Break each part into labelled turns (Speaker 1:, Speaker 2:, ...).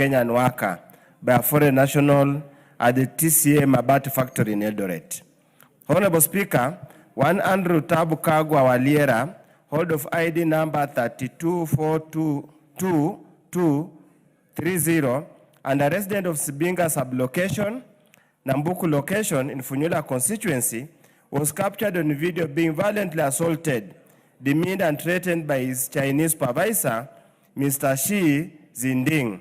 Speaker 1: Kenyan worker by a foreign national at the TCA Mabati factory in Eldoret. Honorable Speaker, one Andrew Tabu Kagwa Waliera, hold of ID number 3242230, and a resident of Sibinga sublocation, Nambuku location in Funyula constituency, was captured on video being violently assaulted, demeaned and threatened by his Chinese supervisor, Mr. Shi Zinding.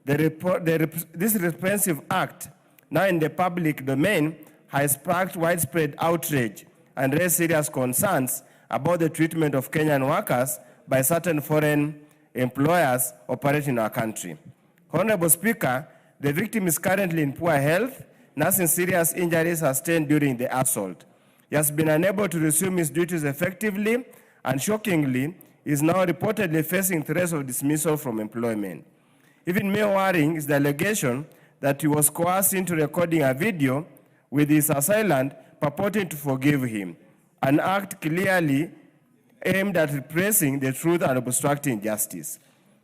Speaker 1: This repressive act, now in the public domain, has sparked widespread outrage and raised serious concerns about the treatment of Kenyan workers by certain foreign employers operating in our country. Honorable Speaker, the victim is currently in poor health, nursing serious injuries sustained during the assault. He has been unable to resume his duties effectively and shockingly is now reportedly facing threats of dismissal from employment. Even more worrying is the allegation that he was coerced into recording a video with his assailant purporting to forgive him, an act clearly aimed at repressing the truth and obstructing justice.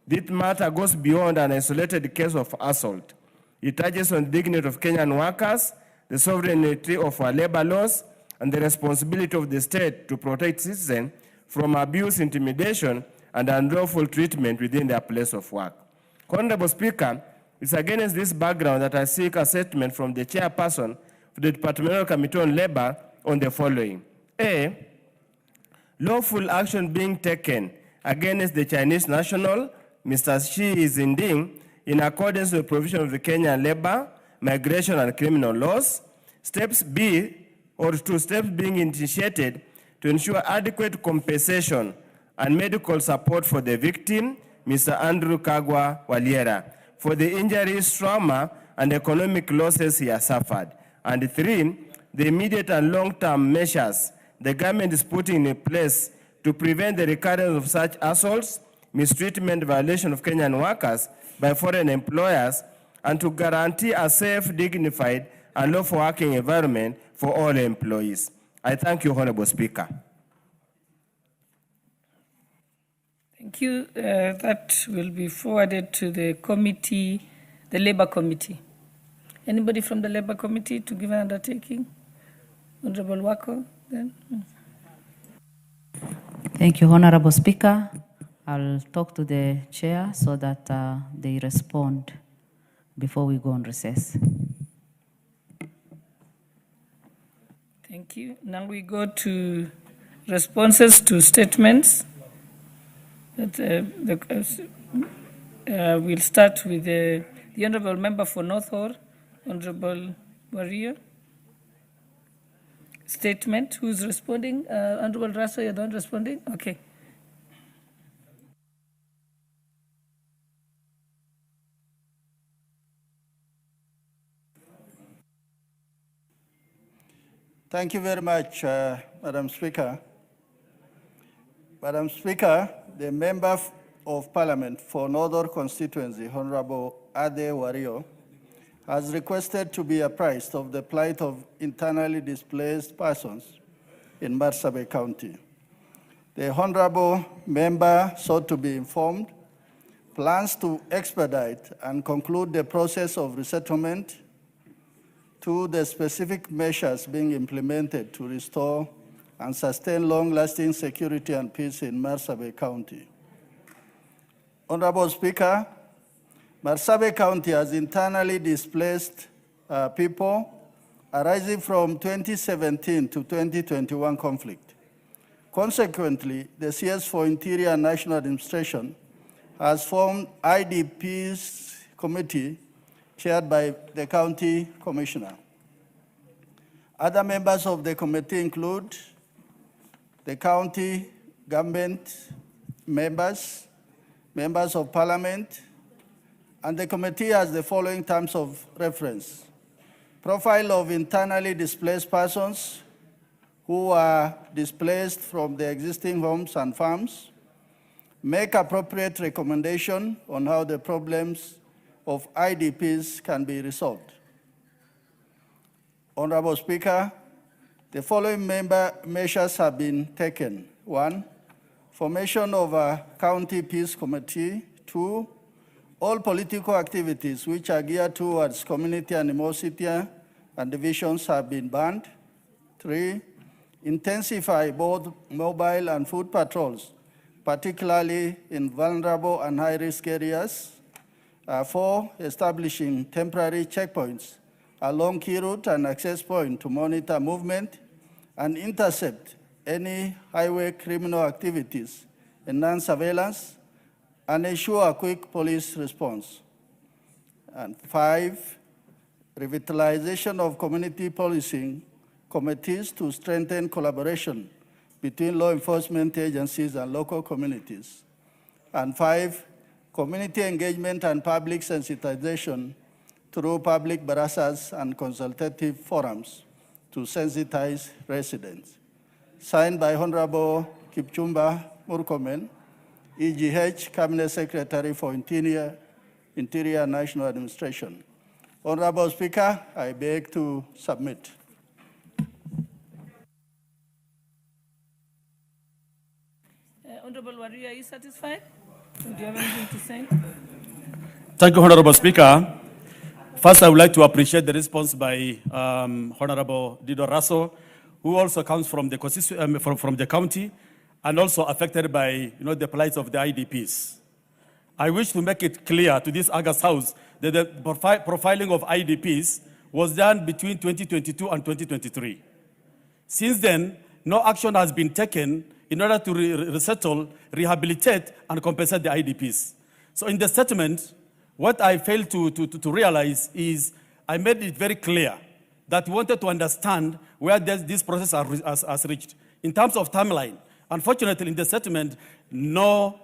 Speaker 1: This matter goes beyond an isolated case of assault. It touches on the dignity of Kenyan workers, the sovereignty of our labor laws, and the responsibility of the state to protect citizens from abuse, intimidation, and unlawful treatment within their place of work. Honorable Speaker, it's against this background that I seek a statement from the chairperson of the Departmental Committee on Labor on the following. A, lawful action being taken against the Chinese national, Mr. Shi Zinding, in accordance with the provision of the Kenyan labor, migration, and criminal laws. Steps B, or 2 steps being initiated to ensure adequate compensation and medical support for the victim, Mr. Andrew Kagwa Waliera, for the injuries, trauma, and economic losses he has suffered. And 3, the immediate and long-term measures the government is putting in place to prevent the recurrence of such assaults, mistreatment, violation of Kenyan workers by foreign employers, and to guarantee a safe, dignified, and lawful working environment for all employees. I thank you, Honorable Speaker.
Speaker 2: Thank you. That will be forwarded to the committee, the Labor Committee. Anybody from the Labor Committee to give an undertaking? Honorable Wako, then.
Speaker 3: Thank you, Honorable Speaker. I'll talk to the chair so that they respond before we go on recess.
Speaker 2: Thank you. Now we go to responses to statements. We'll start with the Honourable Member for North Hall, Honourable Warrior. Statement. Who's responding? Honourable Russell, you're the one responding? Okay.
Speaker 4: Thank you very much, Madam Speaker. Madam Speaker, the Member of Parliament for Northern Constituency, Honorable Ade Wario, has requested to be apprised of the plight of internally displaced persons in Marsabit County. The Honorable Member sought to be informed, plans to expedite and conclude the process of resettlement to the specific measures being implemented to restore and sustain long-lasting security and peace in Marsabit County. Honorable Speaker, Marsabit County has internally displaced people arising from 2017 to 2021 conflict. Consequently, the CS for Interior and National Administration has formed IDPs committee chaired by the County Commissioner. Other members of the committee include the county government members, members of parliament, and the committee has the following terms of reference. Profile of internally displaced persons who are displaced from their existing homes and farms. Make appropriate recommendation on how the problems of IDPs can be resolved. Honorable Speaker, the following measures have been taken. 1, formation of a county peace committee. 2, All political activities which are geared towards community animosity and divisions have been banned. 3, intensify both mobile and foot patrols, particularly in vulnerable and high-risk areas. 4, establishing temporary checkpoints along key route and access point to monitor movement and intercept any highway criminal activities, enhance surveillance, and ensure a quick police response. And 5, revitalization of community policing committees to strengthen collaboration between law enforcement agencies and local communities. And 5, community engagement and public sensitization through public barasas and consultative forums to sensitize residents. Signed by Honorable Kipchumba Murkomen, EGH, Cabinet Secretary for Interior and National Administration. Honorable Speaker, I beg to submit.
Speaker 2: Honorable Waria, are you satisfied? Do you have anything to say?
Speaker 5: Thank you, Honorable Speaker. First, I would like to appreciate the response by Honorable Dido Raso, who also comes from the from the county and also affected by the plight of the IDPs. I wish to make it clear to this August House that the profiling of IDPs was done between 2022 and 2023. Since then, no action has been taken in order to resettle, rehabilitate, and compensate the IDPs. So in the statement, what I failed to realize is I made it very clear that we wanted to understand where this process has reached. In terms of timeline, unfortunately, in the statement, no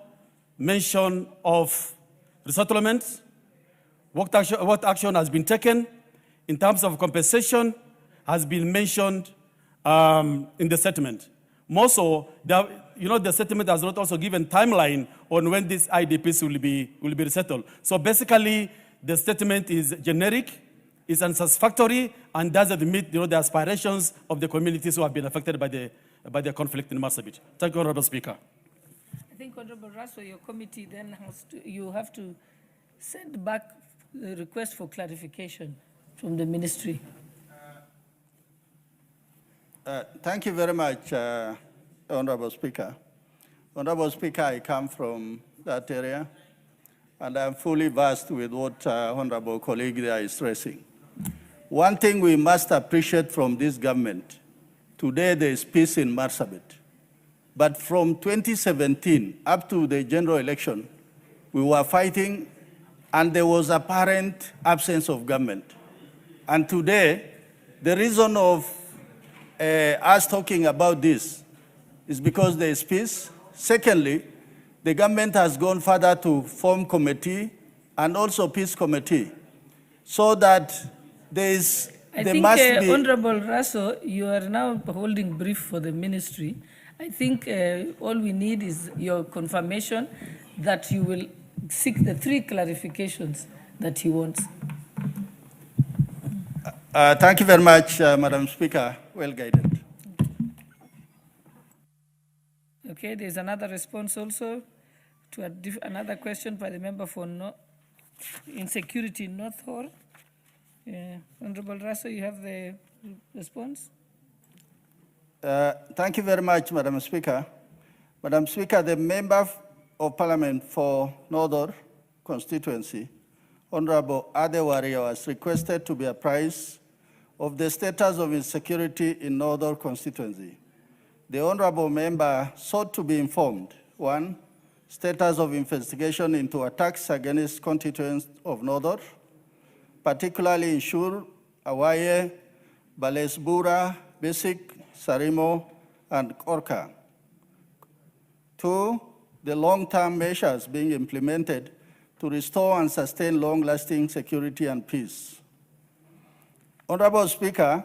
Speaker 5: mention of resettlement, what action has been taken in terms of compensation has been mentioned in the statement. More so, the settlement has not also given timeline on when these IDPs will be resettled. So basically, the statement is generic, is unsatisfactory, and doesn't meet the aspirations of the communities who have been affected by the conflict in Marsabit. Thank you, Honorable Speaker.
Speaker 2: I think, Honorable Raso, your committee then you have to send back the request for clarification from the ministry.
Speaker 4: Thank you very much, Honorable Speaker. Honorable Speaker, I come from that area, and I'm fully versed with what Honorable colleague there is stressing. One thing we must appreciate from this government, today there is peace in Marsabit. But from 2017 up to the general election, we were fighting, and there was apparent absence of government. And today, the reason of us talking about this is because there is peace. Secondly, the government has gone further to form committee and also peace committee, so that there must be.
Speaker 2: Honorable Raso, you are now holding brief for the ministry. I think all we need is your confirmation that you will seek the 3 clarifications that he wants.
Speaker 4: Thank you very much, Madam Speaker. Well guided.
Speaker 2: Okay, there's another response also to another question by the member for Insecurity North Hall. Honorable Raso, you have the response?
Speaker 4: Thank you very much, Madam Speaker. Madam Speaker, the Member of Parliament for Northern Constituency, Honorable Adewario, has requested to be apprised of the status of insecurity in Northern Constituency. The Honorable Member sought to be informed, 1, status of investigation into attacks against constituents of Northern, particularly in Shur, Awaye, Balesbura, Basic, Sarimo, and Korka. 2, the long-term measures being implemented to restore and sustain long-lasting security and peace. Honorable Speaker,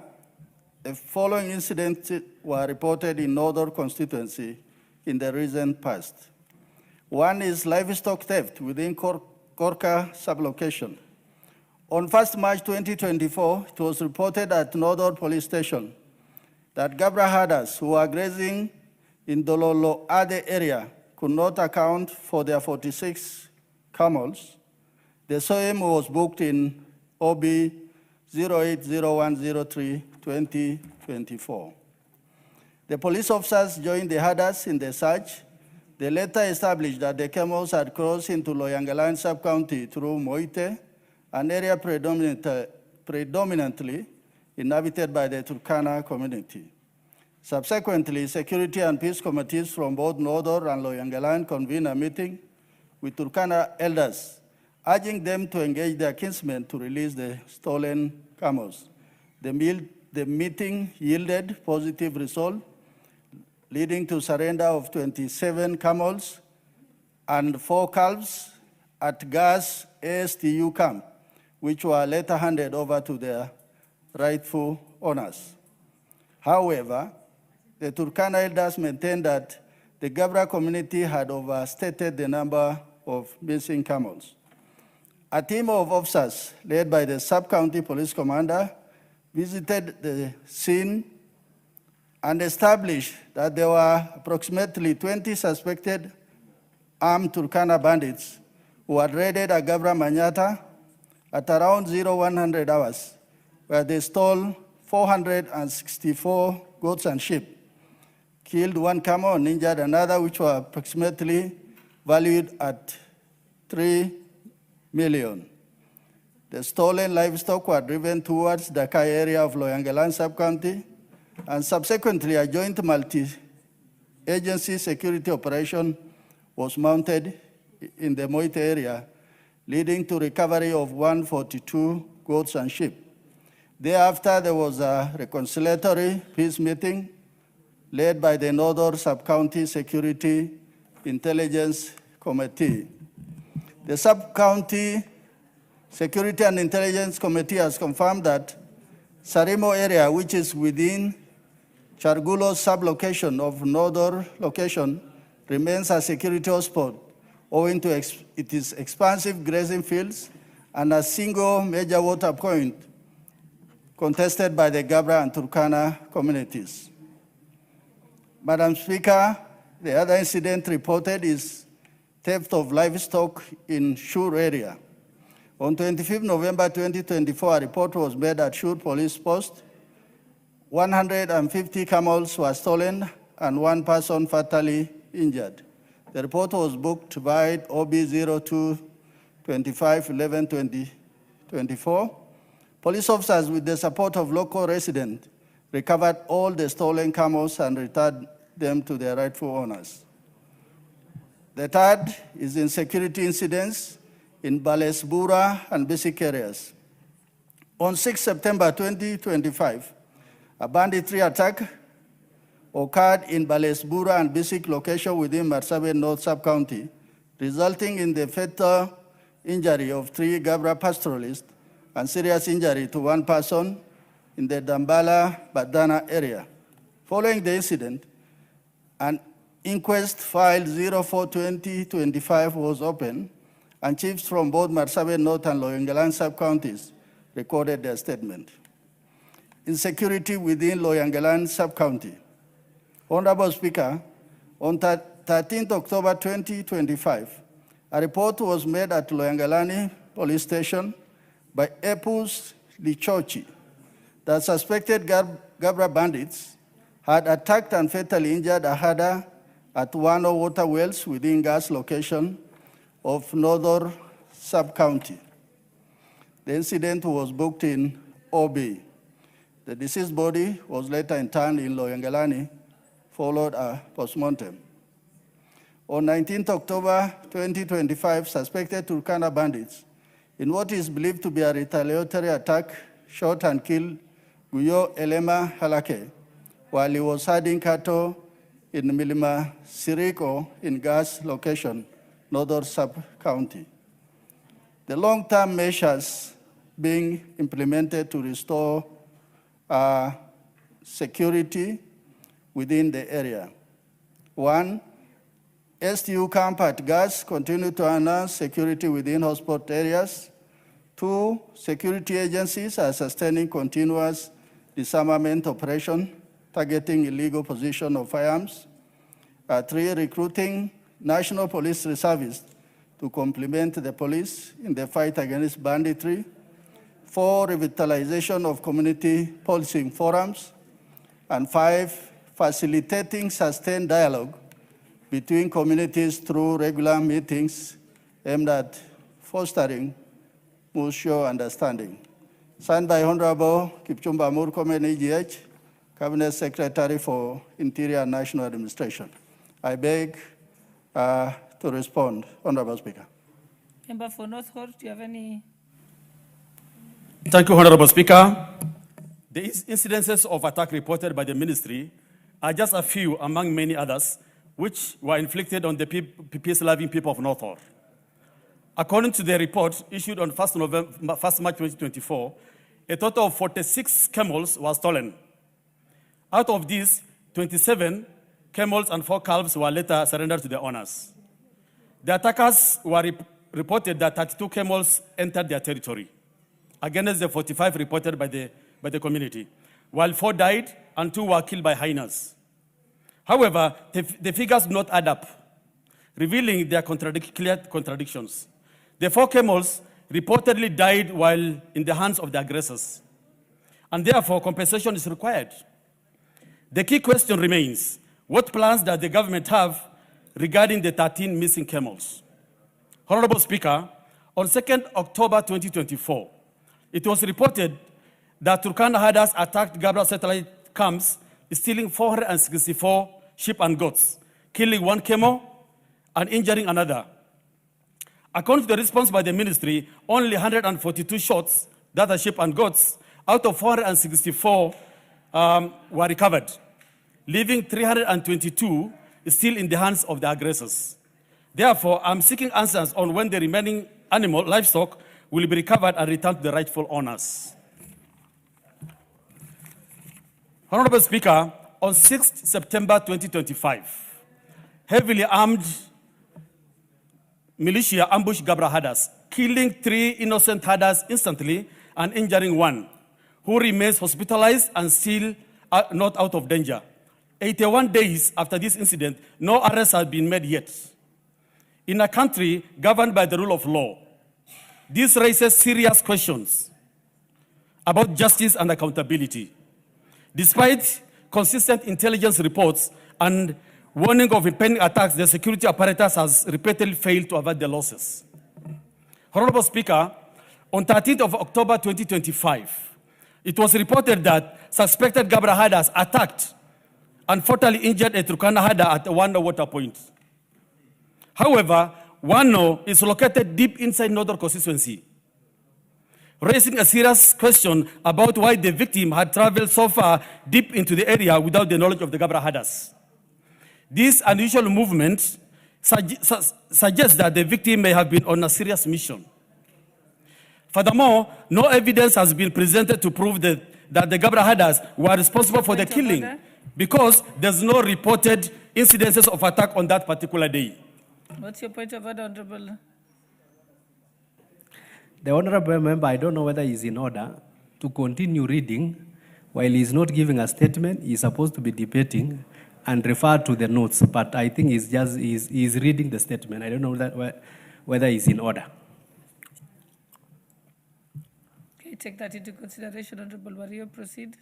Speaker 4: the following incidents were reported in Northern Constituency in the recent past. 1 is livestock theft within Korka sublocation. On 1st March 2024, it was reported at Northern Police Station that Gabra herders who were grazing in the Lolo Ade area could not account for their 46 camels The SOEM was booked in OB 080103-2024. The police officers joined the herders in the search. They later established that the camels had crossed into Loyangalan sub-county through Moite, an area predominantly inhabited by the Turkana community. Subsequently, security and peace committees from both Northern and Loyangalan convened a meeting with Turkana elders, urging them to engage their kinsmen to release the stolen camels. The meeting yielded positive result, leading to surrender of 27 camels and 4 calves at Gas ASTU camp, which were later handed over to their rightful owners. However, the Turkana elders maintained that the Gabra community had overstated the number of missing camels. A team of officers led by the sub-county police commander visited the scene and established that there were approximately 20 suspected armed Turkana bandits who had raided a Gabra Manyata at around 0100 hours, where they stole 464 goats and sheep, killed 1 camel and injured another, which were approximately valued at 3 million. The stolen livestock were driven towards the Kai area of Loyangalan sub-county, and subsequently a joint multi-agency security operation was mounted in the Moite area, leading to recovery of 142 goats and sheep. Thereafter, there was a reconciliatory peace meeting led by the Northern Sub-County Security Intelligence Committee. The Sub-County Security and Intelligence Committee has confirmed that Sarimo area, which is within Chargulo's sub-location of Northern location, remains a security hotspot owing to its expansive grazing fields and a single major water point contested by the Gabra and Turkana communities. Madam Speaker, the other incident reported is theft of livestock in Shur area. On 25 November 2024, a report was made at Shur Police Post. 150 camels were stolen and 1 person fatally injured. The report was booked by OB 02-25-11-2024. Police officers, with the support of local residents, recovered all the stolen camels and returned them to their rightful owners. The third is in security incidents in Balesbura and Bisik areas. On 6 September 2025, a banditry attack occurred in Balesbura and Bisik location within Marsabit North Sub-County, resulting in the fatal injury of 3 Gabra pastoralists and serious injury to 1 person in the Dambala Badana area. Following the incident, an inquest file 04-2025 was opened, and chiefs from both Marsabit North and Loyangalan sub-counties recorded their statement. Insecurity within Loyangalan sub-county. Honorable Speaker, on 13 October 2025, a report was made at Loyangalani Police Station by Epus Lichochi that suspected Gabra bandits had attacked and fatally injured a herder at one of water wells within gas location of Northern Sub-County. The incident was booked in OB. The deceased body was later interned in Loyangalani, followed a postmortem. On 19 October 2025, suspected Turkana bandits, in what is believed to be a retaliatory attack, shot and killed Guyo Elema Halake while he was herding cattle in Milima Siriko in gas location, Northern Sub-County. The long-term measures being implemented to restore security within the area. 1, STU camp at gas continue to enhance security within hotspot areas. 2, security agencies are sustaining continuous disarmament operation targeting illegal possession of firearms. 3, recruiting National Police Reservists to complement the police in the fight against banditry. 4, revitalization of community policing forums. And 5, facilitating sustained dialogue between communities through regular meetings aimed at fostering mutual understanding. Signed by Honorable Kipchumba Murkomen, EGH, Cabinet Secretary for Interior and National Administration. I beg to respond, Honorable Speaker.
Speaker 2: Member for North Horr, do you have any?
Speaker 5: Thank you, Honorable Speaker. The incidences of attack reported by the ministry are just a few among many others which were inflicted on the peace-loving people of North Horr. According to the report issued on 1 March 2024, a total of 46 camels were stolen. Out of these, 27 camels and 4 calves were later surrendered to their owners. The attackers were reported that 32 camels entered their territory, against the 45 reported by the community, while 4 died and 2 were killed by hyenas. However, the figures do not add up, revealing their clear contradictions. The 4 camels reportedly died while in the hands of the aggressors, and therefore compensation is required. The key question remains, what plans does the government have regarding the 13 missing camels? Honorable Speaker, on 2nd October 2024, it was reported that Turkana herders attacked Gabra satellite camps, stealing 464 sheep and goats, killing 1 camel and injuring another. According to the response by the ministry, only 142 shots, that are sheep and goats, out of 464 were recovered, leaving 322 still in the hands of the aggressors. Therefore, I'm seeking answers on when the remaining livestock will be recovered and returned to the rightful owners. Honorable Speaker, on 6th September 2025, heavily armed militia ambushed Gabra herders, killing 3 innocent herders instantly and injuring 1, who remains hospitalized and still not out of danger. 81 days after this incident, no arrests have been made yet. In a country governed by the rule of law, this raises serious questions about justice and accountability. Despite consistent intelligence reports and warning of impending attacks, the security apparatus has repeatedly failed to avert the losses. Honorable Speaker, on 13th of October 2025, it was reported that suspected Gabra herders attacked and fatally injured a Turkana herder at a Wano water point. However, Wano is located deep inside Northern constituency, raising a serious question about why the victim had traveled so far deep into the area without the knowledge of the Gabra herders. This unusual movement suggests that the victim may have been on a serious mission. Furthermore, no evidence has been presented to prove that the Gabra herders were responsible for the killing, because there's no reported incidences of attack on that particular day.
Speaker 2: What's your point of order, Honorable?
Speaker 6: The Honorable Member, I don't know whether he's in order to continue reading. While he's not giving a statement, he's supposed to be debating and refer to the notes, but I think he's reading the statement. I don't know whether he's in order.
Speaker 2: Okay, take that into consideration, Honorable Wario. Proceed.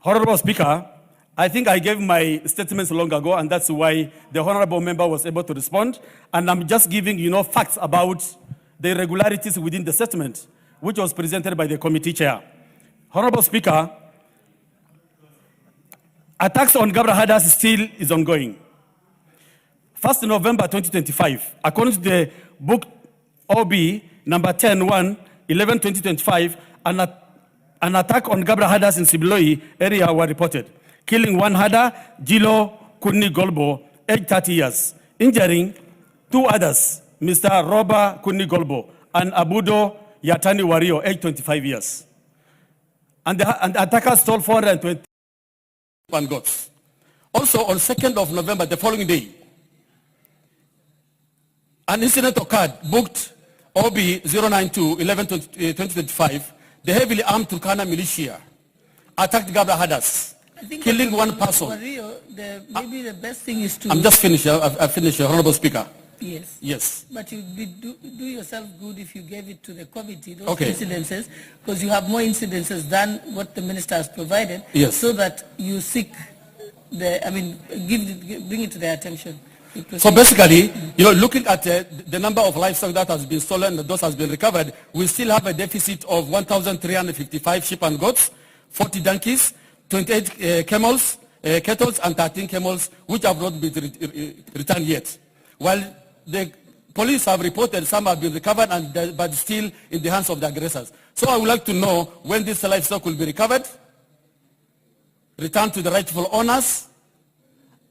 Speaker 5: Honorable Speaker, I think I gave my statements long ago, and that's why the Honorable Member was able to respond. And I'm just giving facts about the irregularities within the statement, which was presented by the committee chair. Honorable Speaker, attacks on Gabra herders still is ongoing. 1st November 2025, according to the book OB number 10-1, 11-2025, an attack on Gabra herders in Sibiloi area were reported, killing 1 herder, Jilo Kunni Golbo, aged 30 years, injuring 2 others, Mr. Roba Kunni Golbo and Abudo Yatani Wario, aged 25 years. And the attackers stole 420 goats. Also, on 2nd of November, the following day, an incident occurred, booked OB 092-11-2025. The heavily armed Turkana militia attacked Gabra herders, killing 1 person.
Speaker 2: Wario, maybe the best thing is to...
Speaker 5: I'm just finished. I've finished, Honorable Speaker.
Speaker 2: Yes.
Speaker 5: Yes.
Speaker 2: But you'd do yourself good if you gave it to the committee, those
Speaker 5: Okay.
Speaker 2: incidences, because you have more incidences than what the minister has provided,
Speaker 5: Yes.
Speaker 2: so that you seek bring it to their attention.
Speaker 5: So basically, looking at the number of livestock that has been stolen, those has been recovered, we still have a deficit of 1,355 sheep and goats, 40 donkeys, 28 camels, cattle, and 13 camels, which have not been returned yet. While the police have reported some have been recovered, but still in the hands of the aggressors. So I would like to know when this livestock will be recovered, returned to the rightful owners,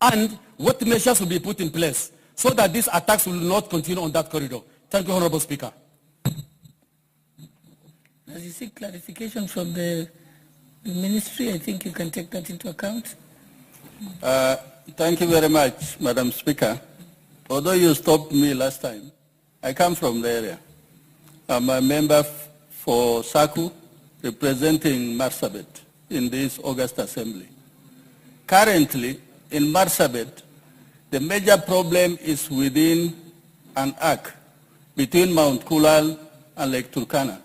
Speaker 5: and what measures will be put in place so that these attacks will not continue on that corridor. Thank you, Honorable Speaker.
Speaker 2: As you seek clarification from the ministry, I think you can take that into account.
Speaker 4: Thank you very much, Madam Speaker. Although you stopped me last time, I come from the area. I'm a member for SACU, representing Marsabit in this August Assembly. Currently, in Marsabit, the major problem is within an arc between Mount Kulal and Lake Turkana.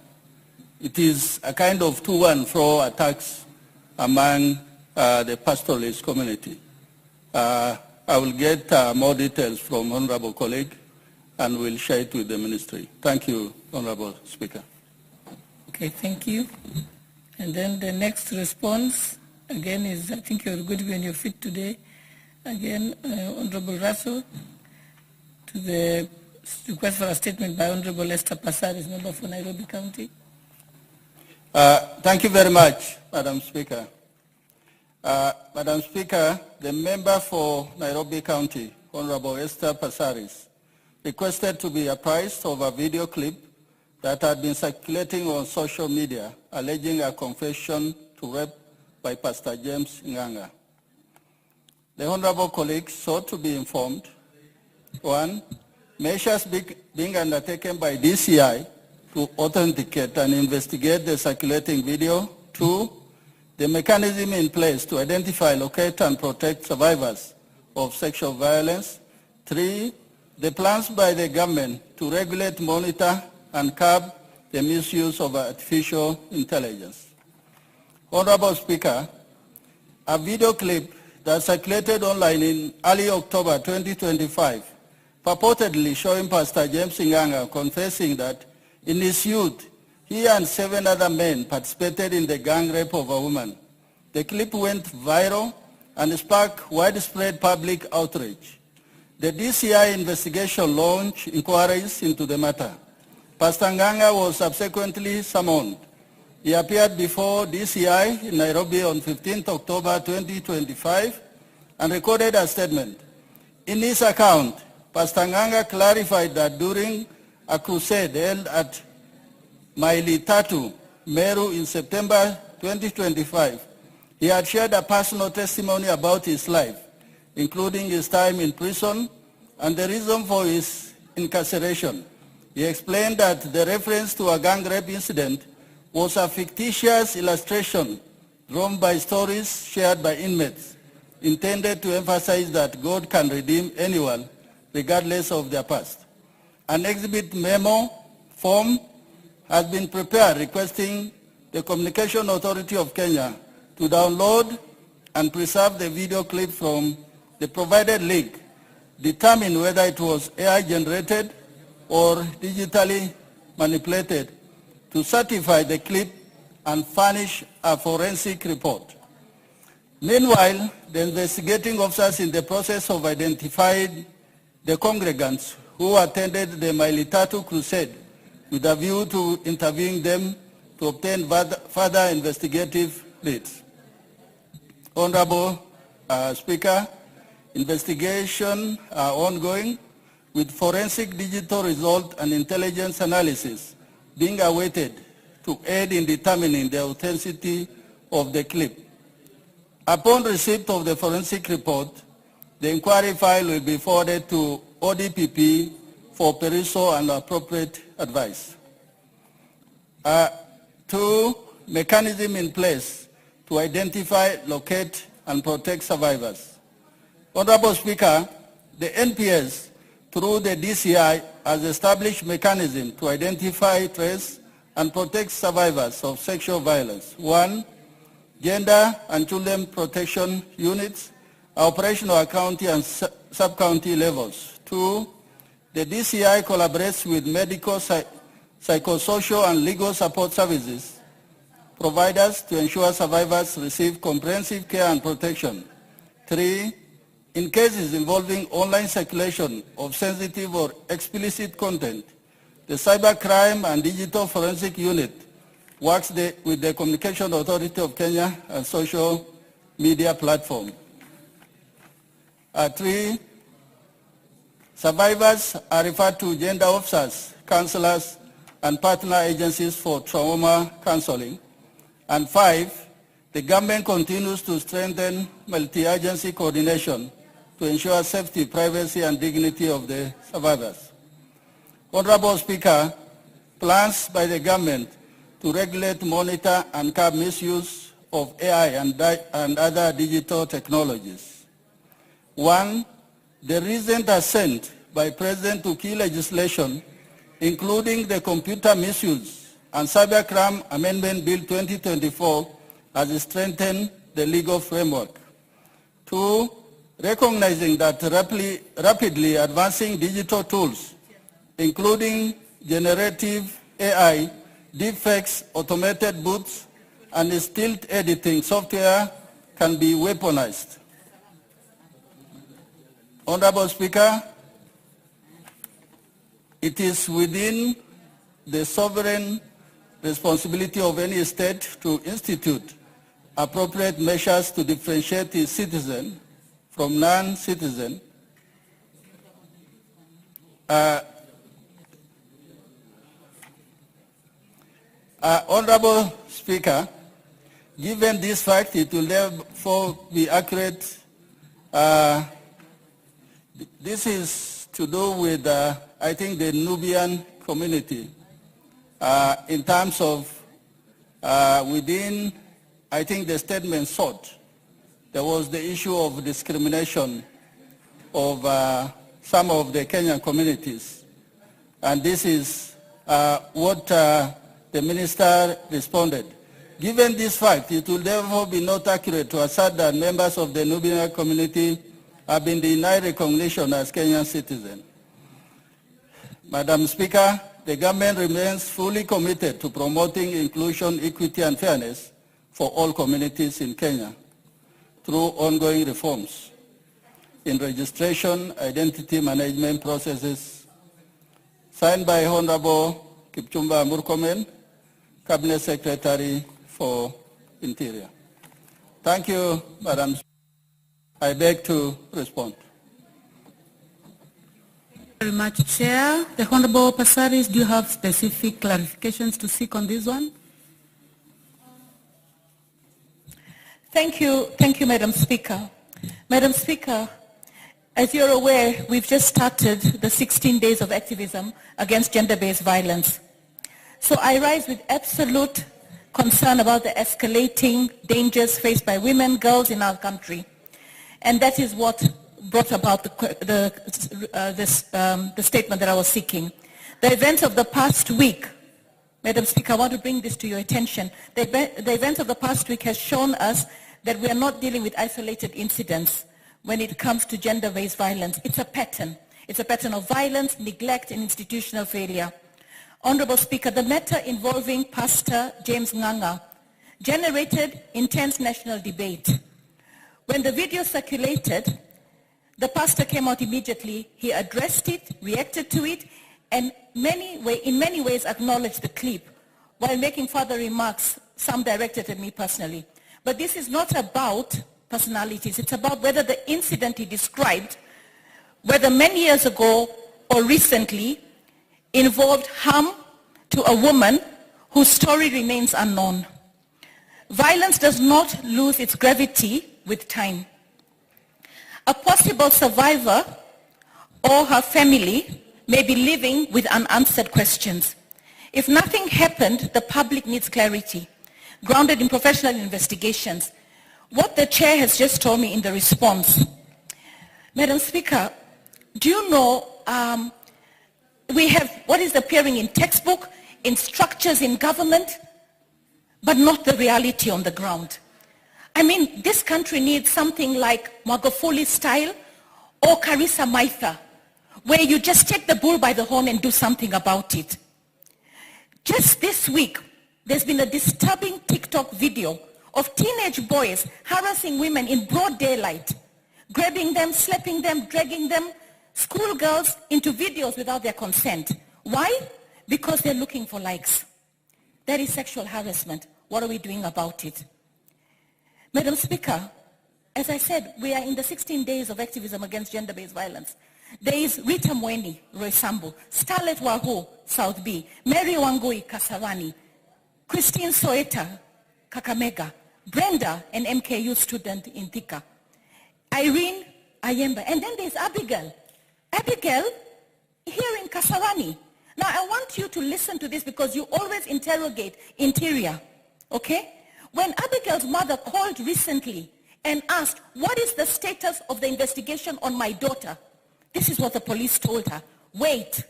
Speaker 4: It is a kind of to and fro attacks among the pastoralist community. I will get more details from Honorable colleague and will share it with the ministry. Thank you, Honorable Speaker.
Speaker 2: Okay, thank you. And then the next response, again, is, I think you're going to be on your feet today. Again, Honorable Russell, to the request for a statement by Honorable Esther Passaris, member for Nairobi County.
Speaker 4: Thank you very much, Madam Speaker. Madam Speaker, the member for Nairobi County, Honorable Esther Passaris, requested to be apprised of a video clip that had been circulating on social media alleging a confession to rape by Pastor James Nganga. The Honorable colleagues sought to be informed, 1, measures being undertaken by DCI to authenticate and investigate the circulating video. 2, the mechanism in place to identify, locate, and protect survivors of sexual violence. 3, the plans by the government to regulate, monitor, and curb the misuse of artificial intelligence. Honorable Speaker, a video clip that circulated online in early October 2025, purportedly showing Pastor James Nganga confessing that in his youth, he and 7 other men participated in the gang rape of a woman. The clip went viral and sparked widespread public outrage. The DCI investigation launched inquiries into the matter. Pastor Nganga was subsequently summoned. He appeared before DCI in Nairobi on 15th October 2025 and recorded a statement. In his account, Pastor Nganga clarified that during a crusade held at Maili Tatu, Meru in September 2025, he had shared a personal testimony about his life, including his time in prison and the reason for his incarceration. He explained that the reference to a gang rape incident was a fictitious illustration drawn by stories shared by inmates, intended to emphasize that God can redeem anyone regardless of their past. An exhibit memo form has been prepared requesting the Communication Authority of Kenya to download and preserve the video clip from the provided link, determine whether it was AI generated or digitally manipulated, to certify the clip and furnish a forensic report. Meanwhile, the investigating officers in the process of identifying the congregants who attended the Mailitatu crusade with a view to interviewing them to obtain further investigative leads. Honorable Speaker, investigations are ongoing with forensic digital result and intelligence analysis being awaited to aid in determining the authenticity of the clip. Upon receipt of the forensic report, the inquiry file will be forwarded to ODPP for perusal and appropriate advice. 2, mechanism in place to identify, locate, and protect survivors. Honorable Speaker, the NPS through the DCI has established mechanism to identify, trace, and protect survivors of sexual violence. 1, Gender and Children Protection Units are operational at county and sub-county levels. 2, the DCI collaborates with medical, psychosocial, and legal support services providers to ensure survivors receive comprehensive care and protection. 3, in cases involving online circulation of sensitive or explicit content, the Cybercrime and Digital Forensic Unit works with the Communication Authority of Kenya and social media platform. 3, survivors are referred to gender officers, counselors, and partner agencies for trauma counseling. And 5, the government continues to strengthen multi-agency coordination to ensure safety, privacy, and dignity of the survivors. Honorable Speaker, plans by the government to regulate, monitor, and curb misuse of AI and other digital technologies. 1, the recent assent by President to key legislation, including the Computer Misuse and Cybercrime Amendment Bill 2024, has strengthened the legal framework. 2, recognizing that rapidly advancing digital tools, including generative AI, deepfakes, automated boots, and still editing software can be weaponized. Honorable Speaker, it is within the sovereign responsibility of any state to institute appropriate measures to differentiate its citizen from non-citizen. Honorable Speaker, given this fact, it will therefore be accurate. This is to do with, I think, the Nubian community in terms of within, I think, the statement sought, there was the issue of discrimination of some of the Kenyan communities. And this is what the minister responded. Given this fact, it will therefore be not accurate to assert that members of the Nubian community have been denied recognition as Kenyan citizens. Madam Speaker, the government remains fully committed to promoting inclusion, equity, and fairness for all communities in Kenya through ongoing reforms in registration, identity management processes, signed by Honorable Kipchumba Murkomen, Cabinet Secretary for Interior. Thank you, Madam Speaker. I beg to respond.
Speaker 7: Thank you very much, Chair. The Honorable Passaris, do you have specific clarifications to seek on this one?
Speaker 8: Thank you, Madam Speaker. Madam Speaker, as you're aware, we've just started the 16 days of activism against gender-based violence. So I rise with absolute concern about the escalating dangers faced by women, girls in our country. And that is what brought about the statement that I was seeking. The events of the past week, Madam Speaker, I want to bring this to your attention. The events of the past week has shown us that we are not dealing with isolated incidents when it comes to gender-based violence. It's a pattern. It's a pattern of violence, neglect, and institutional failure. Honorable Speaker, the matter involving Pastor James Nganga generated intense national debate. When the video circulated, the pastor came out immediately. He addressed it, reacted to it, and in many ways acknowledged the clip while making further remarks, some directed at me personally. But this is not about personalities. It's about whether the incident he described, whether many years ago or recently, involved harm to a woman whose story remains unknown. Violence does not lose its gravity with time. A possible survivor or her family may be living with unanswered questions. If nothing happened, the public needs clarity, grounded in professional investigations. What the chair has just told me in the response. Madam Speaker, do you know we have what is appearing in textbook, in structures in government, but not the reality on the ground. I mean, this country needs something like Magufuli style or Karisa Maitha, where you just take the bull by the horn and do something about it. Just this week, there's been a disturbing TikTok video of teenage boys harassing women in broad daylight, grabbing them, slapping them, dragging them, schoolgirls into videos without their consent. Why? Because they're looking for likes. That is sexual harassment. What are we doing about it? Madam Speaker, as I said, we are in the 16 days of activism against gender-based violence. There is Rita Mweni, Roysambu, Starlet Wahu, South B, Mary Wangui, Kasarani, Christine Soeta, Kakamega, Brenda, an MKU student in Thika, Irene Ayemba, and then there's Abigail. Abigail, here in Kasarani. Now I want you to listen to this because you always interrogate Interior, okay? When Abigail's mother called recently and asked, what is the status of the investigation on my daughter? This is what the police told her. Wait,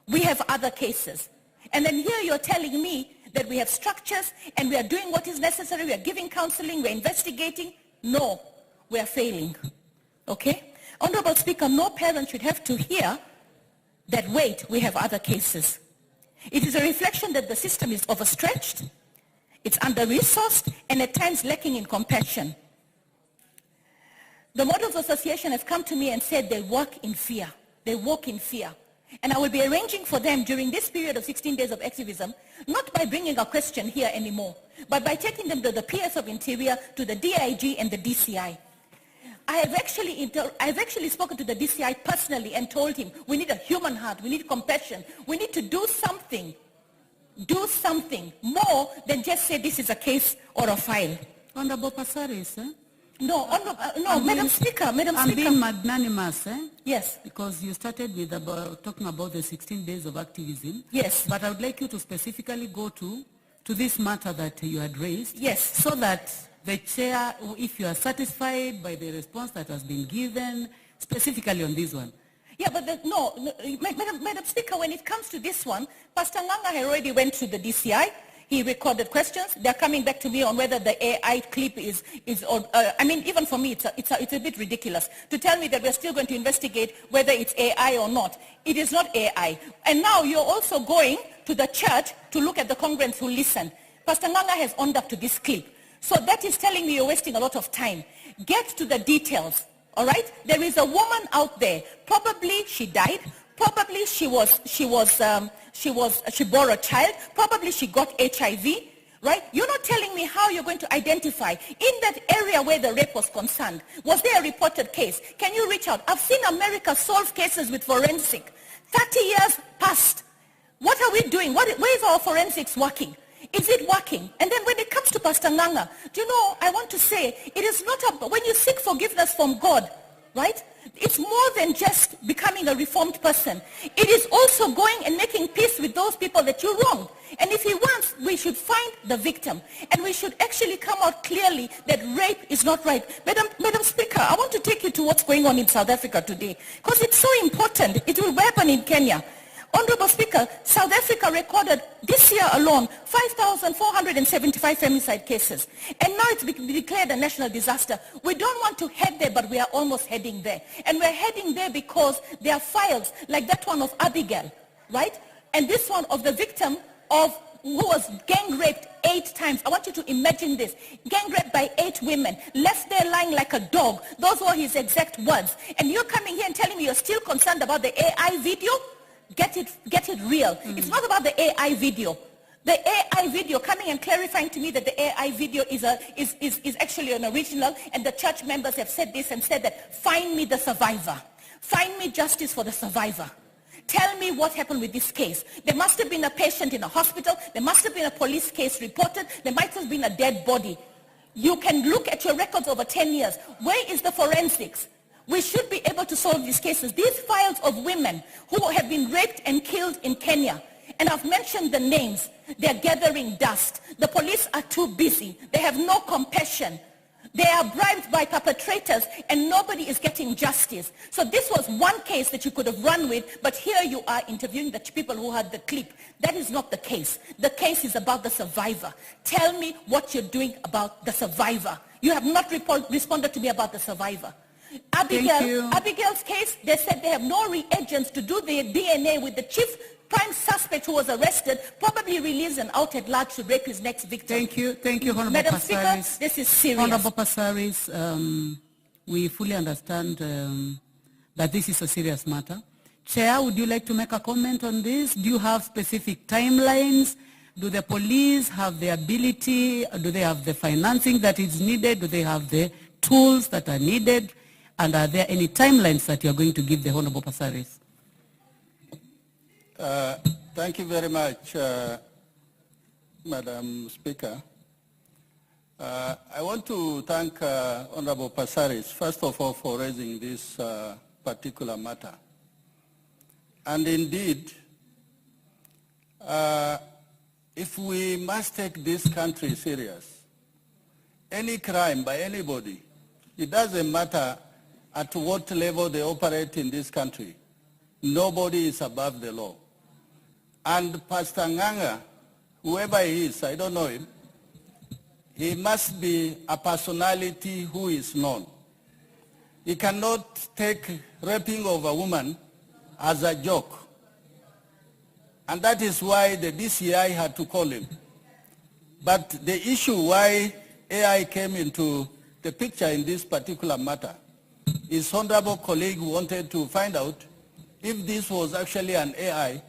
Speaker 8: we have other cases. And then here you're telling me that we have structures and we are doing what is necessary, we are giving counseling, we are investigating. No, we are failing, okay? Honorable Speaker, no parent should have to hear that, wait, we have other cases. It is a reflection that the system is overstretched, it's under-resourced, and at times lacking in compassion. The Models Association has come to me and said they work in fear. They walk in fear. And I will be arranging for them during this period of 16 days of activism, not by bringing a question here anymore, but by taking them to the PS of Interior, to the DIG and the DCI. I've actually spoken to the DCI personally and told him, we need a human heart, we need compassion, we need to do something more than just say this is a case or a file.
Speaker 7: Honorable Passaris, eh?
Speaker 8: No, Madam Speaker.
Speaker 7: I'm being magnanimous, eh?
Speaker 8: Yes.
Speaker 7: Because you started with talking about the 16 days of activism.
Speaker 8: Yes.
Speaker 7: But I would like you to specifically go to this matter that you had raised.
Speaker 8: Yes.
Speaker 7: So that the chair, if you are satisfied by the response that has been given, specifically on this one.
Speaker 8: Yeah, but Madam Speaker, when it comes to this one, Pastor Nganga had already went to the DCI. He recorded questions. They're coming back to me on whether the AI clip is I mean, even for me, it's a bit ridiculous to tell me that we're still going to investigate whether it's AI or not. It is not AI. And now you're also going to the church to look at the congregants who listen. Pastor Nganga has owned up to this clip. So that is telling me you're wasting a lot of time. Get to the details, all right? There is a woman out there. Probably she died. Probably she bore a child. Probably she got HIV, right? You're not telling me how you're going to identify in that area where the rape was concerned. Was there a reported case? Can you reach out? I've seen America solve cases with forensic. 30 years past. What are we doing? Where is our forensics working? Is it working? And then when it comes to Pastor Nganga, do you know, I want to say, it is not when you seek forgiveness from God, right? It's more than just becoming a reformed person. It is also going and making peace with those people that you wronged. And if he wants, we should find the victim. And we should actually come out clearly that rape is not right. Madam Speaker, I want to take you to what's going on in South Africa today. Because it's so important. It will happen in Kenya. Honorable Speaker, South Africa recorded this year alone 5,475 femicide cases. And now it's been declared a national disaster. We don't want to head there, but we are almost heading there. And we're heading there because there are files like that one of Abigail, right? And this one of the victim of who was gang raped 8 times. I want you to imagine this. Gang raped by 8 women, left there lying like a dog. Those were his exact words. And you're coming here and telling me you're still concerned about the AI video? Get it real. Mm-hmm. It's not about the AI video. The AI video coming and clarifying to me that the AI video is actually an original, and the church members have said this and said that, find me the survivor. Find me justice for the survivor. Tell me what happened with this case. There must have been a patient in a hospital. There must have been a police case reported. There might have been a dead body. You can look at your records over 10 years. Where is the forensics? We should be able to solve these cases. These files of women who have been raped and killed in Kenya, and I've mentioned the names, they're gathering dust. The police are too busy. They have no compassion. They are bribed by perpetrators and nobody is getting justice. So this was one case that you could have run with, but here you are interviewing the people who had the clip. That is not the case. The case is about the survivor. Tell me what you're doing about the survivor. You have not responded to me about the survivor. Abigail's case, they said they have no reagents to do the DNA with the chief prime suspect who was arrested, probably released and out at large to rape his next victim.
Speaker 7: Thank you, Honorable
Speaker 8: Madam
Speaker 7: Passaris.
Speaker 8: Speaker, this is serious.
Speaker 7: Honorable Passaris, we fully understand that this is a serious matter. Chair, would you like to make a comment on this? Do you have specific timelines? Do the police have the ability? Do they have the financing that is needed? Do they have the tools that are needed? And are there any timelines that you are going to give the Honorable Passaris?
Speaker 4: Thank you very much, Madam Speaker. I want to thank Honorable Passaris, first of all, for raising this particular matter. And indeed, if we must take this country serious, any crime by anybody, it doesn't matter at what level they operate in this country, nobody is above the law. And Pastor Nganga, whoever he is, I don't know him, he must be a personality who is known. He cannot take raping of a woman as a joke. And that is why the DCI had to call him. But the issue why AI came into the picture in this particular matter is honorable colleague wanted to find out if this was actually an AI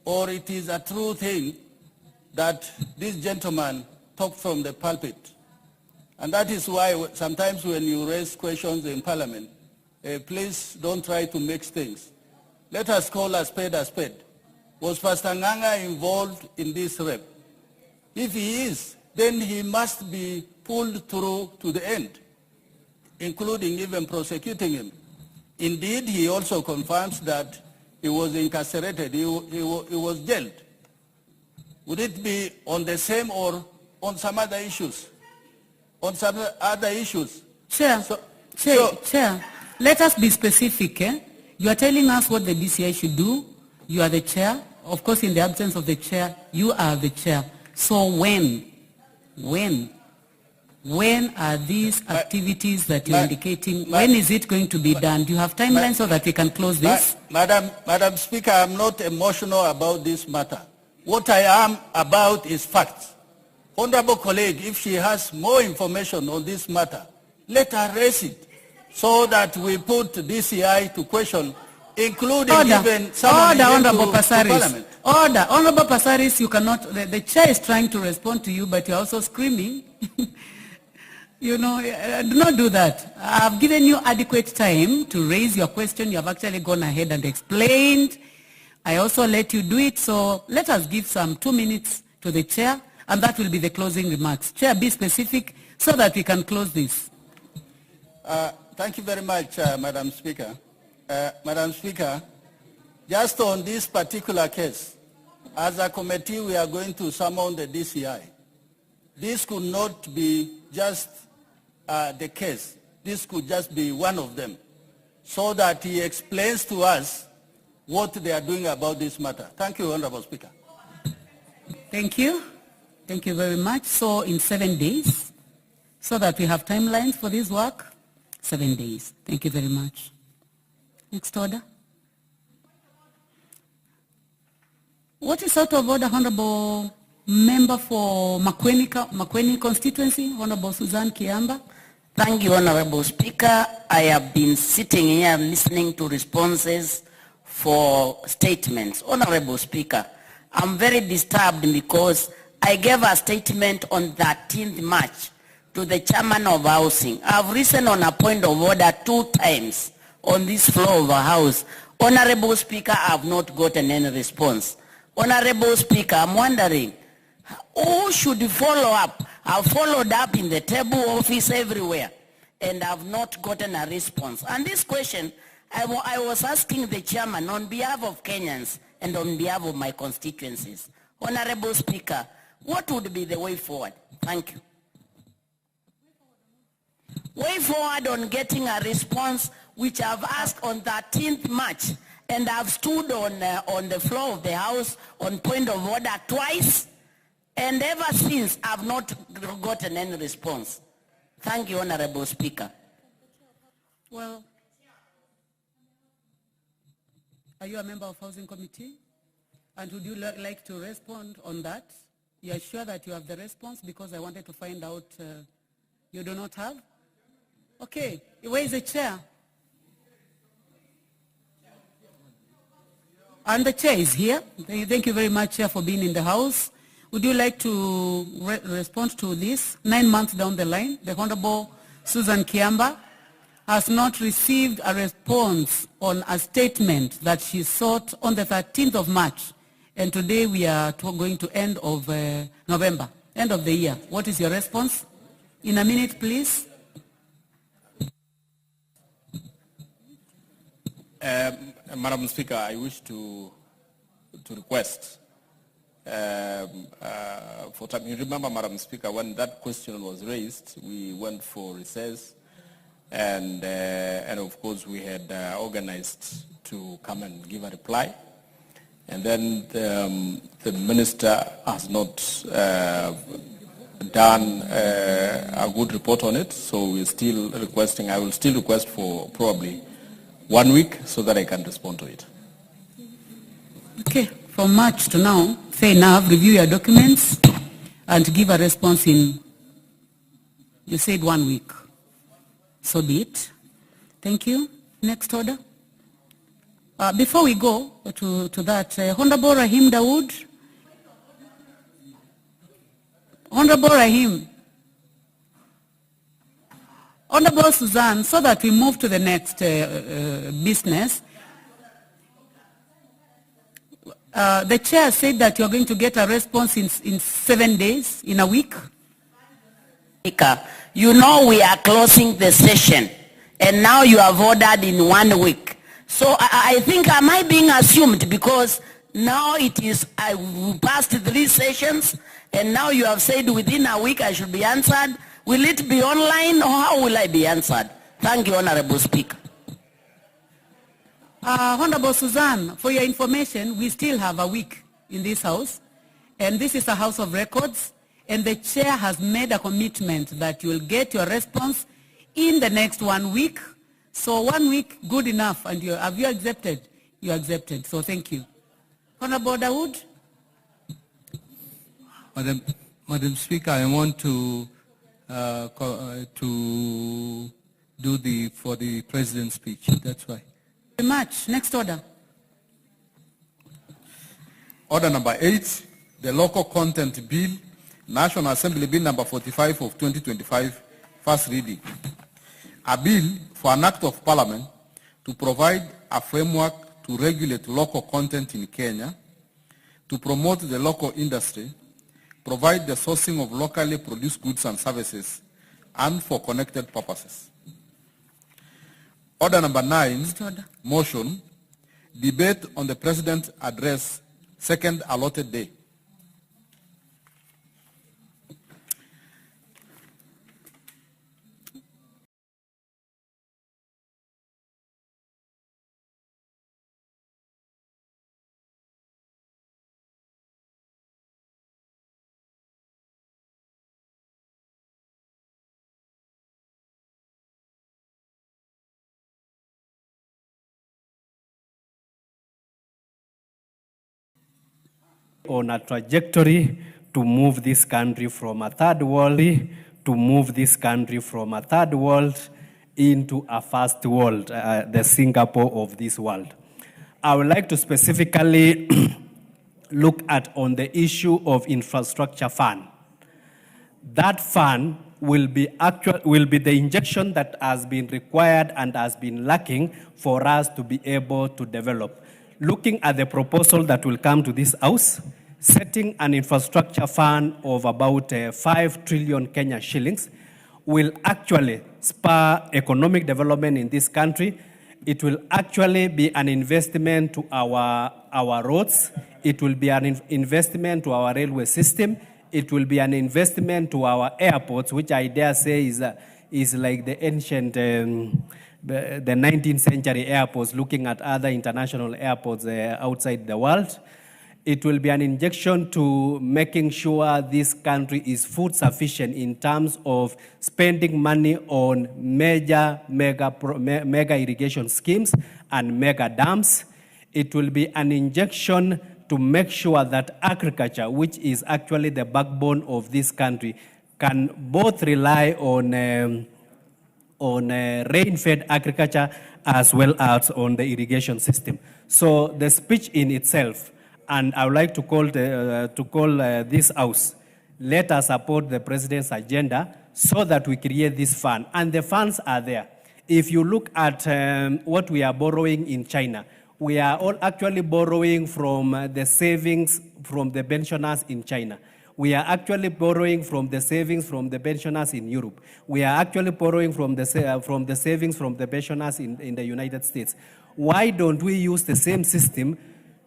Speaker 4: or it is a true thing that this gentleman talked from the pulpit. And that is why sometimes when you raise questions in Parliament, please don't try to mix things. Let us call a spade a spade. Was Pastor Nganga involved in this rape? If he is, then he must be pulled through to the end, including even prosecuting him. Indeed, he also confirms that he was incarcerated, he was jailed. Would it be on the same or on some other issues? On some other issues?
Speaker 7: Chair, Chair, let us be specific. You are telling us what the DCI should do. You are the chair. Of course, in the absence of the chair, you are the chair. So when are these activities that you're indicating, when is it going to be done? Do you have timelines so that we can close this?
Speaker 4: Madam Speaker, I'm not emotional about this matter. What I am about is facts. Honorable colleague, if she has more information on this matter, let her raise it so that we put DCI to question, including even someone
Speaker 7: Honorable
Speaker 4: to Parliament.
Speaker 7: Order. Honorable Passaris, you cannot, the chair is trying to respond to you, but you're also screaming. You know, do not do that. I've given you adequate time to raise your question. You have actually gone ahead and explained. I also let you do it, so let us give some 2 minutes to the chair, and that will be the closing remarks. Chair, be specific so that we can close this.
Speaker 4: Thank you very much, Madam Speaker. Madam Speaker, just on this particular case, as a committee, we are going to summon the DCI. This could not be just the case. This could just be one of them, so that he explains to us what they are doing about this matter. Thank you, Honorable Speaker.
Speaker 7: Thank you. Thank you very much. So in 7 days, so that we have timelines for this work, 7 days. Thank you very much. Next order. What is out of order, Honorable Member for makwiny constituency, Honorable Suzanne Kiamba?
Speaker 9: Thank you, Honorable Speaker. I have been sitting here listening to responses for statements. Honorable Speaker, I'm very disturbed because I gave a statement on 13th March to the Chairman of Housing. I've risen on a point of order 2 times on this floor of a house. Honorable Speaker, I have not gotten any response. Honorable Speaker, I'm wondering, who should follow up? I've followed up in the table office everywhere, and I've not gotten a response. And this question, I was asking the chairman on behalf of Kenyans and on behalf of my constituencies. Honorable Speaker, what would be the way forward? Thank you. way forward on getting a response which I've asked on 13th March, and I've stood on the floor of the House on point of order twice, and ever since I've not gotten any response. Thank you, Honorable Speaker.
Speaker 7: Well, are you a member of Housing Committee? And would you like to respond on that? You are sure that you have the response? Because I wanted to find out you do not have? Okay, where is the chair? And the chair is here. Thank you very much, Chair, for being in the House. Would you like to respond to this? 9 months down the line, the Honorable Susan Kiamba has not received a response on a statement that she sought on the 13th of March. And today we are going to end of November, end of the year. What is your response? In a minute, please.
Speaker 10: Madam Speaker, I wish to request for time. You remember, Madam Speaker, when that question was raised, we went for recess, and of course we had organized to come and give a reply, and then the minister has not done a good report on it, so we're still requesting. I will still request for probably 1 week so that I can respond to it.
Speaker 7: Okay, from March to now, fair enough, review your documents and give a response in, you said 1 week. So be it. Thank you. Next order. Before we go to that, Honorable Rahim Dawood. Honorable Rahim. Honorable Suzanne, so that we move to the next business, the chair said that you're going to get a response in 7 days, in a week.
Speaker 9: You know we are closing the session, and now you have ordered in 1 week. So I think, am I being assumed, because now it is, we passed 3 sessions, and now you have said within a week I should be answered. Will it be online, or how will I be answered? Thank you, Honorable Speaker.
Speaker 7: Honorable Suzanne, for your information, we still have a week in this House, and this is a House of Records, and the chair has made a commitment that you will get your response in the next 1 week. So 1 week, good enough, and have you accepted? You accepted, so thank you. Honorable Dawood?
Speaker 11: Madam Speaker, I want to do for the President's speech, that's why.
Speaker 7: Very much. Next order.
Speaker 11: Order number 8, the Local Content Bill, National Assembly Bill number 45 of 2025, first reading. A bill for an act of Parliament to provide a framework to regulate local content in Kenya, to promote the local industry, provide the sourcing of locally produced goods and services, and for connected purposes. Order number 9, motion, debate on the President's address, second allotted day.
Speaker 6: On a trajectory to move this country from a third world into a first world, the Singapore of this world. I would like to specifically look at on the issue of infrastructure fund. That fund will be the injection that has been required and has been lacking for us to be able to develop. Looking at the proposal that will come to this House, setting an infrastructure fund of about 5 trillion Kenya shillings will actually spur economic development in this country. It will actually be an investment to our roads. It will be an investment to our railway system. It will be an investment to our airports, which I dare say is like the ancient, the 19th century airports, looking at other international airports outside the world. It will be an injection to making sure this country is food sufficient in terms of spending money on mega irrigation schemes and mega dams. It will be an injection to make sure that agriculture, which is actually the backbone of this country, can both rely on rain-fed agriculture as well as on the irrigation system. So the speech in itself, and I would like to call this house, let us support the president's agenda so that we create this fund. And the funds are there. If you look at what we are borrowing in China, we are all actually borrowing from the savings from the pensioners in China. We are actually borrowing from the savings from the pensioners in Europe. We are actually borrowing from the savings from the pensioners in the United States. Why don't we use the same system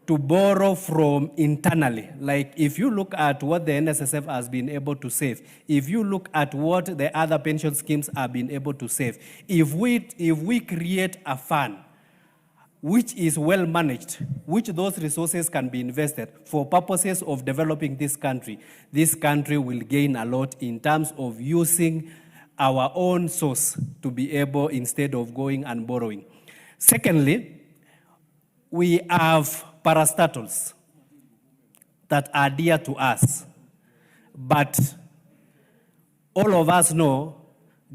Speaker 6: to borrow from internally? Like if you look at what the NSSF has been able to save, if you look at what the other pension schemes have been able to save, if we create a fund which is well managed, which those resources can be invested for purposes of developing this country will gain a lot in terms of using our own source to be able, instead of going and borrowing. Secondly, we have parastatals that are dear to us, but all of us know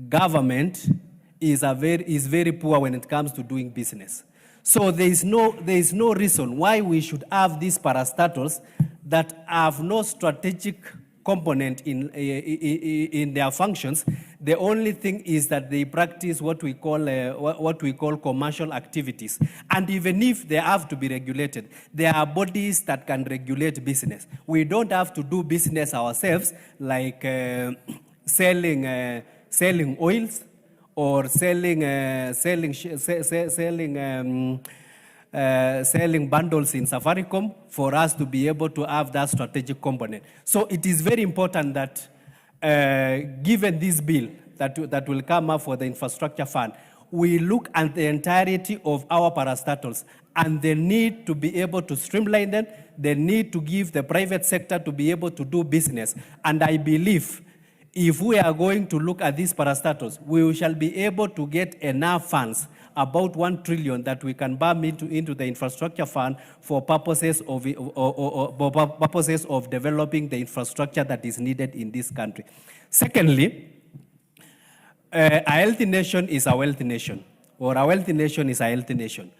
Speaker 6: government is very poor when it comes to doing business. So there is no reason why we should have these parastatals that have no strategic component in their functions. The only thing is that they practice what we call commercial activities. And even if they have to be regulated, there are bodies that can regulate business. We don't have to do business ourselves, like selling oils or selling bundles in Safaricom for us to be able to have that strategic component. So it is very important that given this bill that will come up for the infrastructure fund, we look at the entirety of our parastatals and the need to be able to streamline them, the need to give the private sector to be able to do business. And I believe if we are going to look at these parastatals, we shall be able to get enough funds, about 1 trillion, that we can bump into the infrastructure fund for purposes of developing the infrastructure that is needed in this country. Secondly, a healthy nation is a wealthy nation, or a wealthy nation is a healthy nation.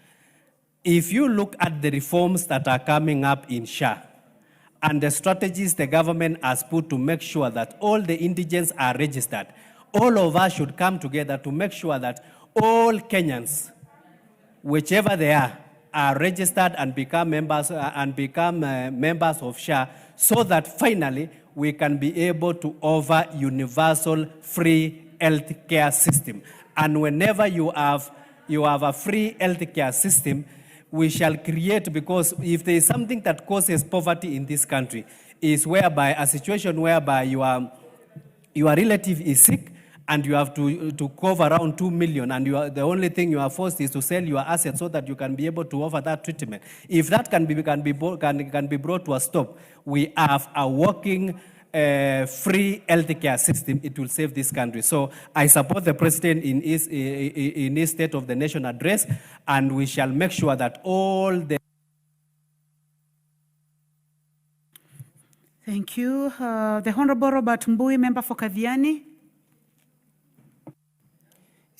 Speaker 6: If you look at the reforms that are coming up in SHA, and the strategies the government has put to make sure that all the indigents are registered, all of us should come together to make sure that all Kenyans, whichever they are registered and become members of SHA, so that finally we can be able to offer universal free health care system. And whenever you have a free health care system, we shall create, because if there is something that causes poverty in this country, is whereby a situation whereby your relative is sick and you have to cover around 2 million, and the only thing you are forced is to sell your assets so that you can be able to offer that treatment. If that can be brought to a stop, we have a working free healthcare system. It will save this country. So I support the president in his State of the Nation address, and we shall make sure that all the...
Speaker 12: Thank you. The Honorable Robert Mbui, member for Kadhiani.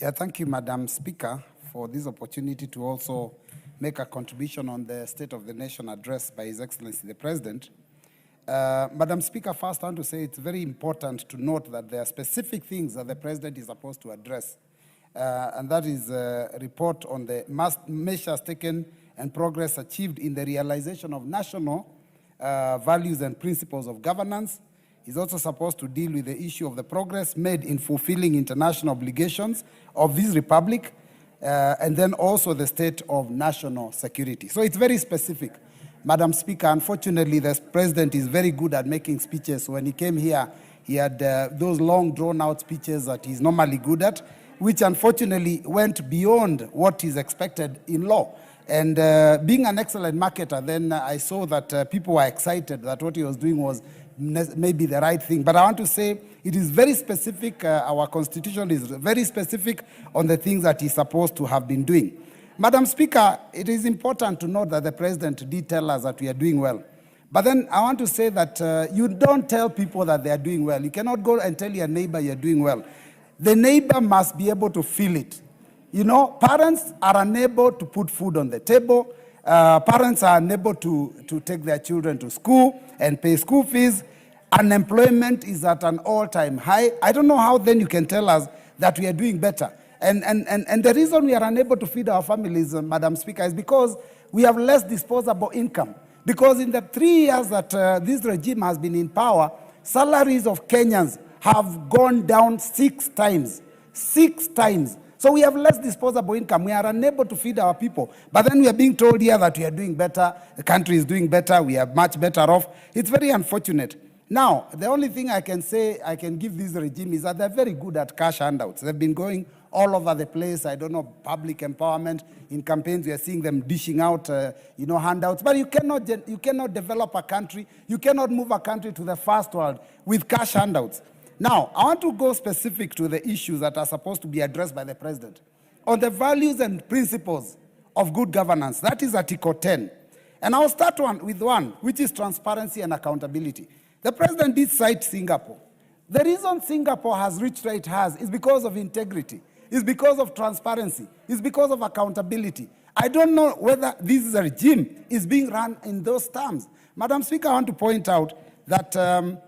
Speaker 13: Yeah, thank you, Madam Speaker, for this opportunity to also make a contribution on the State of the Nation address by His Excellency the President. Madam Speaker, first I want to say it's very important to note that there are specific things that the President is supposed to address, and that is a report on the measures taken and progress achieved in the realization of national values and principles of governance. He's also supposed to deal with the issue of the progress made in fulfilling international obligations of this republic, and then also the state of national security. So it's very specific. Madam Speaker, unfortunately, the President is very good at making speeches. When he came here, He had those long drawn-out speeches that he's normally good at, which unfortunately went beyond what is expected in law. And being an excellent marketer, then I saw that people were excited that what he was doing was maybe the right thing. But I want to say it is very specific. Our constitution is very specific on the things that he's supposed to have been doing. Madam Speaker, it is important to note that the president did tell us that we are doing well. But then I want to say that you don't tell people that they are doing well. You cannot go and tell your neighbor you're doing well. The neighbor must be able to feel it. You know, parents are unable to put food on the table. Parents are unable to take their children to school and pay school fees. Unemployment is at an all-time high. I don't know how then you can tell us that we are doing better. And the reason we are unable to feed our families, Madam Speaker, is because we have less disposable income. Because in the 3 years that this regime has been in power, salaries of Kenyans have gone down 6 times. 6 times. So we have less disposable income. We are unable to feed our people. But then we are being told here that we are doing better. The country is doing better. We are much better off. It's very unfortunate. Now, the only thing I can say, I can give this regime is that they're very good at cash handouts. They've been going all over the place. I don't know, public empowerment. In campaigns, we are seeing them dishing out, handouts. But you cannot develop a country. You cannot move a country to the first world with cash handouts. Now, I want to go specific to the issues that are supposed to be addressed by the president. On the values and principles of good governance, that is Article 10. And I'll start with one, which is transparency and accountability. The president did cite Singapore. The reason Singapore has reached where it has is because of integrity, is because of transparency, is because of accountability. I don't know whether this regime is being run in those terms. Madam Speaker, I want to point out that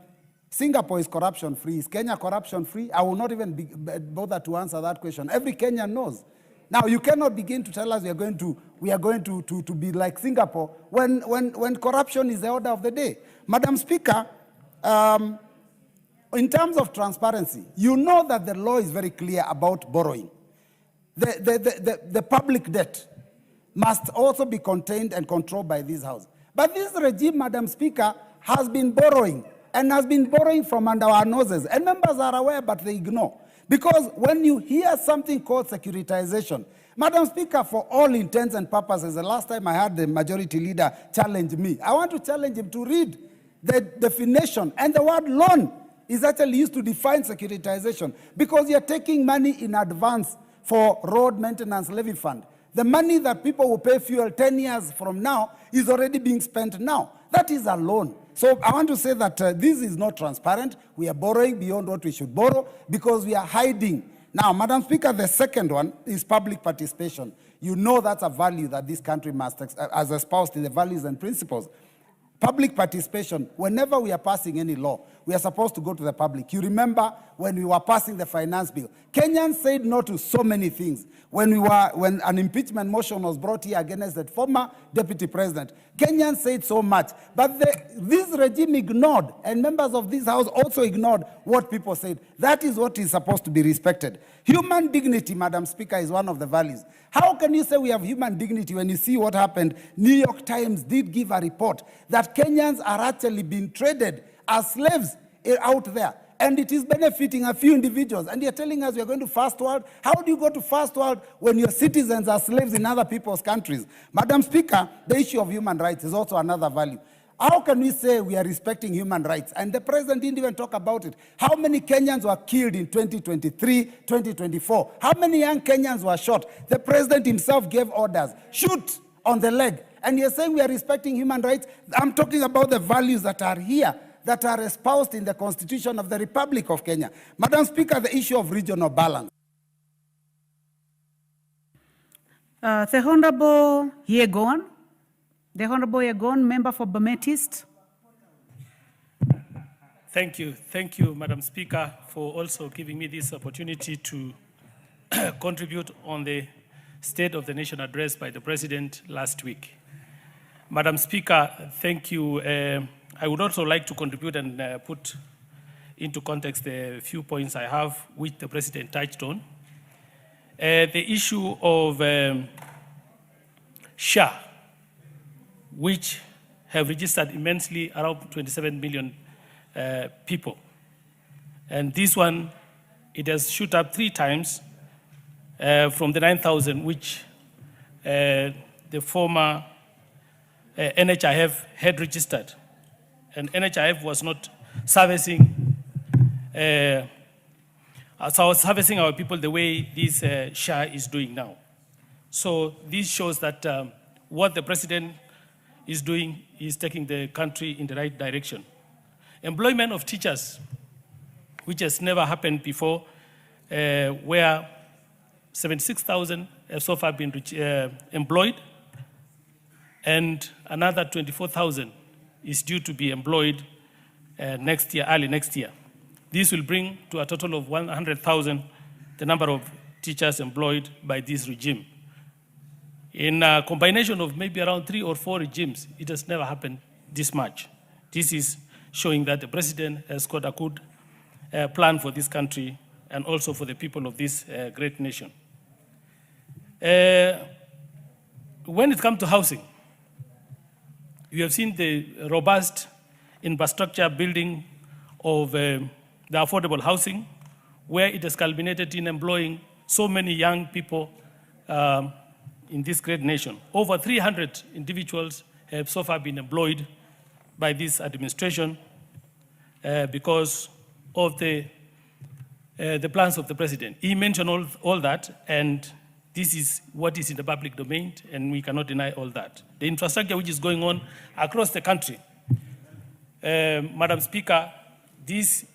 Speaker 13: Singapore is corruption-free. Is Kenya corruption-free? I will not even bother to answer that question. Every Kenyan knows. Now, you cannot begin to tell us we are going to be like Singapore when corruption is the order of the day. Madam Speaker, in terms of transparency, you know that the law is very clear about borrowing. The public debt must also be contained and controlled by this House. But this regime, Madam Speaker, has been borrowing and has been borrowing from under our noses. And members are aware, but they ignore. Because when you hear something called securitization, Madam Speaker, for all intents and purposes, the last time I had the majority leader challenge me, I want to challenge him to read the definition. And the word loan is actually used to define securitization because you're taking money in advance for road maintenance levy fund. The money that people will pay fuel 10 years from now is already being spent now. That is a loan. So I want to say that this is not transparent. We are borrowing beyond what we should borrow because we are hiding. Now, Madam Speaker, the second one is public participation. You know that's a value that this country must, as espoused in the values and principles. Public participation, whenever we are passing any law, we are supposed to go to the public. You remember when we were passing the finance bill, Kenyans said no to so many things. When an impeachment motion was brought here against the former deputy president, Kenyans said so much. But this regime ignored, and members of this House also ignored what people said. That is what is supposed to be respected. Human dignity, Madam Speaker, is one of the values. How can you say we have human dignity when you see what happened? New York Times did give a report that Kenyans are actually being traded as slaves out there. And it is benefiting a few individuals. And you're telling us we're going to first world? How do you go to first world when your citizens are slaves in other people's countries? Madam Speaker, the issue of human rights is also another value. How can we say we are respecting human rights? And the president didn't even talk about it. How many Kenyans were killed in 2023, 2024? How many young Kenyans were shot? The president himself gave orders, shoot on the leg. And you're saying we are respecting human rights? I'm talking about the values that are here, that are espoused in the Constitution of the Republic of Kenya. Madam Speaker, the issue of regional balance.
Speaker 12: The Honorable Yegon. The Honorable Yegon, member for Bomet East.
Speaker 14: Thank you, Madam Speaker, for also giving me this opportunity to contribute on the State of the Nation address by the President last week. Madam Speaker, thank you. I would also like to contribute and put into context the few points I have, which the President touched on. The issue of SHA, which have registered immensely around 27 million people. And this one, it has shoot up 3 times from the 9,000, which the former NHIF had registered. And NHIF was not servicing our people the way this SHA is doing now. So this shows that what the president is doing is taking the country in the right direction. Employment of teachers, which has never happened before, where 76,000 have so far been employed, and another 24,000 is due to be employed next year, early next year. This will bring to a total of 100,000 the number of teachers employed by this regime. In a combination of maybe around 3 or 4 regimes, it has never happened this much. This is showing that the president has got a good plan for this country and also for the people of this great nation. When it comes to housing, you have seen the robust infrastructure building of the affordable housing, where it has culminated in employing so many young people in this great nation. Over 300 individuals have so far been employed by this administration because of the plans of the president. He mentioned all that, and this is what is in the public domain, and we cannot deny all that. The infrastructure which is going on across the country, Madam Speaker, this,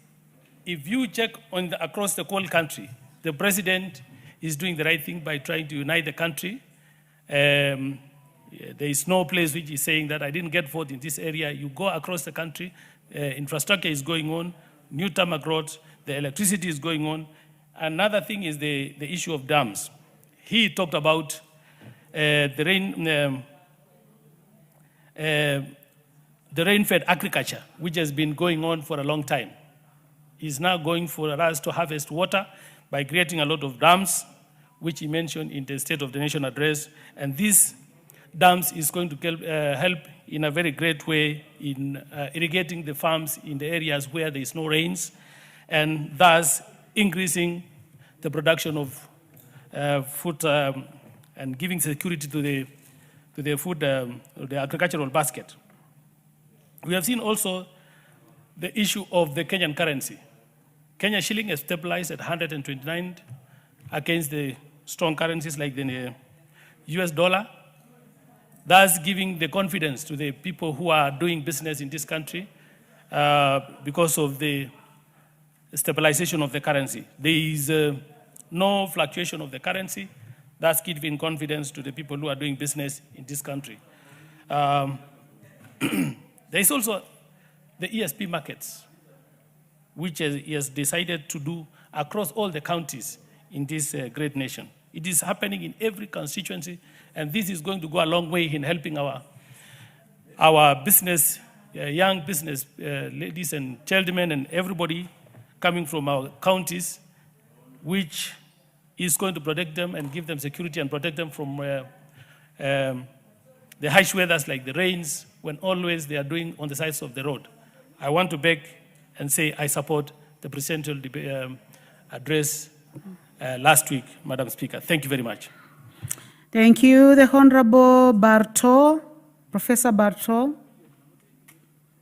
Speaker 14: if you check on across the whole country, the president is doing the right thing by trying to unite the country. There is no place which is saying that I didn't get vote in this area. You go across the country, infrastructure is going on, new tarmac roads, the electricity is going on. Another thing is the issue of dams. He talked about the rain-fed agriculture, which has been going on for a long time. He's now going for us to harvest water by creating a lot of dams, which he mentioned in the State of the Nation address. And these dams is going to help in a very great way in irrigating the farms in the areas where there is no rains, and thus increasing the production of food and giving security to the food, the agricultural basket. We have seen also the issue of the Kenyan currency. Kenya shilling has stabilized at 129 against the strong currencies like the US dollar, thus giving the confidence to the people who are doing business in this country because of the stabilization of the currency. There is no fluctuation of the currency, thus giving confidence to the people who are doing business in this country. There is also the ESP markets, which he has decided to do across all the counties in this great nation. It is happening in every constituency, and this is going to go a long way in helping our business, young business ladies and gentlemen and everybody coming from our counties, which is going to protect them and give them security and protect them from the harsh weathers like the rains, when always they are doing on the sides of the road. I want to beg and say I support the presidential address last week, Madam Speaker. Thank you very much.
Speaker 12: Thank you. The Honorable Barto, Professor Barto,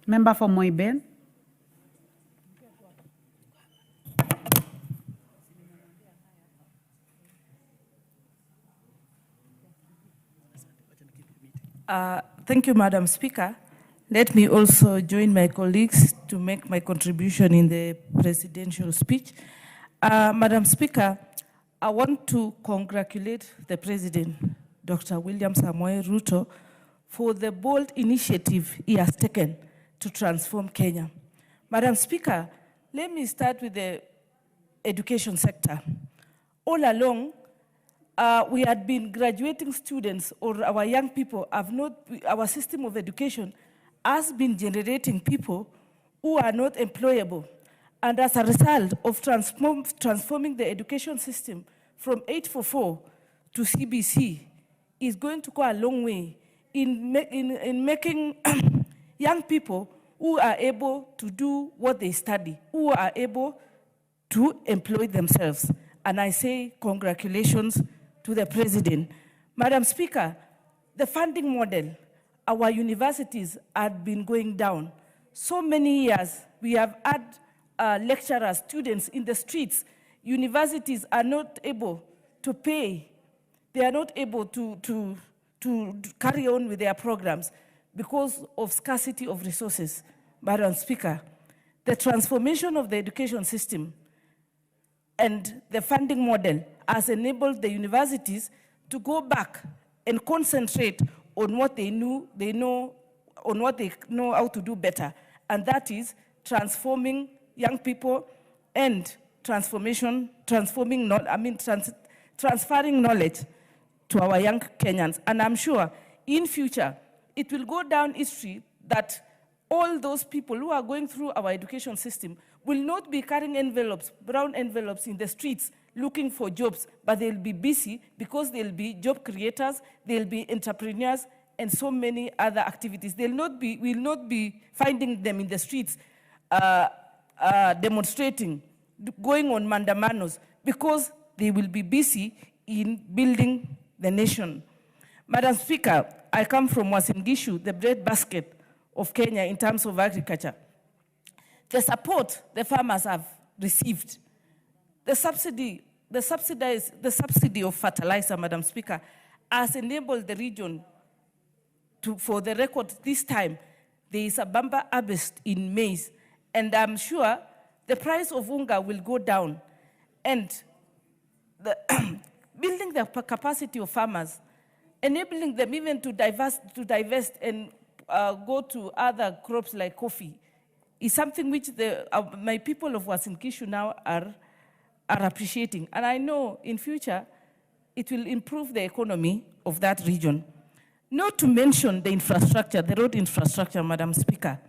Speaker 12: member for Moiben.
Speaker 15: Thank you, Madam Speaker. Let me also join my colleagues to make my contribution in the presidential speech. Madam Speaker, I want to congratulate the President, Dr. William Samoei Ruto, for the bold initiative he has taken to transform Kenya. Madam Speaker, let me start with the education sector. All along, we had been graduating students, or our young people our system of education has been generating people who are not employable. And as a result of transforming the education system from 844 to CBC is going to go a long way in making young people who are able to do what they study, who are able to employ themselves. And I say congratulations to the President. Madam Speaker, the funding model, our universities have been going down. So many years, we have had lecturers, students in the streets. Universities are not able to pay. They are not able to carry on with their programs because of scarcity of resources. Madam Speaker, the transformation of the education system and the funding model has enabled the universities to go back and concentrate on what they know how to do better, and that is transforming young people and transferring knowledge to our young Kenyans. And I'm sure in future, it will go down history that all those people who are going through our education system will not be carrying envelopes, brown envelopes in the streets looking for jobs, but they'll be busy because they'll be job creators, they'll be entrepreneurs, and so many other activities. We'll not be finding them in the streets demonstrating, going on mandamanos, because they will be busy in building the nation. Madam Speaker, I come from Uasin Gishu, the breadbasket of Kenya in terms of agriculture. The support the farmers have received, the subsidy of fertilizer, Madam Speaker, has enabled the region to, for the record this time, there is a bumper harvest in maize, and I'm sure the price of unga will go down, and building the capacity of farmers, enabling them even to divest and go to other crops like coffee, is something which my people of Uasin Gishu now are appreciating. And I know in future, it will improve the economy of that region. Not to mention the infrastructure, the road infrastructure, Madam Speaker.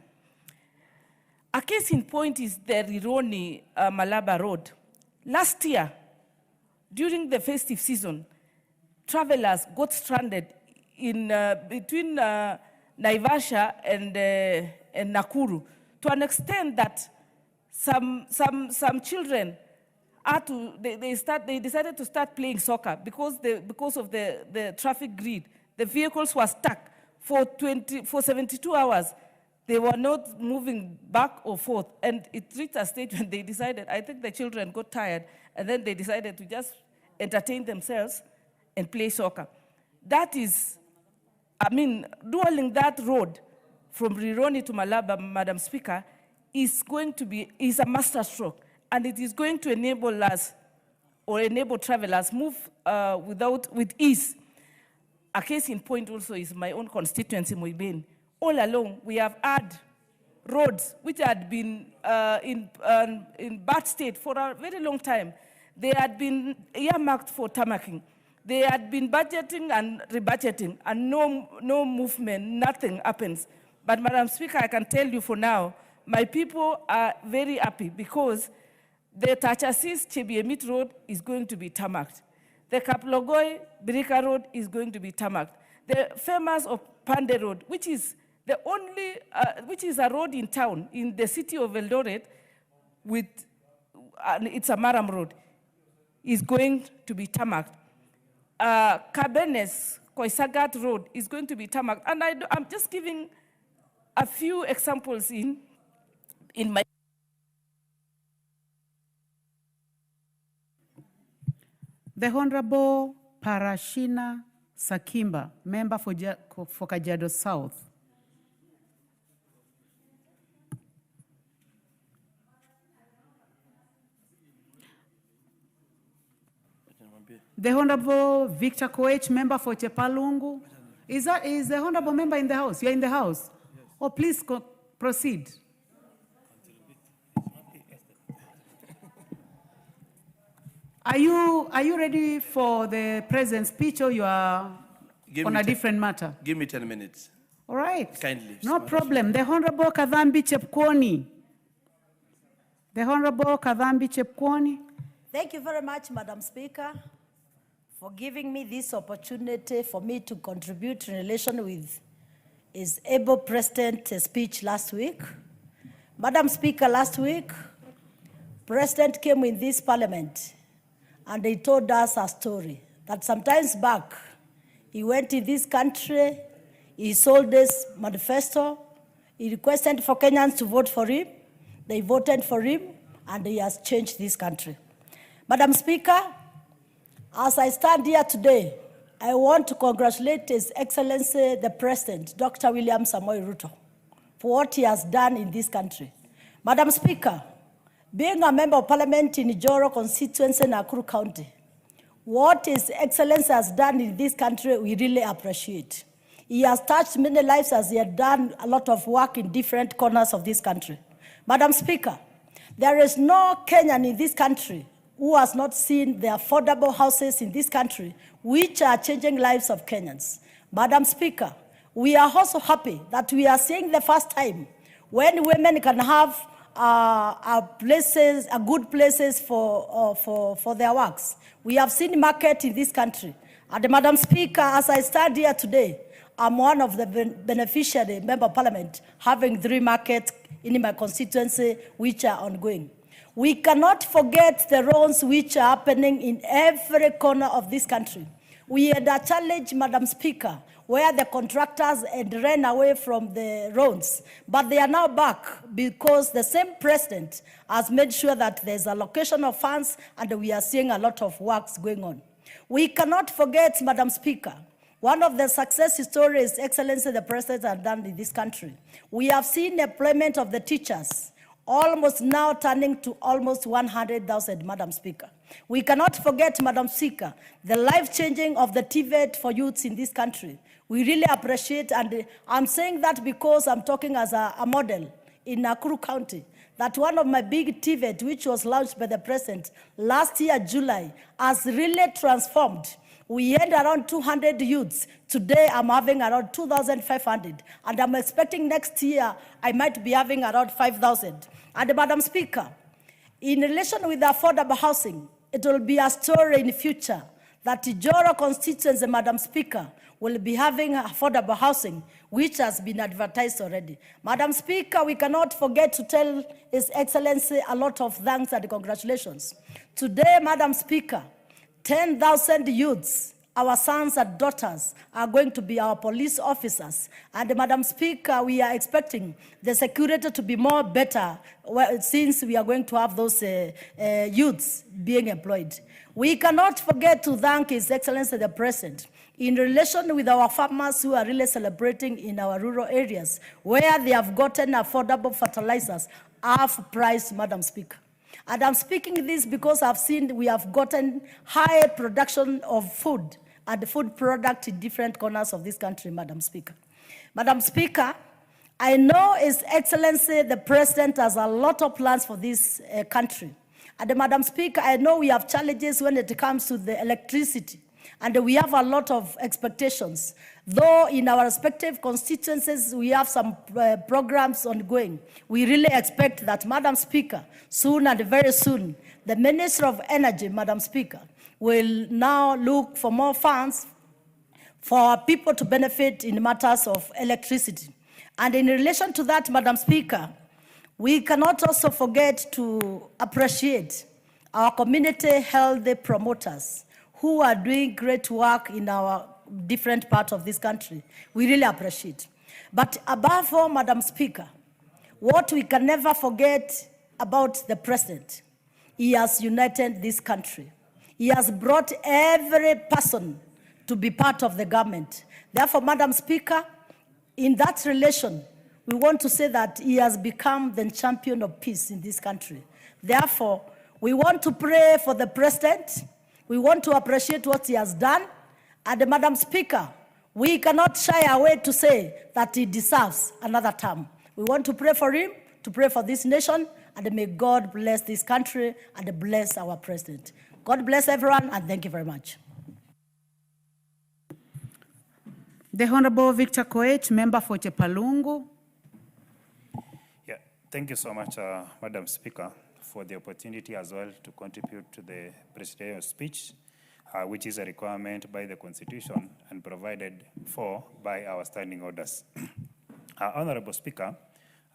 Speaker 15: A case in point is the Rironi-Malaba Road. Last year, during the festive season, travelers got stranded in between Naivasha and Nakuru, to an extent that some children they decided to start playing soccer because of the traffic grid. The vehicles were stuck for 72 hours. They were not moving back or forth, and it reached a stage when they decided, I think the children got tired, and then they decided to just entertain themselves and play soccer. That is, dueling that road from Rironi to Malaba, Madam Speaker, is a masterstroke, and it is going to enable us, or enable travelers move with ease. A case in point also is my own constituency, Mutembei. All along, we have had roads which had been in bad state for a very long time. They had been earmarked for tarmacking. They had been budgeting and rebudgeting, and no movement, nothing happens. But Madam Speaker, I can tell you for now, my people are very happy because the Tachasis-Chebiemit Road is going to be tarmacked. The Kaplogoi-Birika Road is going to be tarmacked. The famous of Pande Road, which is the only, which is a road in town, in the city of Eldoret, it's a Maram Road, is going to be tarmacked. Kabenes, Koisagat Road is going to be tarmacked. And I'm just giving a few examples in my...
Speaker 12: The Honorable Parashina Sakimba, member for Kajiado South. The Honorable Victor Koech, member for Chepalungu. Is the Honorable member in the House? You're in the House? Yes. Oh, please proceed. Are you ready for the President's speech, or you are on a different matter?
Speaker 1: Give me 10 minutes.
Speaker 12: All right.
Speaker 1: Kindly.
Speaker 12: No problem. The Honorable Kadhambi Chepkwony. The Honorable Kadhambi Chepkwony.
Speaker 16: Thank you very much, Madam Speaker, for giving me this opportunity for me to contribute in relation with His able President's speech last week. Madam Speaker, last week, President came in this parliament and he told us a story that sometimes back, he went in this country, he sold this manifesto, he requested for Kenyans to vote for him, they voted for him, and he has changed this country. Madam Speaker, as I stand here today, I want to congratulate His Excellency the President, Dr. William Samoei Ruto, for what he has done in this country. Madam Speaker, being a member of parliament in Joro constituency in Nakuru County, what His Excellency has done in this country, we really appreciate. He has touched many lives as he has done a lot of work in different corners of this country. Madam Speaker, there is no Kenyan in this country who has not seen the affordable houses in this country, which are changing lives of Kenyans. Madam Speaker, we are also happy that we are seeing the first time when women can have good places for their works. We have seen market in this country. And Madam Speaker, as I stand here today, I'm one of the beneficiary member of parliament having 3 markets in my constituency which are ongoing. We cannot forget the wrongs which are happening in every corner of this country. We had a challenge, Madam Speaker, where the contractors had ran away from the roads, but they are now back because the same president has made sure that there's allocation of funds and we are seeing a lot of works going on. We cannot forget, Madam Speaker, one of the success stories Excellency the President has done in this country. We have seen employment of the teachers almost now turning to almost 100,000, Madam Speaker. We cannot forget, Madam Speaker, the life-changing of the TVET for youths in this country. We really appreciate, and I'm saying that because I'm talking as a model in Nakuru County, that one of my big TVET, which was launched by the President last year, July, has really transformed. We had around 200 youths. Today, I'm having around 2,500. And I'm expecting next year, I might be having around 5,000. And Madam Speaker, in relation with the affordable housing, it will be a story in the future that Joro constituency, Madam Speaker, will be having affordable housing, which has been advertised already. Madam Speaker, we cannot forget to tell His Excellency a lot of thanks and congratulations. Today, Madam Speaker, 10,000 youths, our sons and daughters, are going to be our police officers. And Madam Speaker, we are expecting the security to be more better since we are going to have those youths being employed. We cannot forget to thank His Excellency the President in relation with our farmers who are really celebrating in our rural areas, where they have gotten affordable fertilizers half price, Madam Speaker. And I'm speaking this because I've seen we have gotten high production of food and food product in different corners of this country, Madam Speaker. Madam Speaker, I know His Excellency the President has a lot of plans for this country. And Madam Speaker, I know we have challenges when it comes to the electricity. And we have a lot of expectations. Though in our respective constituencies, we have some programs ongoing. We really expect that, Madam Speaker, soon and very soon, the Minister of Energy, Madam Speaker, will now look for more funds for people to benefit in matters of electricity. And in relation to that, Madam Speaker, we cannot also forget to appreciate our community health promoters who are doing great work in our different parts of this country. We really appreciate. But above all, Madam Speaker, what we can never forget about the President, he has united this country. He has brought every person to be part of the government. Therefore, Madam Speaker, in that relation, we want to say that he has become the champion of peace in this country. Therefore, we want to pray for the President. We want to appreciate what he has done. And Madam Speaker, we cannot shy away to say that he deserves another term. We want to pray for him, to pray for this nation, and may God bless this country and bless our President. God bless everyone, and thank you very much.
Speaker 12: The Honorable Victor Koech, member for Chepalungu.
Speaker 17: Yeah, thank you so much, Madam Speaker, for the opportunity as well to contribute to the presidential speech, which is a requirement by the Constitution and provided for by our standing orders. Honorable Speaker,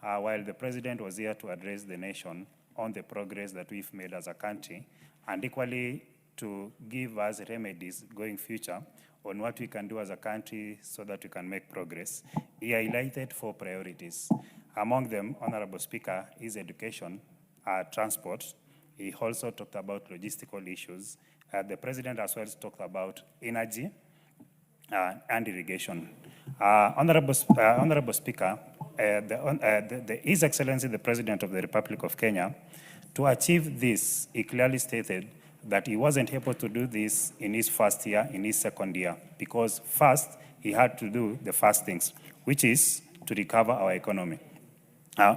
Speaker 17: while the President was here to address the nation on the progress that we've made as a country, and equally to give us remedies going future on what we can do as a country so that we can make progress. He highlighted 4 priorities. Among them, Honorable Speaker, is education, transport. He also talked about logistical issues. The President as well talked about energy and irrigation. Honorable Speaker, His Excellency the President of the Republic of Kenya, to achieve this, he clearly stated that he wasn't able to do this in his first year, in his second year, because first he had to do the first things, which is to recover our economy.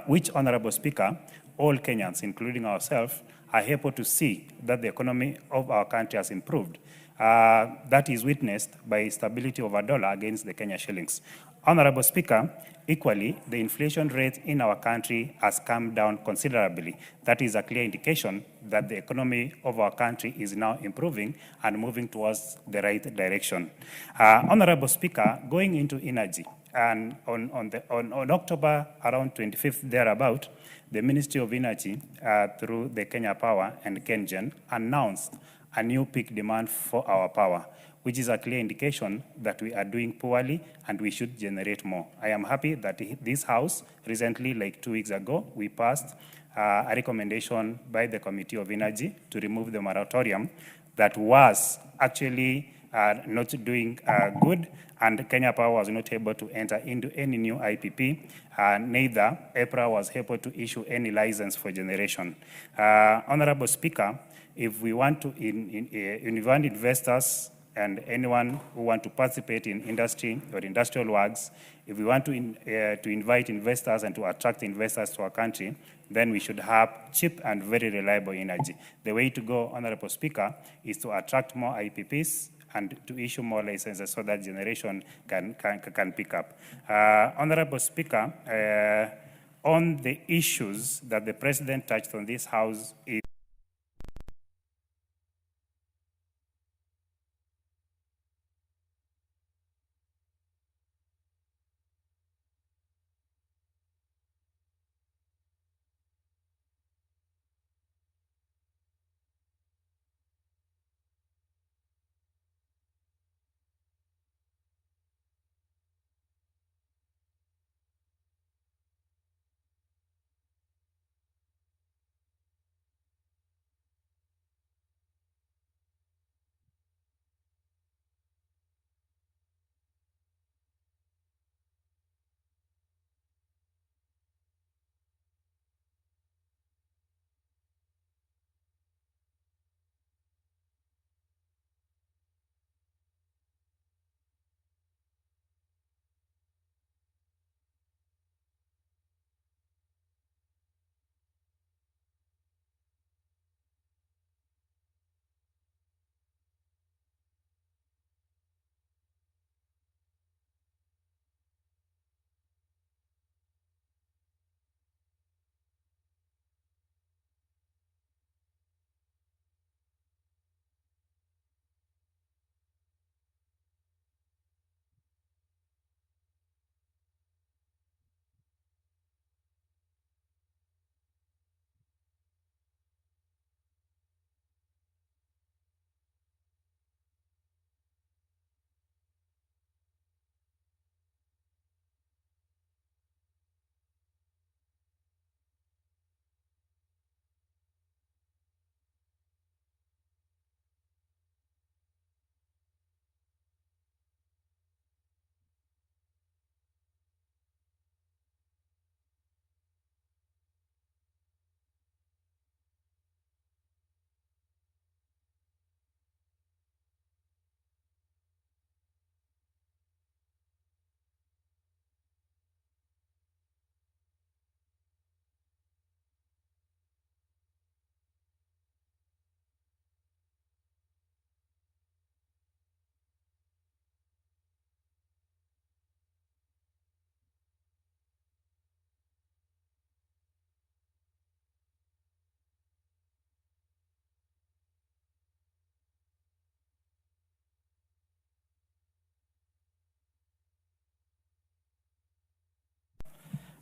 Speaker 17: Which, Honorable Speaker, all Kenyans, including ourselves, are able to see that the economy of our country has improved. That is witnessed by stability of our dollar against the Kenya shillings. Honorable Speaker, equally, the inflation rate in our country has come down considerably. That is a clear indication that the economy of our country is now improving and moving towards the right direction. Honorable Speaker, going into energy, and on October around 25th thereabout, the Ministry of Energy, through the Kenya Power and KenGen, announced a new peak demand for our power, which is a clear indication that we are doing poorly and we should generate more. I am happy that this House recently, like 2 weeks ago, we passed a recommendation by the Committee of Energy to remove the moratorium that was actually not doing good, and Kenya Power was not able to enter into any new IPP. Neither EPRA was able to issue any license for generation. Honorable Speaker, if we want to invite investors and anyone who want to participate in industry or industrial works, if we want to invite investors and to attract investors to our country, then we should have cheap and very reliable energy. The way to go, Honorable Speaker, is to attract more IPPs and to issue more licenses so that generation can pick up. Honorable Speaker, on the issues that the President touched on this House,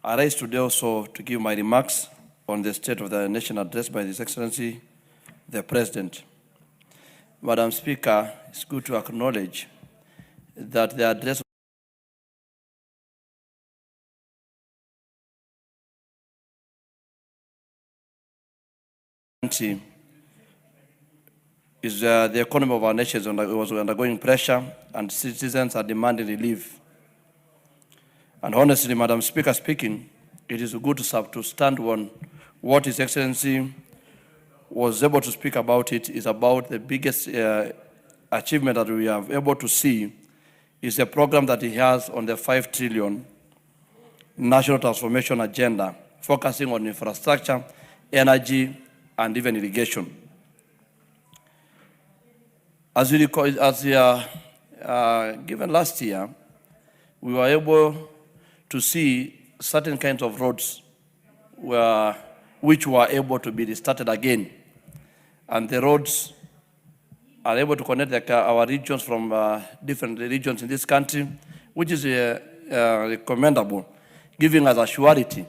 Speaker 18: I rise today also to give my remarks on the State of the Nation address by His Excellency, the President. Madam Speaker, it's good to acknowledge that the address is the economy of our nation was undergoing pressure and citizens are demanding relief. And honestly, Madam Speaker speaking, it is good to stand on what His Excellency was able to speak about. It is about the biggest achievement that we are able to see is a program that he has on the 5 trillion national transformation agenda, focusing on infrastructure, energy, and even irrigation. As we given last year, we were able to see certain kinds of roads which were able to be restarted again. And the roads are able to connect our regions from different regions in this country, which is commendable, giving us a surety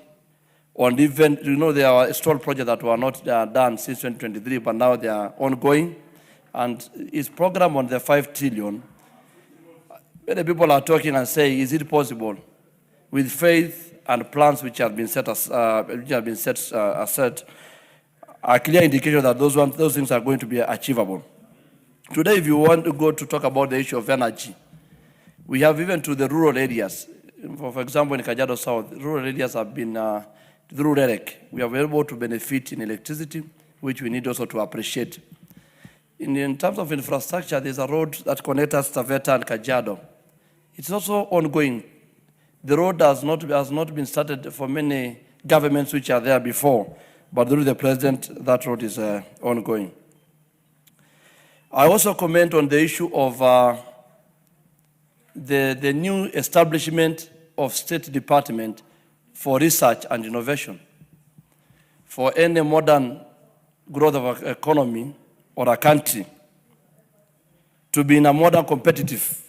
Speaker 18: on even, there are stalled projects that were not done since 2023, but now they are ongoing. And his program on the 5 trillion, many people are talking and saying, is it possible with faith and plans which have been set aside, a clear indication that those things are going to be achievable. Today, if you want to go to talk about the issue of energy, we have even to the rural areas. For example, in Kajiado South, rural areas have been, through REREC, we are able to benefit in electricity, which we need also to appreciate. In terms of infrastructure, there's a road that connects us Taveta and Kajiado. It's also ongoing. The road has not been started for many governments which are there before, but through the President, that road is ongoing. I also comment on the issue of the new establishment of State Department for Research and Innovation. For any modern growth of our economy or a country to be in a modern competitive,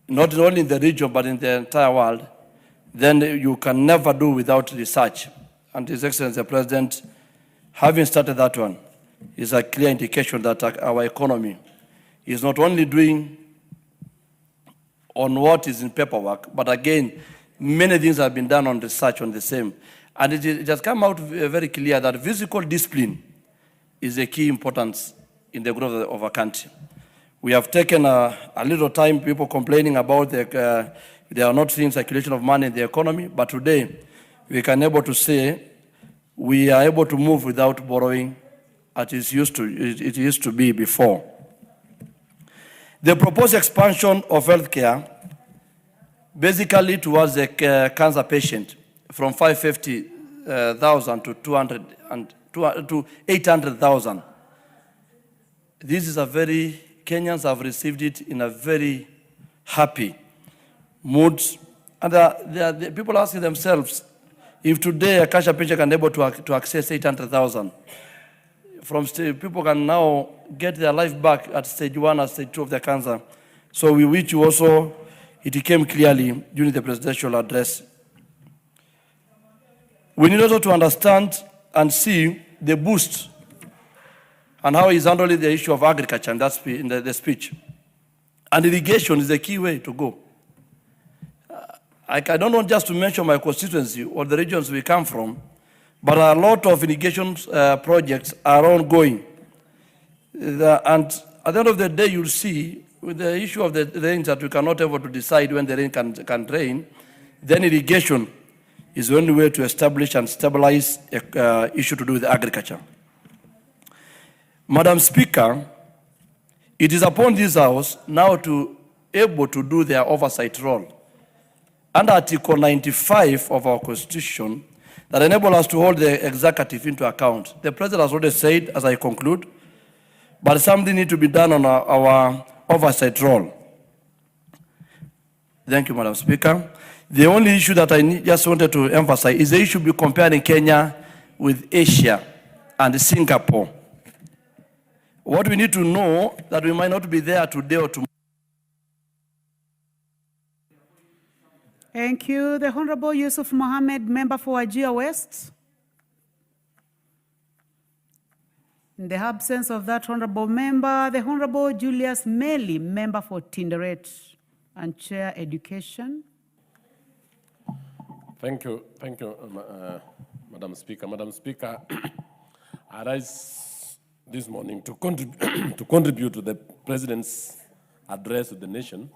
Speaker 18: not only in the region but in the entire world, then you can never do without research. And His Excellency the President, having started that one, is a clear indication that our economy is not only doing on what is in paperwork, but again, many things have been done on research on the same. And it has come out very clear that physical discipline is a key importance in the growth of a country. We have taken a little time, people complaining about there are not seeing circulation of money in the economy, but today we can able to say we are able to move without borrowing as it used to be before. The proposed expansion of healthcare, basically towards the cancer patient, from 550,000 to 800,000. This is Kenyans have received it in a very happy mood. And the people asking themselves, if today a cancer patient can able to access 800,000, people can now get their life back at stage 1 and stage 2 of the cancer. So we wish you also, it came clearly during the presidential address. We need also to understand and see the boost and how he's handling the issue of agriculture in the speech. And irrigation is the key way to go. I don't want just to mention my constituency or the regions we come from, but a lot of irrigation projects are ongoing. And at the end of the day, you'll see with the issue of the rains that we cannot able to decide when the rain can rain, then irrigation is the only way to establish and stabilize an issue to do with agriculture. Madam Speaker, it is upon this House now to able to do their oversight role. Under Article 95 of our Constitution, that enable us to hold the executive into account. The President has already said, as I conclude, but something needs to be done on our oversight role. Thank you, Madam Speaker. The only issue that I just wanted to emphasize is the issue of comparing Kenya with Asia and Singapore. What we need to know that we might not be there today or tomorrow.
Speaker 12: Thank you. The Honorable Yusuf Mohammed, member for Wajir West. In the absence of that honorable member, the Honorable Julius Meli, member for Tinderet and Chair Education.
Speaker 19: Thank you, Madam Speaker. Madam Speaker, I rise this morning to contribute to the President's address to the nation,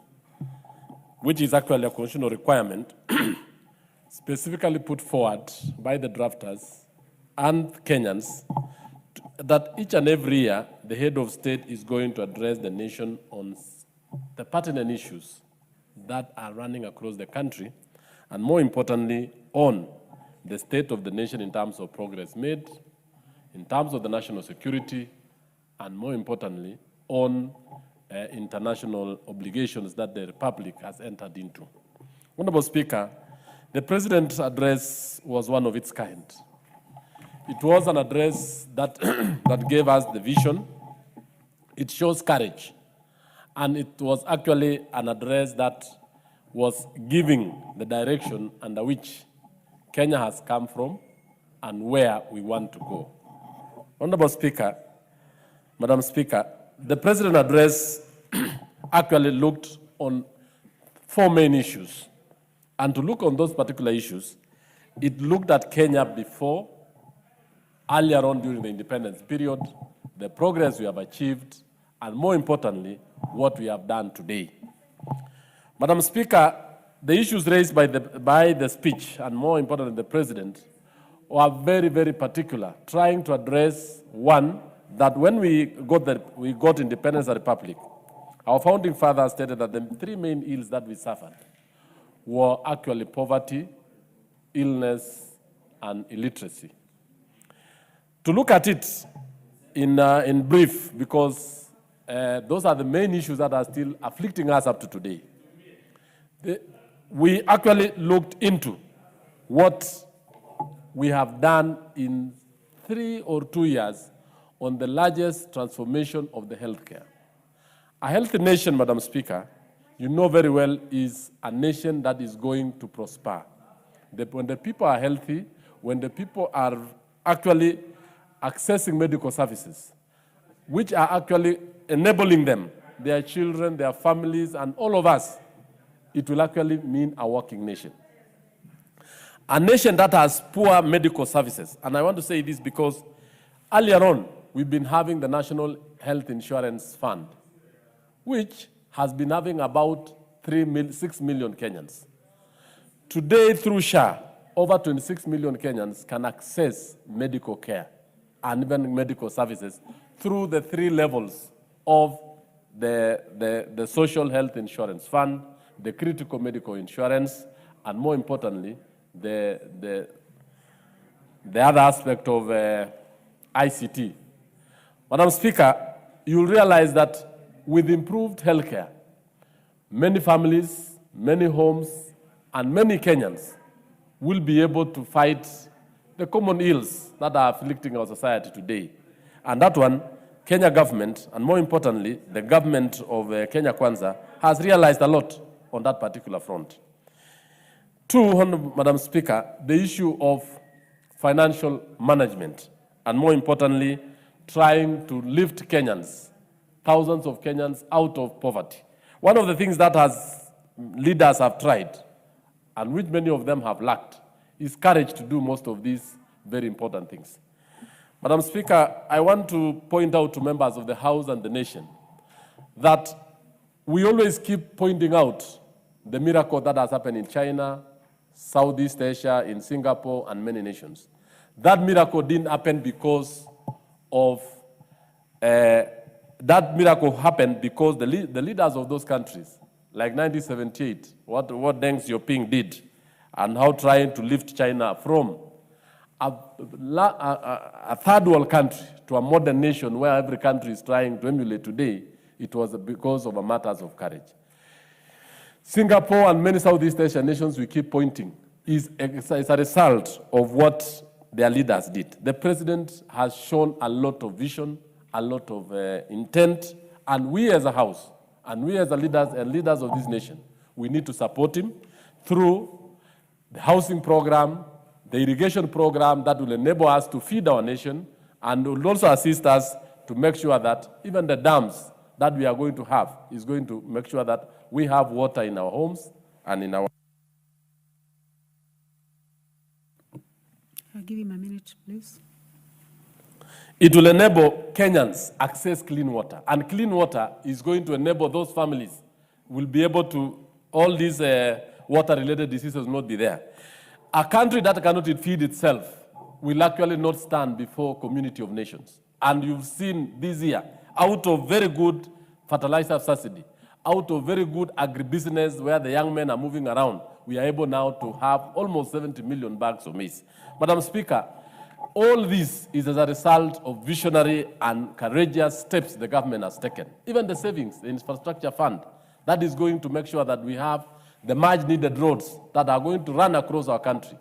Speaker 19: which is actually a constitutional requirement specifically put forward by the drafters and Kenyans, that each and every year the head of state is going to address the nation on the pertinent issues that are running across the country, and more importantly, on the state of the nation in terms of progress made, in terms of the national security, and more importantly, on international obligations that the Republic has entered into. Honorable Speaker, the President's address was one of its kind. It was an address that, that gave us the vision. It shows courage. And it was actually an address that was giving the direction under which Kenya has come from and where we want to go. Honorable Speaker, Madam Speaker, the President's address actually looked on 4 main issues. And to look on those particular issues, it looked at Kenya before, earlier on during the independence period, the progress we have achieved, and more importantly, what we have done today. Madam Speaker, the issues raised by the speech, and more importantly, the President, were very, very particular, trying to address one, that when we got independence as a republic, our founding fathers stated that the 3 main ills that we suffered were actually poverty, illness, and illiteracy. To look at it in brief, because those are the main issues that are still afflicting us up to today. We actually looked into what we have done in 3 or 2 years on the largest transformation of the healthcare. A healthy nation, Madam Speaker, you know very well, is a nation that is going to prosper. When the people are healthy, when the people are actually accessing medical services, which are actually enabling them, their children, their families, and all of us, it will actually mean a working nation. A nation that has poor medical services, and I want to say this because earlier on, we've been having the National Health Insurance Fund, which has been having about 6 million Kenyans. Today, through SHA, over 26 million Kenyans can access medical care and even medical services through the 3 levels of the Social Health Insurance Fund, the critical medical insurance, and more importantly, the other aspect of ICT. Madam Speaker, you'll realize that with improved healthcare, many families, many homes, and many Kenyans will be able to fight the common ills that are afflicting our society today. And that one, Kenya government, and more importantly, the government of Kenya Kwanza, has realized a lot on that particular front. 2, Madam Speaker, the issue of financial management, and more importantly, trying to lift Kenyans, thousands of Kenyans out of poverty. One of the things that leaders have tried, and which many of them have lacked, is courage to do most of these very important things. Madam Speaker, I want to point out to members of the House and the nation that we always keep pointing out the miracle that has happened in China, Southeast Asia, in Singapore, and many nations. That miracle didn't happen because of, that miracle happened because the leaders of those countries, like 1978, what Deng Xiaoping did, and how trying to lift China from a third world country to a modern nation where every country is trying to emulate today, it was because of matters of courage. Singapore and many Southeast Asian nations we keep pointing is a result of what their leaders did. The President has shown a lot of vision, a lot of intent, and we as a House, and we as leaders of this nation, we need to support him through the housing program, the irrigation program that will enable us to feed our nation and will also assist us to make sure that even the dams that we are going to have is going to make sure that we have water in our homes and in our...
Speaker 12: I'll give him a minute, please.
Speaker 19: It will enable Kenyans access clean water, and clean water is going to enable those families will be able to, all these water-related diseases will not be there. A country that cannot feed itself will actually not stand before community of nations. And you've seen this year, out of very good fertilizer subsidy, out of very good agribusiness where the young men are moving around, we are able now to have almost 70 million bags of maize. Madam Speaker, all this is as a result of visionary and courageous steps the government has taken. Even the savings, the infrastructure fund, that is going to make sure that we have the much needed roads that are going to run across our country.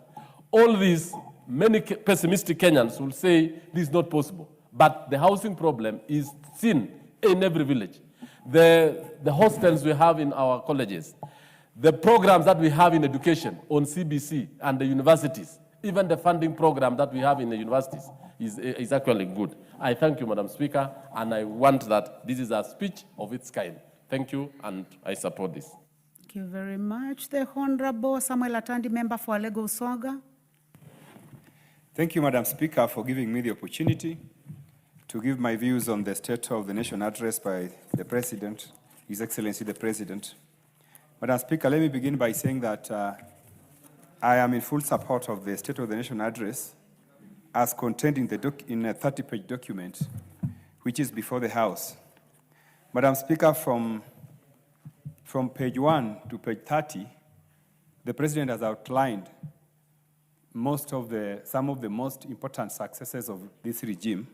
Speaker 19: All these, many pessimistic Kenyans will say this is not possible. But the housing problem is seen in every village. The hostels we have in our colleges, the programs that we have in education on CBC and the universities, even the funding program that we have in the universities is actually good. I thank you, Madam Speaker, and I want that this is a speech of its kind. Thank you, and I support this.
Speaker 12: Thank you very much. The Honorable Samuel Atandi, member for Lego Soga.
Speaker 20: Thank you, Madam Speaker, for giving me the opportunity to give my views on the State of the Nation address by the President, His Excellency the President. Madam Speaker, let me begin by saying that I am in full support of the State of the Nation address as contained in a 30-page document, which is before the House. Madam Speaker, from page 1 to page 30, the President has outlined some of the most important successes of this regime,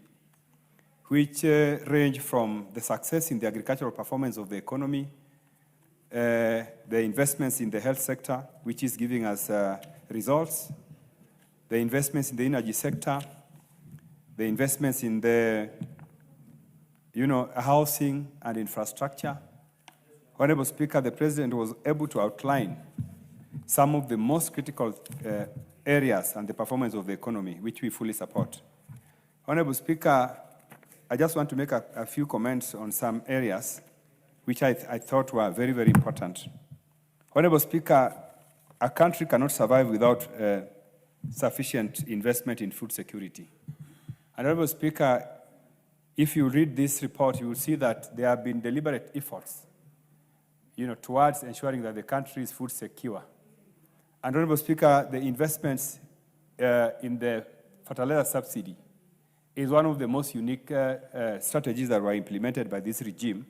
Speaker 20: which range from the success in the agricultural performance of the economy, the investments in the health sector, which is giving us results, the investments in the energy sector, the investments in the housing and infrastructure. Honorable Speaker, the President was able to outline some of the most critical areas and the performance of the economy, which we fully support. Honorable Speaker, I just want to make a few comments on some areas which I thought were very, very important. Honorable Speaker, a country cannot survive without sufficient investment in food security. Honorable Speaker, if you read this report, you will see that there have been deliberate efforts, towards ensuring that the country is food secure. And Honorable Speaker, the investments in the fertilizer subsidy is one of the most unique strategies that were implemented by this regime,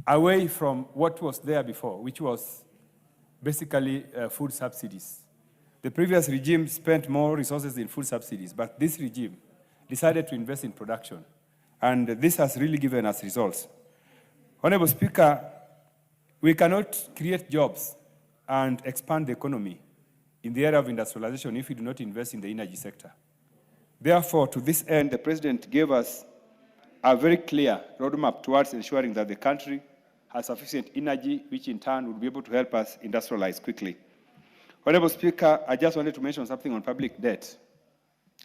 Speaker 20: away from what was there before, which was basically food subsidies. The previous regime spent more resources in food subsidies, but this regime decided to invest in production. And this has really given us results. Honorable Speaker, we cannot create jobs and expand the economy in the area of industrialization if we do not invest in the energy sector. Therefore, to this end, the President gave us a very clear roadmap towards ensuring that the country has sufficient energy, which in turn will be able to help us industrialize quickly. Honorable Speaker, I just wanted to mention something on public debt.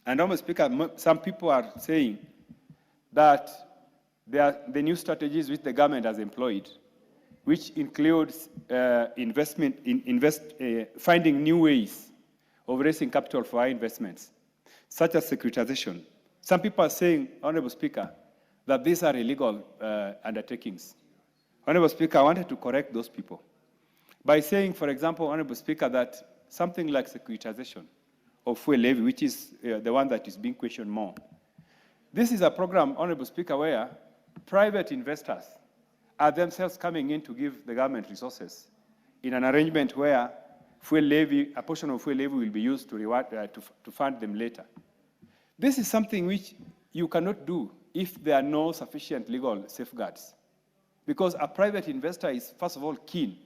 Speaker 20: And Honorable Speaker, some people are saying that the new strategies which the government has employed, which includes finding new ways of raising capital for our investments, such as securitization. Some people are saying, Honorable Speaker, that these are illegal undertakings. Honorable Speaker, I wanted to correct those people by saying, for example, Honorable Speaker, that something like securitization of fuel levy, which is the one that is being questioned more. This is a program, Honorable Speaker, where private investors are themselves coming in to give the government resources in an arrangement where fuel levy, a portion of fuel levy will be used to reward, to fund them later. This is something which you cannot do if there are no sufficient legal safeguards. Because a private investor is, first of all, keen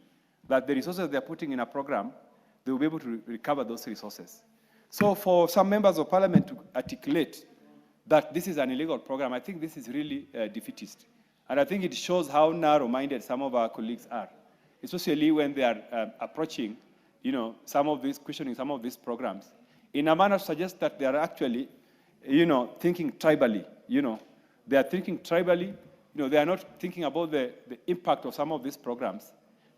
Speaker 20: that the resources they're putting in a program, they will be able to recover those resources. So for some members of parliament to articulate that this is an illegal program, I think this is really defeatist. And I think it shows how narrow-minded some of our colleagues are, especially when they are approaching questioning some of these programs in a manner suggests that they are actually, thinking tribally. They are thinking tribally. They are not thinking about the impact of some of these programs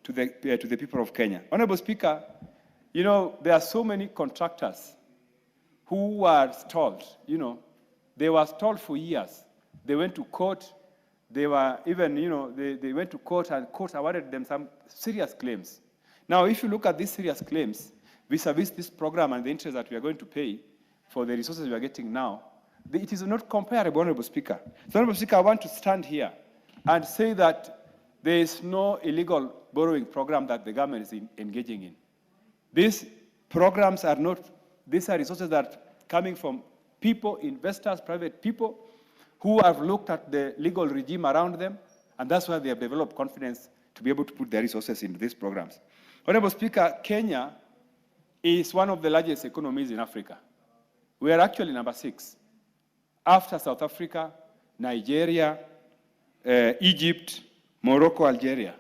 Speaker 20: to the people of Kenya. Honorable Speaker, there are so many contractors who were stalled. They were stalled for years. They went to court. They were even, they went to court and court awarded them some serious claims. Now, if you look at these serious claims vis-a-vis this program and the interest that we are going to pay for the resources we are getting now, it is not comparable, Honorable Speaker. So, Honorable Speaker, I want to stand here and say that there is no illegal borrowing program that the government is engaging in. These programs are not, these are resources that are coming from people, investors, private people, who have looked at the legal regime around them, and that's why they have developed confidence to be able to put their resources into these programs. Honorable Speaker, Kenya is one of the largest economies in Africa. We are actually number 6, after South Africa, Nigeria, Egypt, Morocco, Algeria.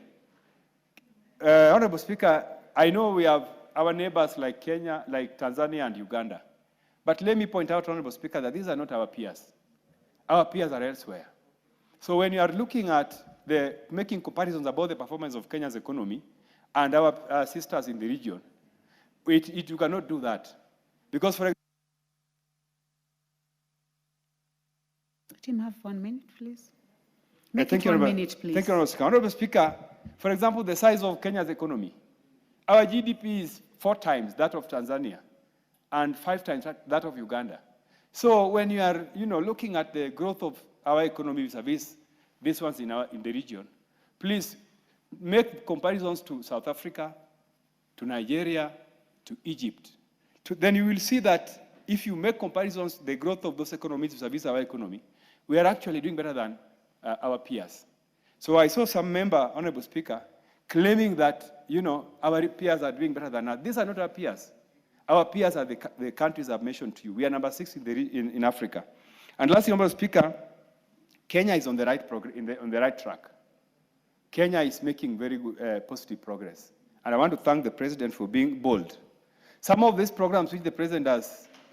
Speaker 20: Honorable Speaker, I know we have our neighbors like Kenya, like Tanzania and Uganda. But let me point out, Honorable Speaker, that these are not our peers. Our peers are elsewhere. So when you are looking at making comparisons about the performance of Kenya's economy and our sisters in the region, you cannot do that. Because for example,
Speaker 12: Team, have 1 minute, please.
Speaker 20: Thank you,
Speaker 12: 1 minute, please.
Speaker 20: Thank you, Honorable Speaker. Honorable Speaker, for example, the size of Kenya's economy. Our GDP is 4 times that of Tanzania and 5 times that of Uganda. So when you are, looking at the growth of our economy vis-a-vis these ones in the region, please make comparisons to South Africa, to Nigeria, to Egypt. Then you will see that if you make comparisons, the growth of those economies vis-a-vis our economy, we are actually doing better than our peers. So I saw some member, Honorable Speaker, claiming that, our peers are doing better than us. These are not our peers. Our peers are the countries I've mentioned to you. We are number 6 in Africa. And lastly, Honorable Speaker, Kenya is on the right track. Kenya is making very good, positive progress. And I want to thank the President for being bold. Some of these programs which the President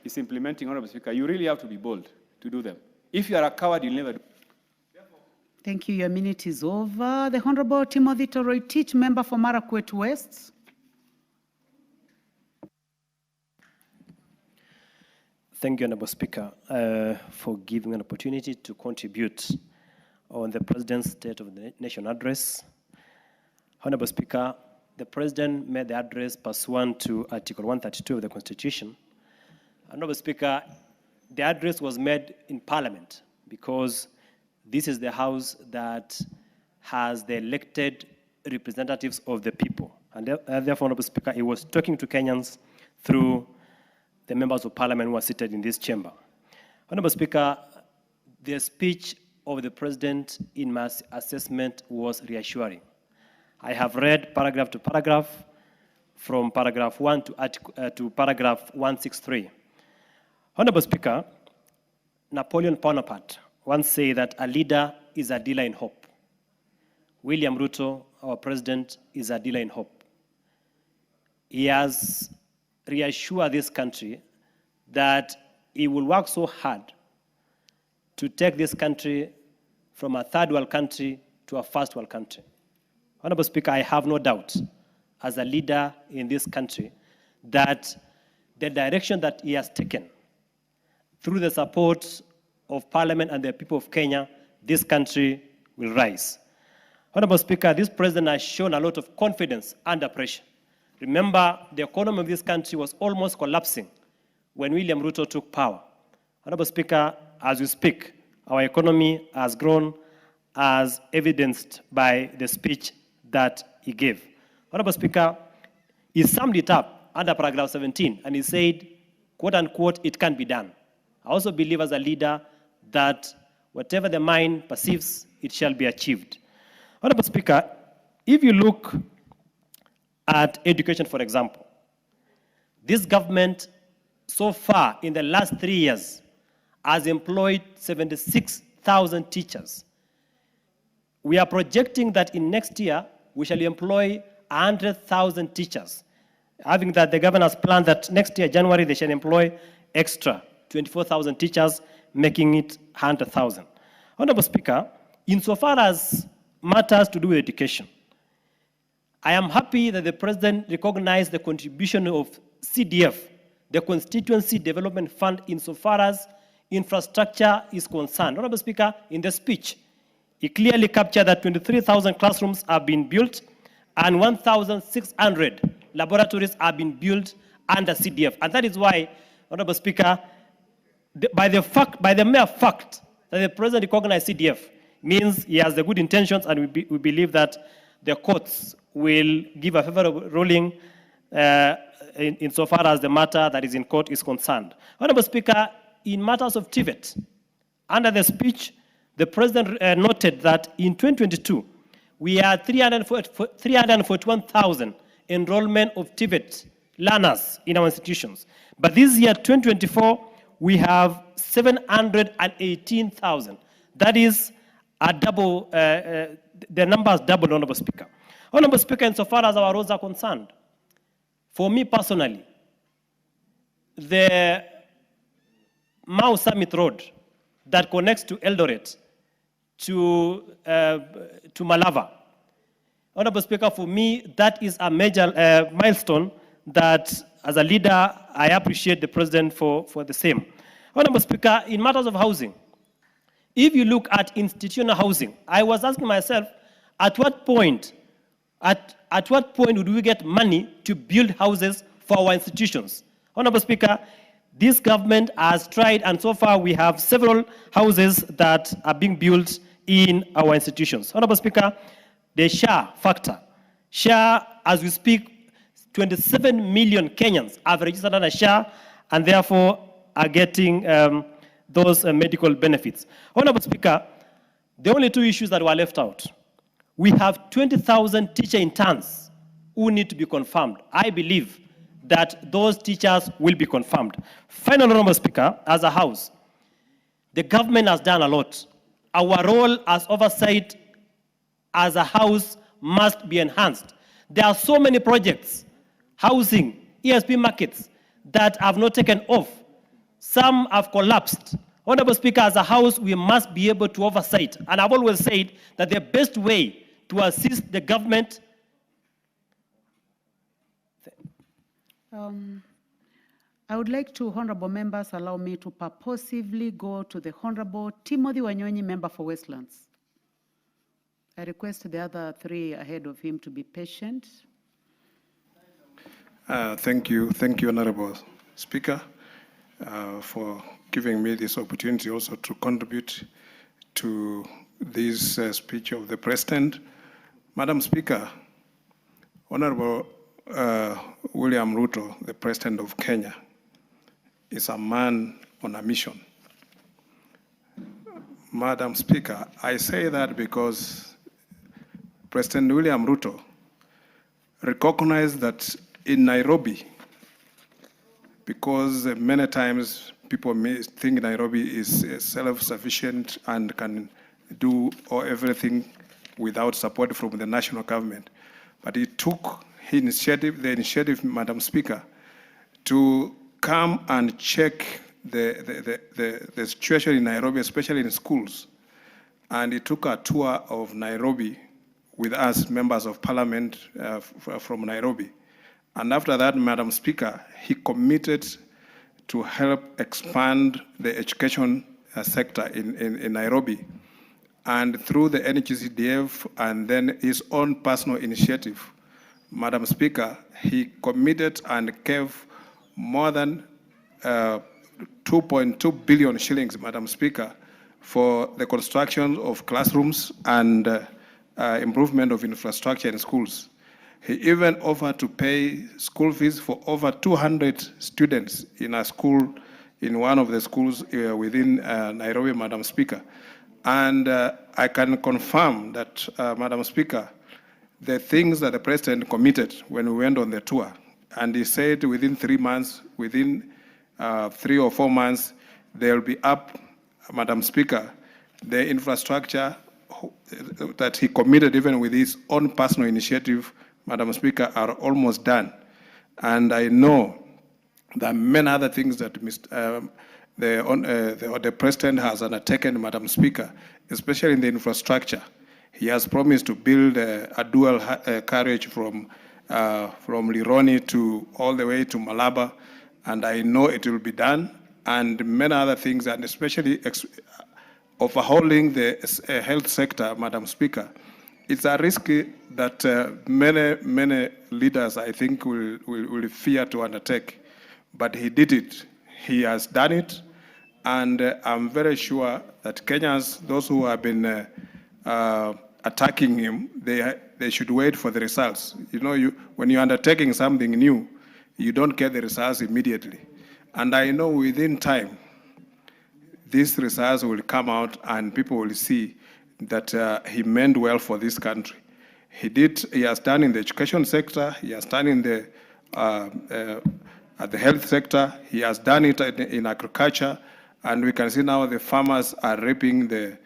Speaker 20: is implementing, Honorable Speaker, you really have to be bold to do them. If you are a coward, you'll never do it.
Speaker 12: Thank you. Your minute is over. The Honorable Timothy Toroitich, member for Marakwet West.
Speaker 21: Thank you, Honorable Speaker, for giving an opportunity to contribute on the President's State of the Nation address. Honorable Speaker, the President made the address pursuant to Article 132 of the Constitution. Honorable Speaker, the address was made in Parliament because this is the House that has the elected representatives of the people. And therefore, Honorable Speaker, he was talking to Kenyans through the members of Parliament who are seated in this chamber. Honorable Speaker, the speech of the President in my assessment was reassuring. I have read paragraph to paragraph, from paragraph 1 to paragraph 163. Honorable Speaker, Napoleon Bonaparte once said that a leader is a dealer in hope. William Ruto, our President, is a dealer in hope. He has reassured this country that he will work so hard to take this country from a third world country to a first world country. Honorable Speaker, I have no doubt, as a leader in this country, that the direction that he has taken, through the support of Parliament and the people of Kenya, this country will rise. Honorable Speaker, this President has shown a lot of confidence under pressure. Remember, the economy of this country was almost collapsing when William Ruto took power. Honorable Speaker, as we speak, our economy has grown as evidenced by the speech that he gave. Honorable Speaker, he summed it up under paragraph 17, and he said, quote unquote, it can be done. I also believe as a leader that whatever the mind perceives, it shall be achieved. Honorable Speaker, if you look at education, for example, this government so far in the last 3 years has employed 76,000 teachers. We are projecting that in next year, we shall employ 100,000 teachers. having that the governor has planned that next year, January, they shall employ extra 24,000 teachers, making it 100,000. Honorable Speaker, insofar as matters to do with education, I am happy that the President recognized the contribution of CDF, the Constituency Development Fund, insofar as infrastructure is concerned. Honorable Speaker, in the speech, he clearly captured that 23,000 classrooms have been built and 1,600 laboratories have been built under CDF. And that is why, Honorable Speaker, by the mere fact that the President recognized CDF means he has the good intentions, and we believe that the courts will give a favorable ruling insofar as the matter that is in court is concerned. Honorable Speaker, in matters of TVET, under the speech, the President noted that in 2022, we had 341,000 enrollment of TVET learners in our institutions. But this year, 2024, we have 718,000. That is a double, the number is doubled, Honorable Speaker. Honorable Speaker, insofar as our roads are concerned, for me personally, the Mau Summit Road that connects to Eldoret to Malava, Honorable Speaker, for me, that is a major milestone that, as a leader, I appreciate the President for the same. Honorable Speaker, in matters of housing, if you look at institutional housing, I was asking myself, at what point would we get money to build houses for our institutions? Honorable Speaker, this government has tried, and so far we have several houses that are being built in our institutions. Honorable Speaker, the share factor. Share, as we speak, 27 million Kenyans have registered under share and therefore are getting those medical benefits. Honorable Speaker, the only two issues that were left out. We have 20,000 teacher interns who need to be confirmed. I believe that those teachers will be confirmed. Finally, Honorable Speaker, as a House, the government has done a lot. Our role as oversight as a House must be enhanced. There are so many projects, housing, ESP markets, that have not taken off. Some have collapsed. Honorable Speaker, as a House, we must be able to oversight. And I've always said that the best way to assist the government.
Speaker 12: I would like to, honorable members, allow me to purposively go to the Honorable Timothy Wanyonyi, member for Westlands. I request the other three ahead of him to be patient.
Speaker 3: Thank you, Honorable Speaker, for giving me this opportunity also to contribute to this speech of the President. Madam Speaker, Honorable William Ruto, the President of Kenya, is a man on a mission. Madam Speaker, I say that because President William Ruto recognized that in Nairobi, because many times people may think Nairobi is self-sufficient and can do everything without support from the national government. But he took the initiative, Madam Speaker, to come and check the situation in Nairobi, especially in schools. And he took a tour of Nairobi with us, members of parliament from Nairobi. And after that, Madam Speaker, he committed to help expand the education sector in Nairobi. And through the NGCDF and then his own personal initiative, Madam Speaker, he committed and gave more than 2.2 billion shillings, Madam Speaker, for the construction of classrooms and improvement of infrastructure in schools. He even offered to pay school fees for over 200 students in a school, in one of the schools within Nairobi, Madam Speaker. And I can confirm that, Madam Speaker, the things that the President committed when we went on the tour, and he said within 3 months, within 3 or 4 months, they'll be up, Madam Speaker, the infrastructure that he committed even with his own personal initiative, Madam Speaker, are almost done. And I know there are many other things that the President has undertaken, Madam Speaker, especially in the infrastructure. He has promised to build a dual carriage from Lironi to all the way to Malaba, and I know it will be done, and many other things, and especially overhauling the health sector, Madam Speaker. It's a risk that many leaders, I think, will fear to undertake, but he did it. He has done it, and I'm very sure that Kenyans, those who have been attacking him, they should wait for the results. You know, when you're undertaking something new, you don't get the results immediately. And I know within time, these results will come out and people will see that he meant well for this country. He has done in the education sector, he has done in the health sector, he has done it in agriculture, and we can see now the farmers are reaping the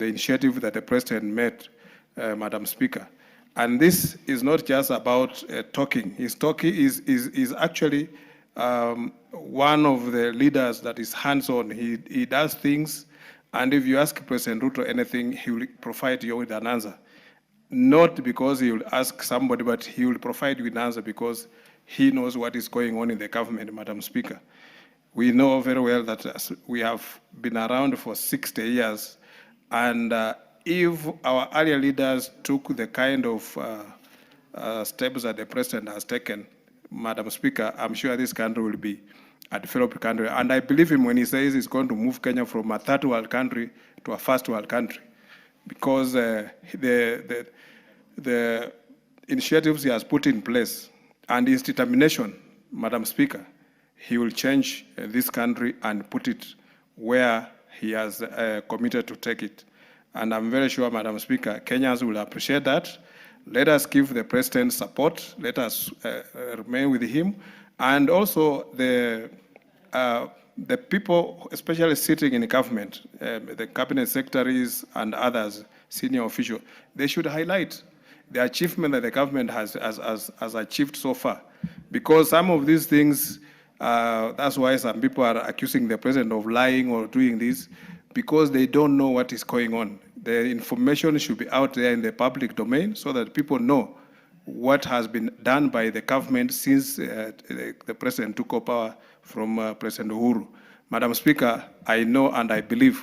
Speaker 3: initiative that the President made, Madam Speaker. And this is not just about talking. His is actually one of the leaders that is hands-on. He does things, and if you ask President Ruto anything, he will provide you with an answer. Not because he will ask somebody, but he will provide you with an answer because he knows what is going on in the government, Madam Speaker. We know very well that we have been around for 60 years, and if our earlier leaders took the kind of steps that the President has taken, Madam Speaker, I'm sure this country will be a developed country. And I believe him when he says he's going to move Kenya from a third world country to a first world country, because the initiatives he has put in place and his determination, Madam Speaker, he will change this country and put it where he has committed to take it. And I'm very sure, Madam Speaker, Kenyans will appreciate that. Let us give the President support. Let us remain with him. And also the people, especially sitting in the government, the cabinet secretaries and others, senior officials, they should highlight the achievement that the government has achieved so far. Because some of these things, that's why some people are accusing the President of lying or doing this, because they don't know what is going on. The information should be out there in the public domain so that people know what has been done by the government since the President took over power from President Uhuru. Madam Speaker, I know and I believe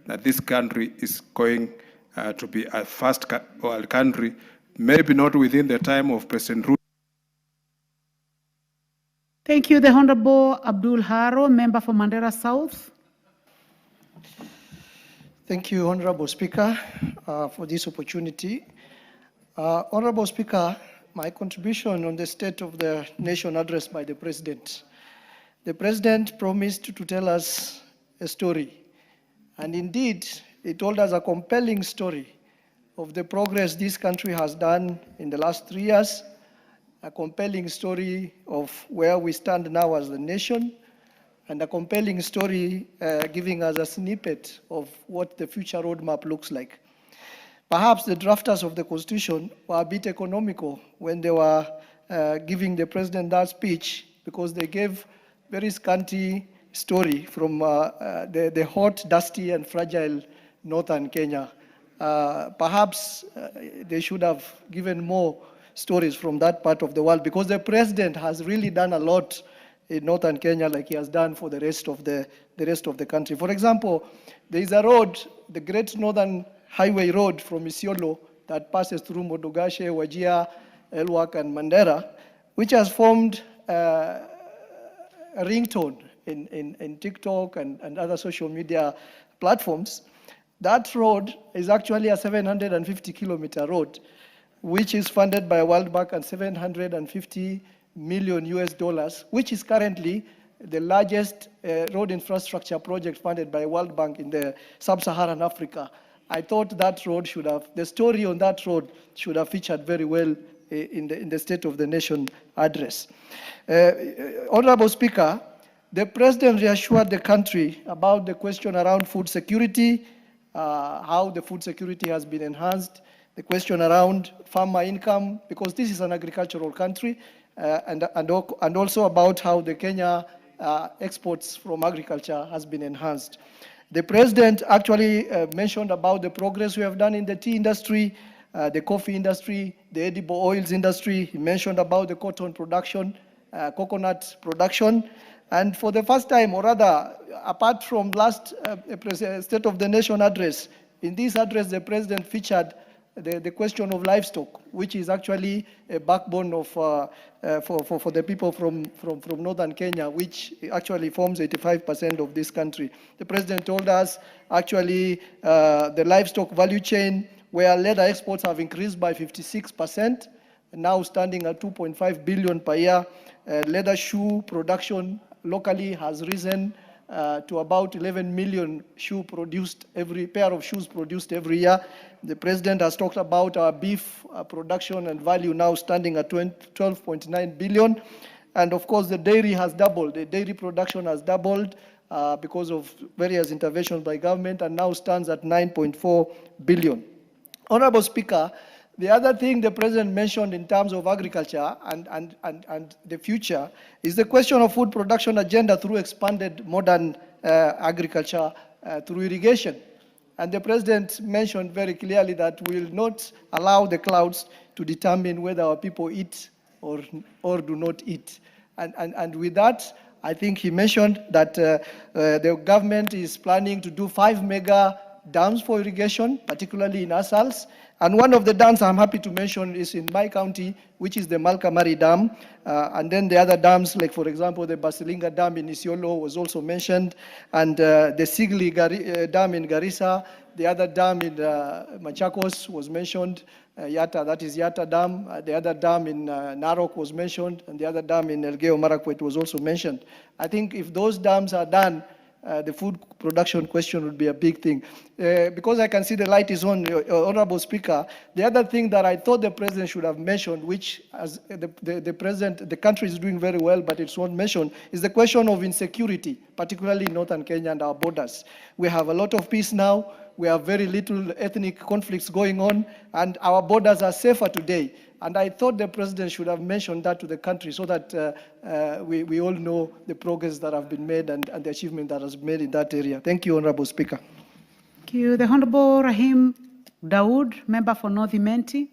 Speaker 3: that this country is going to be a first world country, maybe not within the time of President Ruto.
Speaker 12: Thank you. The Honorable Abdul Haro, member for Mandera South.
Speaker 5: Thank you, Honorable Speaker, for this opportunity. Honorable Speaker, my contribution on the State of the Nation address by the President. The President promised to tell us a story, and indeed, he told us a compelling story of the progress this country has done in the last 3 years, a compelling story of where we stand now as a nation, and a compelling story giving us a snippet of what the future roadmap looks like. Perhaps the drafters of the Constitution were a bit economical when they were giving the President that speech, because they gave very scanty story from the hot, dusty, and fragile northern Kenya. Perhaps they should have given more stories from that part of the world, because the President has really done a lot in northern Kenya, like he has done for the rest of the country. For example, there is a road, the Great Northern Highway Road from Isiolo, that passes through Modogashe, Wajir, Elwak, and Mandera, which has formed a ringtone in TikTok and other social media platforms. That road is actually a 750-kilometer road, which is funded by World Bank and $750 million US, which is currently the largest road infrastructure project funded by World Bank in the sub-Saharan Africa. I thought that road should have, the story on that road should have featured very well in the State of the Nation address. Honorable Speaker, the President reassured the country about the question around food security, how the food security has been enhanced, the question around farmer income, because this is an agricultural country, and also about how the Kenya exports from agriculture has been enhanced. The president actually mentioned about the progress we have done in the tea industry, the coffee industry, the edible oils industry. He mentioned about the cotton production, coconut production. And for the first time, or rather, apart from last State of the Nation address, in this address, the president featured the question of livestock, which is actually a backbone of for the people from northern Kenya, which actually forms 85% of this country. The president told us actually the livestock value chain, where leather exports have increased by 56%, now standing at 2.5 billion per year. Leather shoe production locally has risen to about 11 million pair of shoes produced every year. The president has talked about our beef production and value now standing at 12.9 billion. And of course, the dairy has doubled. The dairy production has doubled because of various interventions by government and now stands at 9.4 billion. Honorable Speaker, the other thing the president mentioned in terms of agriculture and the future is the question of food production agenda through expanded modern agriculture through irrigation. And the president mentioned very clearly that we will not allow the clouds to determine whether our people eat or do not eat. And with that, I think he mentioned that the government is planning to do 5 mega dams for irrigation, particularly in Asals. And one of the dams I'm happy to mention is in my county, which is the Malkamari Dam. And then the other dams, like for example, the Basilinga Dam in Isiolo was also mentioned. And the Sigli Dam in Garissa, the other dam in Machakos was mentioned. Yatta, that is Yatta Dam. The other dam in Narok was mentioned. And the other dam in Elgeyo Marakwet was also mentioned. I think if those dams are done, the food production question would be a big thing. Because I can see the light is on, Honorable Speaker, the other thing that I thought the president should have mentioned, which as the country is doing very well, but it's not mentioned, is the question of insecurity, particularly in northern Kenya and our borders. We have a lot of peace now. We have very little ethnic conflicts going on, and our borders are safer today. And I thought the president should have mentioned that to the country so that we all know the progress that have been made and the achievement that has been made in that area. Thank you, Honorable Speaker.
Speaker 12: Thank you. The Honorable Rahim Dawood, member for North Imenti.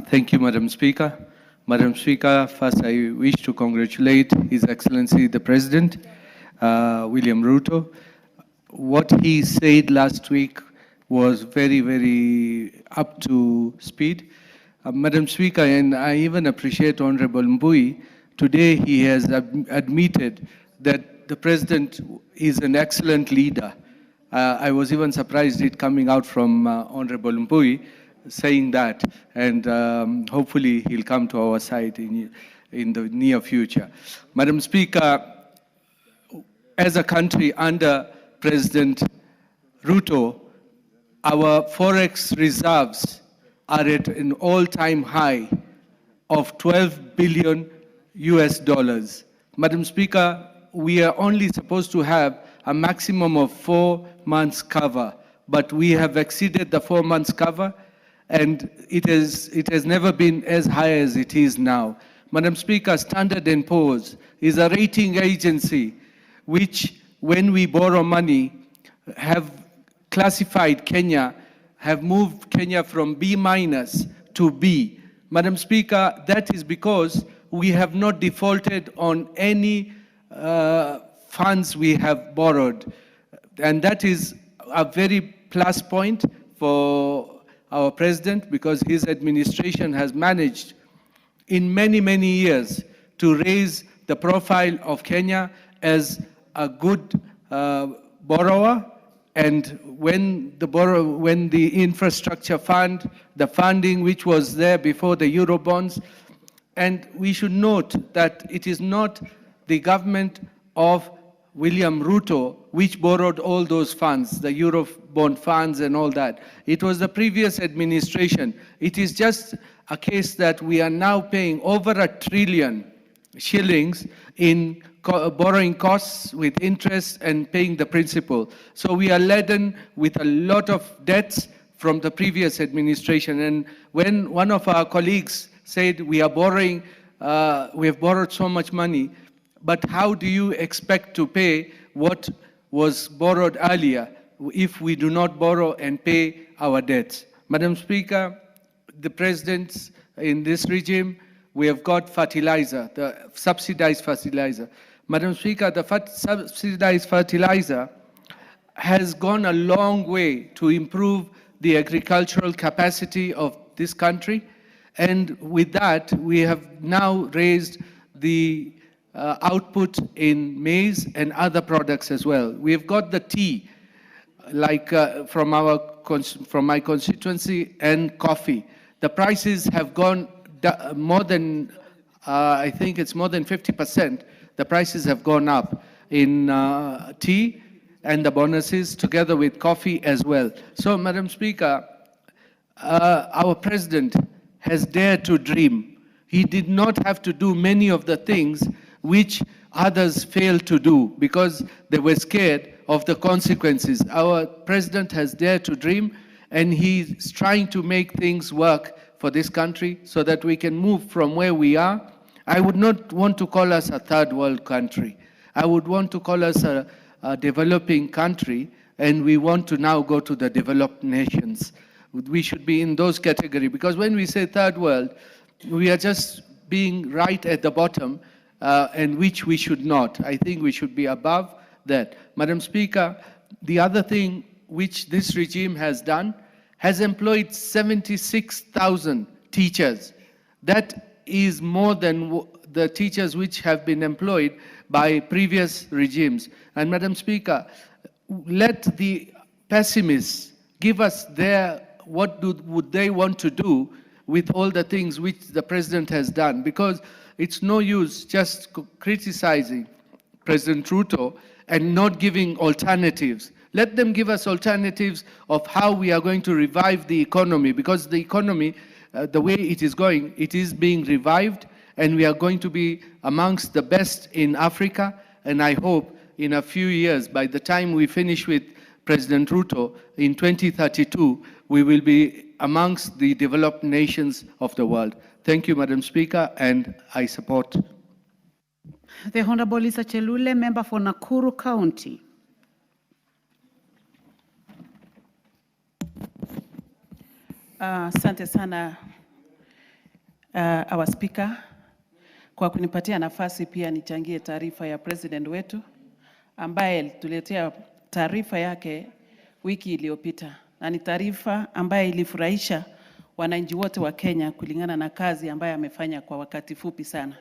Speaker 2: Thank you, Madam Speaker. Madam Speaker, first I wish to congratulate His Excellency the President, William Ruto. What he said last week was very, very up to speed. Madam Speaker, and I even appreciate Honorable Mbui, today he has admitted that the President is an excellent leader. I was even surprised it coming out from Honorable Mbui saying that, and hopefully he'll come to our side in the near future. Madam Speaker, as a country under President Ruto, our forex reserves are at an all-time high of 12 billion US dollars. Madam Speaker, we are only supposed to have a maximum of 4 months cover, but we have exceeded the 4 months cover, and it has never been as high as it is now. Madam Speaker, Standard & Poor's is a rating agency which, when we borrow money, have classified Kenya, have moved Kenya from B- to B. Madam Speaker, that is because we have not defaulted on any funds we have borrowed. And that is a very plus point for our president, because his administration has managed in many, many years to raise the profile of Kenya as a good borrower. And when the infrastructure fund, the funding which was there before the Eurobonds, and we should note that it is not the government of William Ruto which borrowed all those funds, the Eurobond funds and all that. It was the previous administration. It is just a case that we are now paying over $1 trillion shillings in borrowing costs with interest and paying the principal. So we are laden with a lot of debts from the previous administration. And when one of our colleagues said we are borrowing we have borrowed so much money, but how do you expect to pay what was borrowed earlier if we do not borrow and pay our debts? Madam Speaker, the presidents in this regime, we have got fertilizer, the subsidized fertilizer. Madam Speaker, the subsidized fertilizer has gone a long way to improve the agricultural capacity of this country. And with that, we have now raised the output in maize and other products as well. We have got the tea, like from my constituency, and coffee. The prices have gone more than, I think it's more than 50%. The prices have gone up in tea and the bonuses, together with coffee as well. So, Madam Speaker, our president has dared to dream. He did not have to do many of the things which others failed to do because they were scared of the consequences. Our president has dared to dream, and he's trying to make things work for this country so that we can move from where we are. I would not want to call us a third world country. I would want to call us a developing country, and we want to now go to the developed nations. We should be in those categories, because when we say third world, we are just being right at the bottom, and which we should not. I think we should be above that. Madam Speaker, the other thing which this regime has done has employed 76,000 teachers. That is more than the teachers which have been employed by previous regimes. And Madam Speaker, let the pessimists give us what would they want to do with all the things which the president has done, because it's no use just criticizing President Ruto and not giving alternatives. Let them give us alternatives of how we are going to revive the economy, because the economy, the way it is going, it is being revived, and we are going to be amongst the best in Africa. And I hope in a few years, by the time we finish with President Ruto in 2032, we will be amongst the developed nations of the world. Thank you, Madam Speaker, and I support.
Speaker 12: The Honorable Lisa Chelule, member for Nakuru County.
Speaker 8: Asante sana our speaker kwa kunipatia nafasi pia nichangie taarifa ya president wetu ambaye tuletea taarifa yake wiki iliyopita, na ni taarifa ambaye ilifurahisha wananchi wote wa Kenya kulingana na kazi ambaye amefanya kwa wakati fupi sana.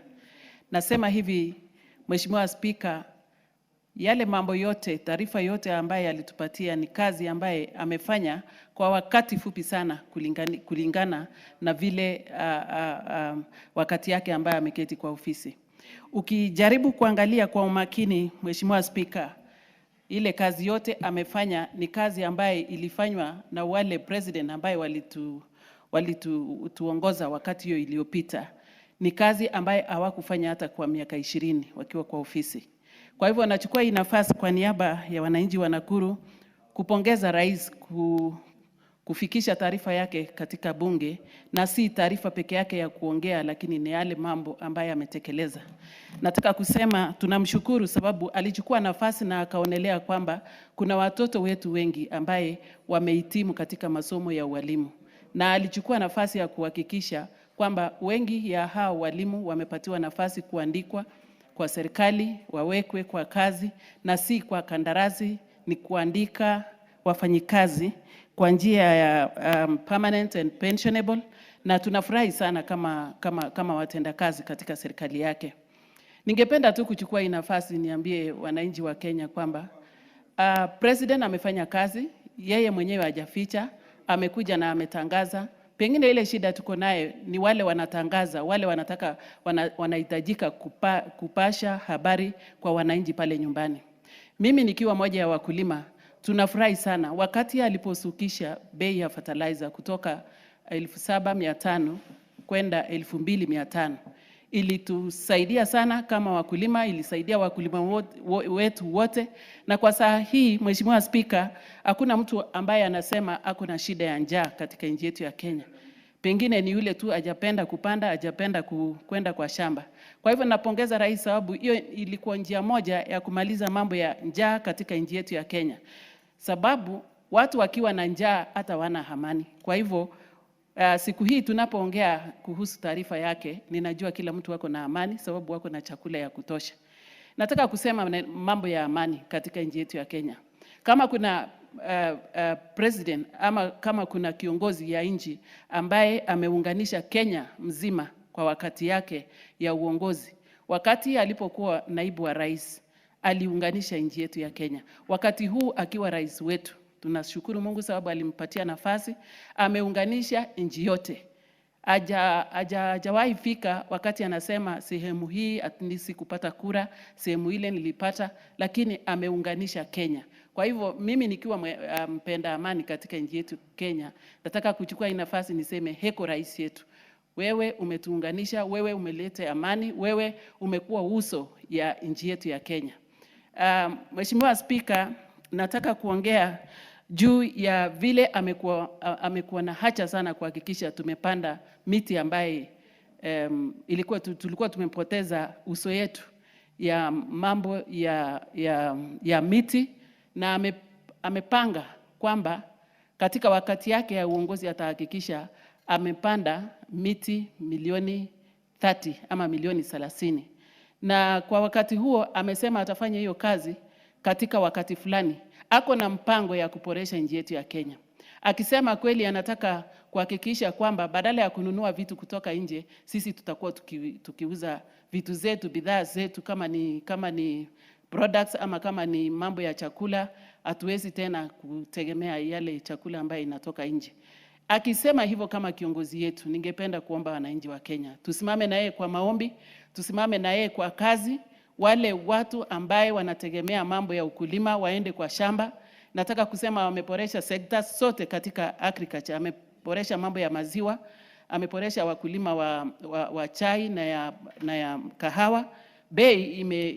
Speaker 8: Nasema hivi, Mheshimiwa Speaker, yale mambo yote, taarifa yote ambaye alitupatia ni kazi ambaye amefanya kwa wakati fupi sana kulingana na vile wakati yake ambaye ameketi kwa ofisi. Ukijaribu kuangalia kwa umakini, Mheshimiwa Speaker, ile kazi yote amefanya ni kazi ambaye ilifanywa na wale president ambaye walituongoza wakati hiyo iliyopita. Ni kazi ambaye hawakufanya hata kwa miaka 20 wakiwa kwa ofisi. Kwa hivyo nachukua hii nafasi kwa niaba ya wananchi wa Nakuru kupongeza rais kufikisha taarifa yake katika bunge, na si taarifa peke yake ya kuongea, lakini ni yale mambo ambaye ametekeleza. Nataka kusema tunamshukuru sababu alichukua nafasi na akaonelea kwamba kuna watoto wetu wengi ambaye wamehitimu katika masomo ya ualimu, na alichukua nafasi ya kuhakikisha kwamba wengi ya hao walimu wamepatiwa nafasi kuandikwa kwa serikali, wawekwe kwa kazi, na si kwa kandarasi, ni kuandika wafanyikazi kwa njia ya permanent and pensionable, na tunafurahi sana kama watenda kazi katika serikali yake. Ningependa tu kuchukua hii nafasi niambie wananchi wa Kenya kwamba president amefanya kazi, yeye mwenyewe hajaficha, amekuja na ametangaza. Pengine ile shida tuko naye ni wale wanatangaza, wale wanahitajika kupasha habari kwa wananchi pale nyumbani. Mimi nikiwa moja ya wakulima, tunafurahi sana wakati aliposukisha bei ya fertilizer kutoka 7,500 kwenda 2,500. Ilitusaidia sana kama wakulima, ilisaidia wakulima wetu wote, na kwa saa hii Mheshimiwa Speaker, hakuna mtu ambaye anasema ako na shida ya njaa katika nchi yetu ya Kenya. Pengine ni yule tu hajapenda kupanda, hajapenda kwenda kwa shamba. Kwa hivyo napongeza rais, sababu hiyo ilikuwa njia moja ya kumaliza mambo ya njaa katika nchi yetu ya Kenya. Sababu watu wakiwa na njaa hata wana amani. Kwa hivyo siku hii tunapoongea kuhusu taarifa yake, ninajua kila mtu wako na amani sababu wako na chakula ya kutosha. Nataka kusema mambo ya amani katika nchi yetu ya Kenya. Kama kuna president ama kama kuna kiongozi ya nchi ambaye ameunganisha Kenya mzima kwa wakati yake ya uongozi, wakati alipokuwa naibu wa rais, aliunganisha nchi yetu ya Kenya. Wakati huu akiwa rais wetu, tunashukuru Mungu sababu alimpatia nafasi, ameunganisha nchi yote. Hajawahi fika wakati anasema sehemu hii atinisi kupata kura, sehemu ile nilipata, lakini ameunganisha Kenya. Kwa hivyo mimi nikiwa mpenda amani katika nchi yetu Kenya, nataka kuchukua hii nafasi niseme heko rais yetu. Wewe umetuunganisha, wewe umeleta amani, wewe umekuwa uso ya nchi yetu ya Kenya. Mheshimiwa Spika, nataka kuongea juu ya vile amekuwa na hacha sana kuhakikisha tumepanda miti ambaye tulikuwa tumepoteza uso yetu ya mambo ya miti, na amepanga kwamba katika wakati yake ya uongozi atahakikisha amepanda miti milioni 30 ama milioni 30. Na kwa wakati huo amesema atafanya hiyo kazi katika wakati fulani. Ako na mpango ya kuboresha nchi yetu ya Kenya. Akisema kweli anataka kuhakikisha kwamba badala ya kununua vitu kutoka nje, sisi tutakuwa tukiuza vitu zetu, bidhaa zetu, kama ni products ama kama ni mambo ya chakula, hatuwezi tena kutegemea yale chakula ambayo inatoka nje. Akisema hivyo kama kiongozi yetu, ningependa kuomba wananchi wa Kenya tusimame na yeye kwa maombi, tusimame na yeye kwa kazi. Wale watu ambaye wanategemea mambo ya ukulima waende kwa shamba. Nataka kusema wameboresha sekta sote katika agriculture. Ameboresha mambo ya maziwa, ameboresha wakulima wa chai na ya kahawa. Bei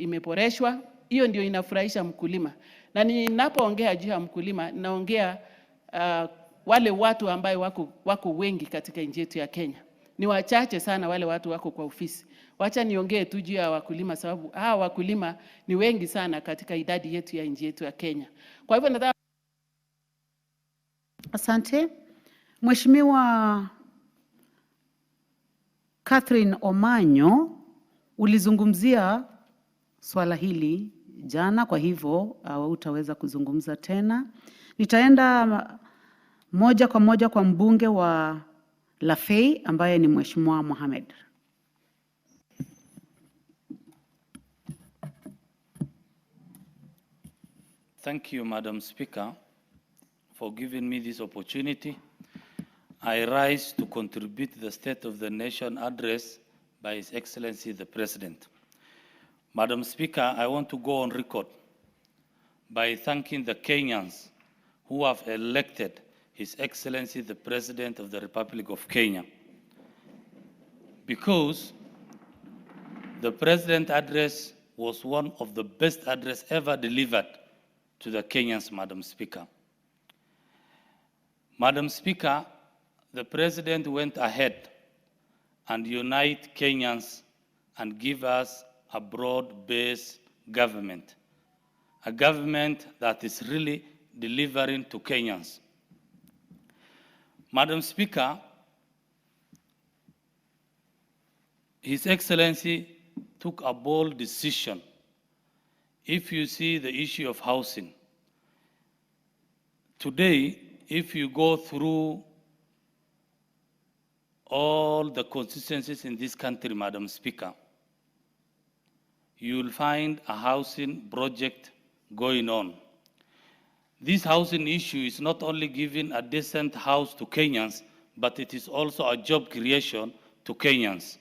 Speaker 8: imeboreshwa. Hiyo ndio inafurahisha mkulima. Na ninapoongea juu ya mkulima, naongea wale watu ambaye wako wengi katika nchi yetu ya Kenya. Ni wachache sana wale watu wako kwa ofisi. Wacha niongee tu juu ya wakulima sababu hawa wakulima ni wengi sana katika idadi yetu ya nchi yetu ya Kenya. Kwa hivyo nataka...
Speaker 12: Asante. Mheshimiwa Catherine Omanyo, ulizungumzia swala hili jana, kwa hivyo utaweza kuzungumza tena. Nitaenda moja kwa moja kwa mbunge wa Lafey ambaye ni Mheshimiwa Mohamed.
Speaker 4: Thank you, Madam Speaker, for giving me this opportunity. I rise to contribute to the State of the Nation address by His Excellency the President. Madam Speaker, I want to go on record by thanking the Kenyans who have elected His Excellency the President of the Republic of Kenya, because the President address was one of the best address ever delivered to the Kenyans, Madam Speaker. Madam Speaker, the President went ahead and unite Kenyans and give us a broad-based government, a government that is really delivering to Kenyans. Madam Speaker, His Excellency took a bold decision. If you see the issue of housing, today, if you go through all the constituencies in this country, Madam Speaker, you will find a housing project going on. This housing issue is not only giving a decent house to Kenyans, but it is also a job creation to Kenyans.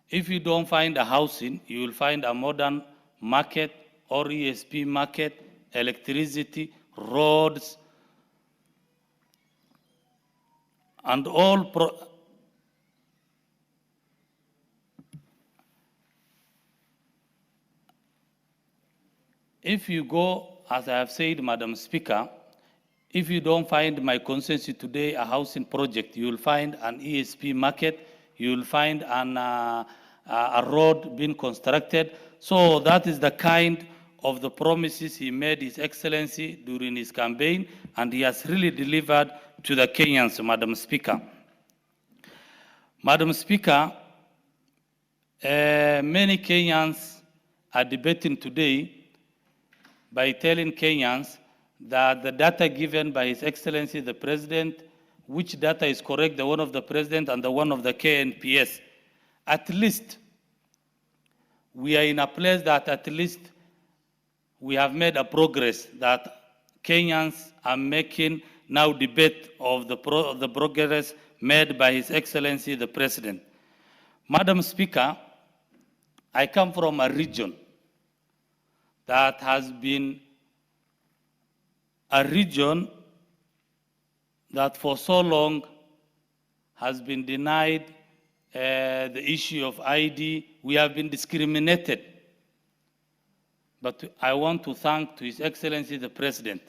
Speaker 4: If you don't find a housing, you will find a modern market or ESP market, electricity, roads, and all if you go, as I have said, Madam Speaker, If you don't find my constituency today a housing project, you will find an ESP market, you will find a road being constructed. So that is the kind of the promises he made His Excellency during his campaign, and he has really delivered to the Kenyans, Madam Speaker. Madam Speaker, many Kenyans are debating today by telling Kenyans that the data given by His Excellency the President, which data is correct, the one of the President and the one of the KNPS. At least we are in a place that at least we have made a progress, that Kenyans are making now debate of the progress made by His Excellency the President. Madam Speaker, I come from a region that has been a region that for so long has been denied the issue of ID. We have been discriminated. But I want to thank to His Excellency the President.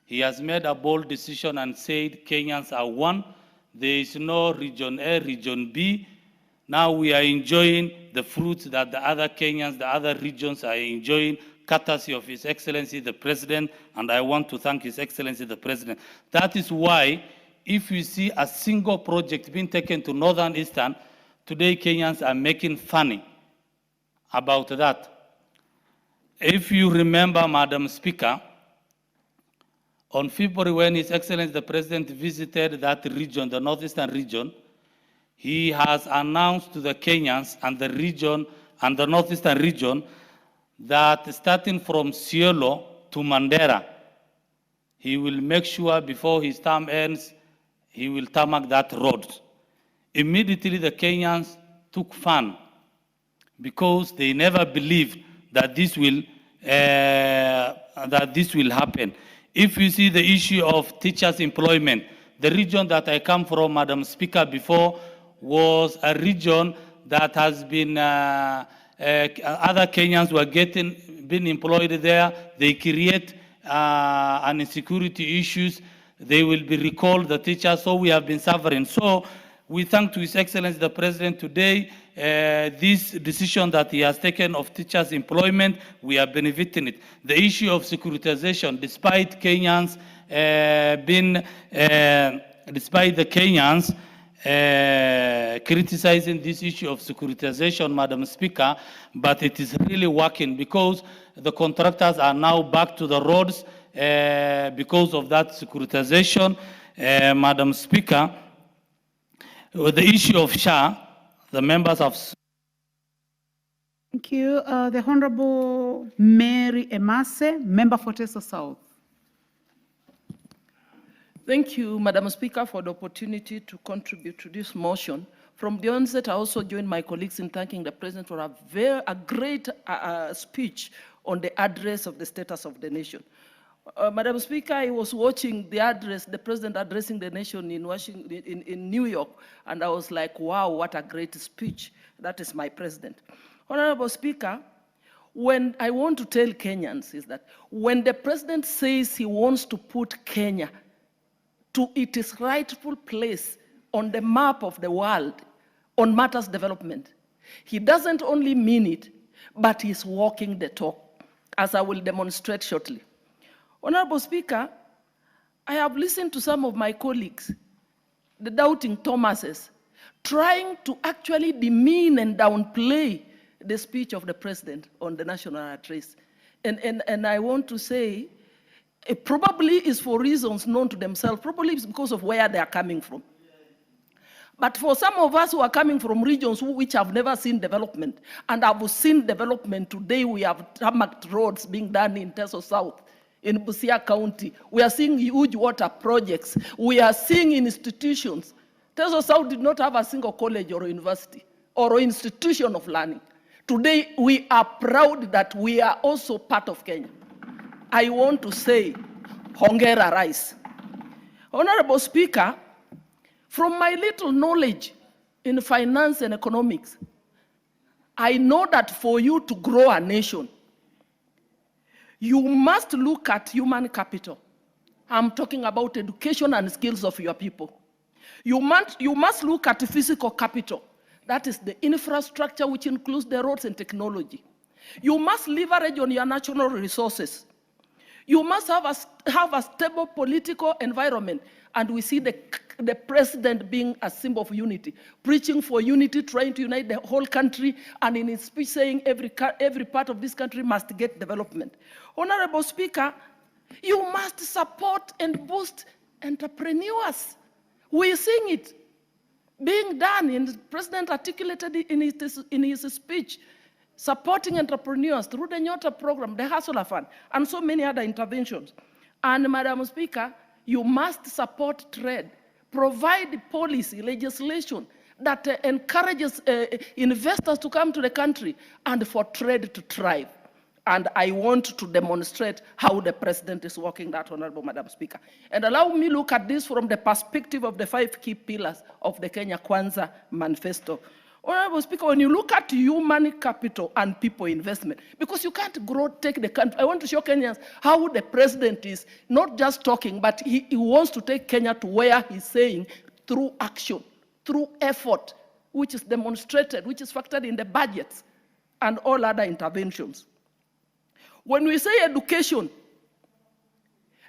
Speaker 4: He has made a bold decision and said Kenyans are one. There is no region A, region B. Now we are enjoying the fruits that the other Kenyans, the other regions are enjoying, courtesy of His Excellency the President, and I want to thank His Excellency the President. That is why if you see a single project being taken to Northern Eastern, today Kenyans are making funny about that. If you remember, Madam Speaker, on February when His Excellency the President visited that region, the Northeastern region, he has announced to the Kenyans and the region and the Northeastern region that starting from Siolo to Mandera, he will make sure before his term ends, he will tarmac that road. Immediately the Kenyans took fun because they never believed that this will happen. If you see the issue of teachers' employment, the region that I come from, Madam Speaker, before was a region that has been other Kenyans were being employed there. They create an insecurity issues. They will be recalled, the teachers, so we have been suffering. So we thank to His Excellency the President today, this decision that he has taken of teachers' employment, we are benefiting it. The issue of securitization, despite Kenyans despite the Kenyans criticizing this issue of securitization, Madam Speaker, but it is really working because the contractors are now back to the roads because of that securitization. Madam Speaker, with the issue of SHA, the members of...
Speaker 12: Thank you. The Honorable Mary Emase, member for Teso South.
Speaker 10: Thank you, Madam Speaker, for the opportunity to contribute to this motion. From the onset, I also join my colleagues in thanking the President for a great speech on the address of the status of the nation. Madam Speaker, I was watching the address, the President addressing the nation in Washington, in New York, and I was like, wow, what a great speech. That is my President. Honorable Speaker, when I want to tell Kenyans is that when the President says he wants to put Kenya to its rightful place on the map of the world on matters development, he doesn't only mean it, but he's walking the talk, as I will demonstrate shortly. Honorable Speaker, I have listened to some of my colleagues, the doubting Thomases, trying to actually demean and downplay the speech of the President on the national address. And I want to say, it probably is for reasons known to themselves, probably it's because of where they are coming from. But for some of us who are coming from regions which have never seen development, and have seen development today, we have tarmac roads being done in Teso South, in Busia County. We are seeing huge water projects. We are seeing institutions. Teso South did not have a single college or university or institution of learning. Today, we are proud that we are also part of Kenya. I want to say, Hongera Rais. Honorable Speaker, from my little knowledge in finance and economics, I know that for you to grow a nation, you must look at human capital. I'm talking about education and skills of your people. You must look at physical capital. That is the infrastructure, which includes the roads and technology. You must leverage on your natural resources. You must have a stable political environment. And we see the president being a symbol of unity, preaching for unity, trying to unite the whole country, and in his speech saying every part of this country must get development. Honorable Speaker, you must support and boost entrepreneurs. We're seeing it being done, and the president articulated it in his speech, supporting entrepreneurs through the Nyota program, the Hustler Fund, and so many other interventions. And Madam Speaker, you must support trade, provide policy, legislation that encourages investors to come to the country and for trade to thrive. And I want to demonstrate how the president is working that, Honorable Madam Speaker. And allow me look at this from the perspective of the 5 key pillars of the Kenya Kwanza manifesto. Honorable Speaker, when you look at human capital and people investment, because you can't take the country. I want to show Kenyans how the president is not just talking, but he wants to take Kenya to where he's saying through action, through effort, which is demonstrated, which is factored in the budgets and all other interventions. When we say education,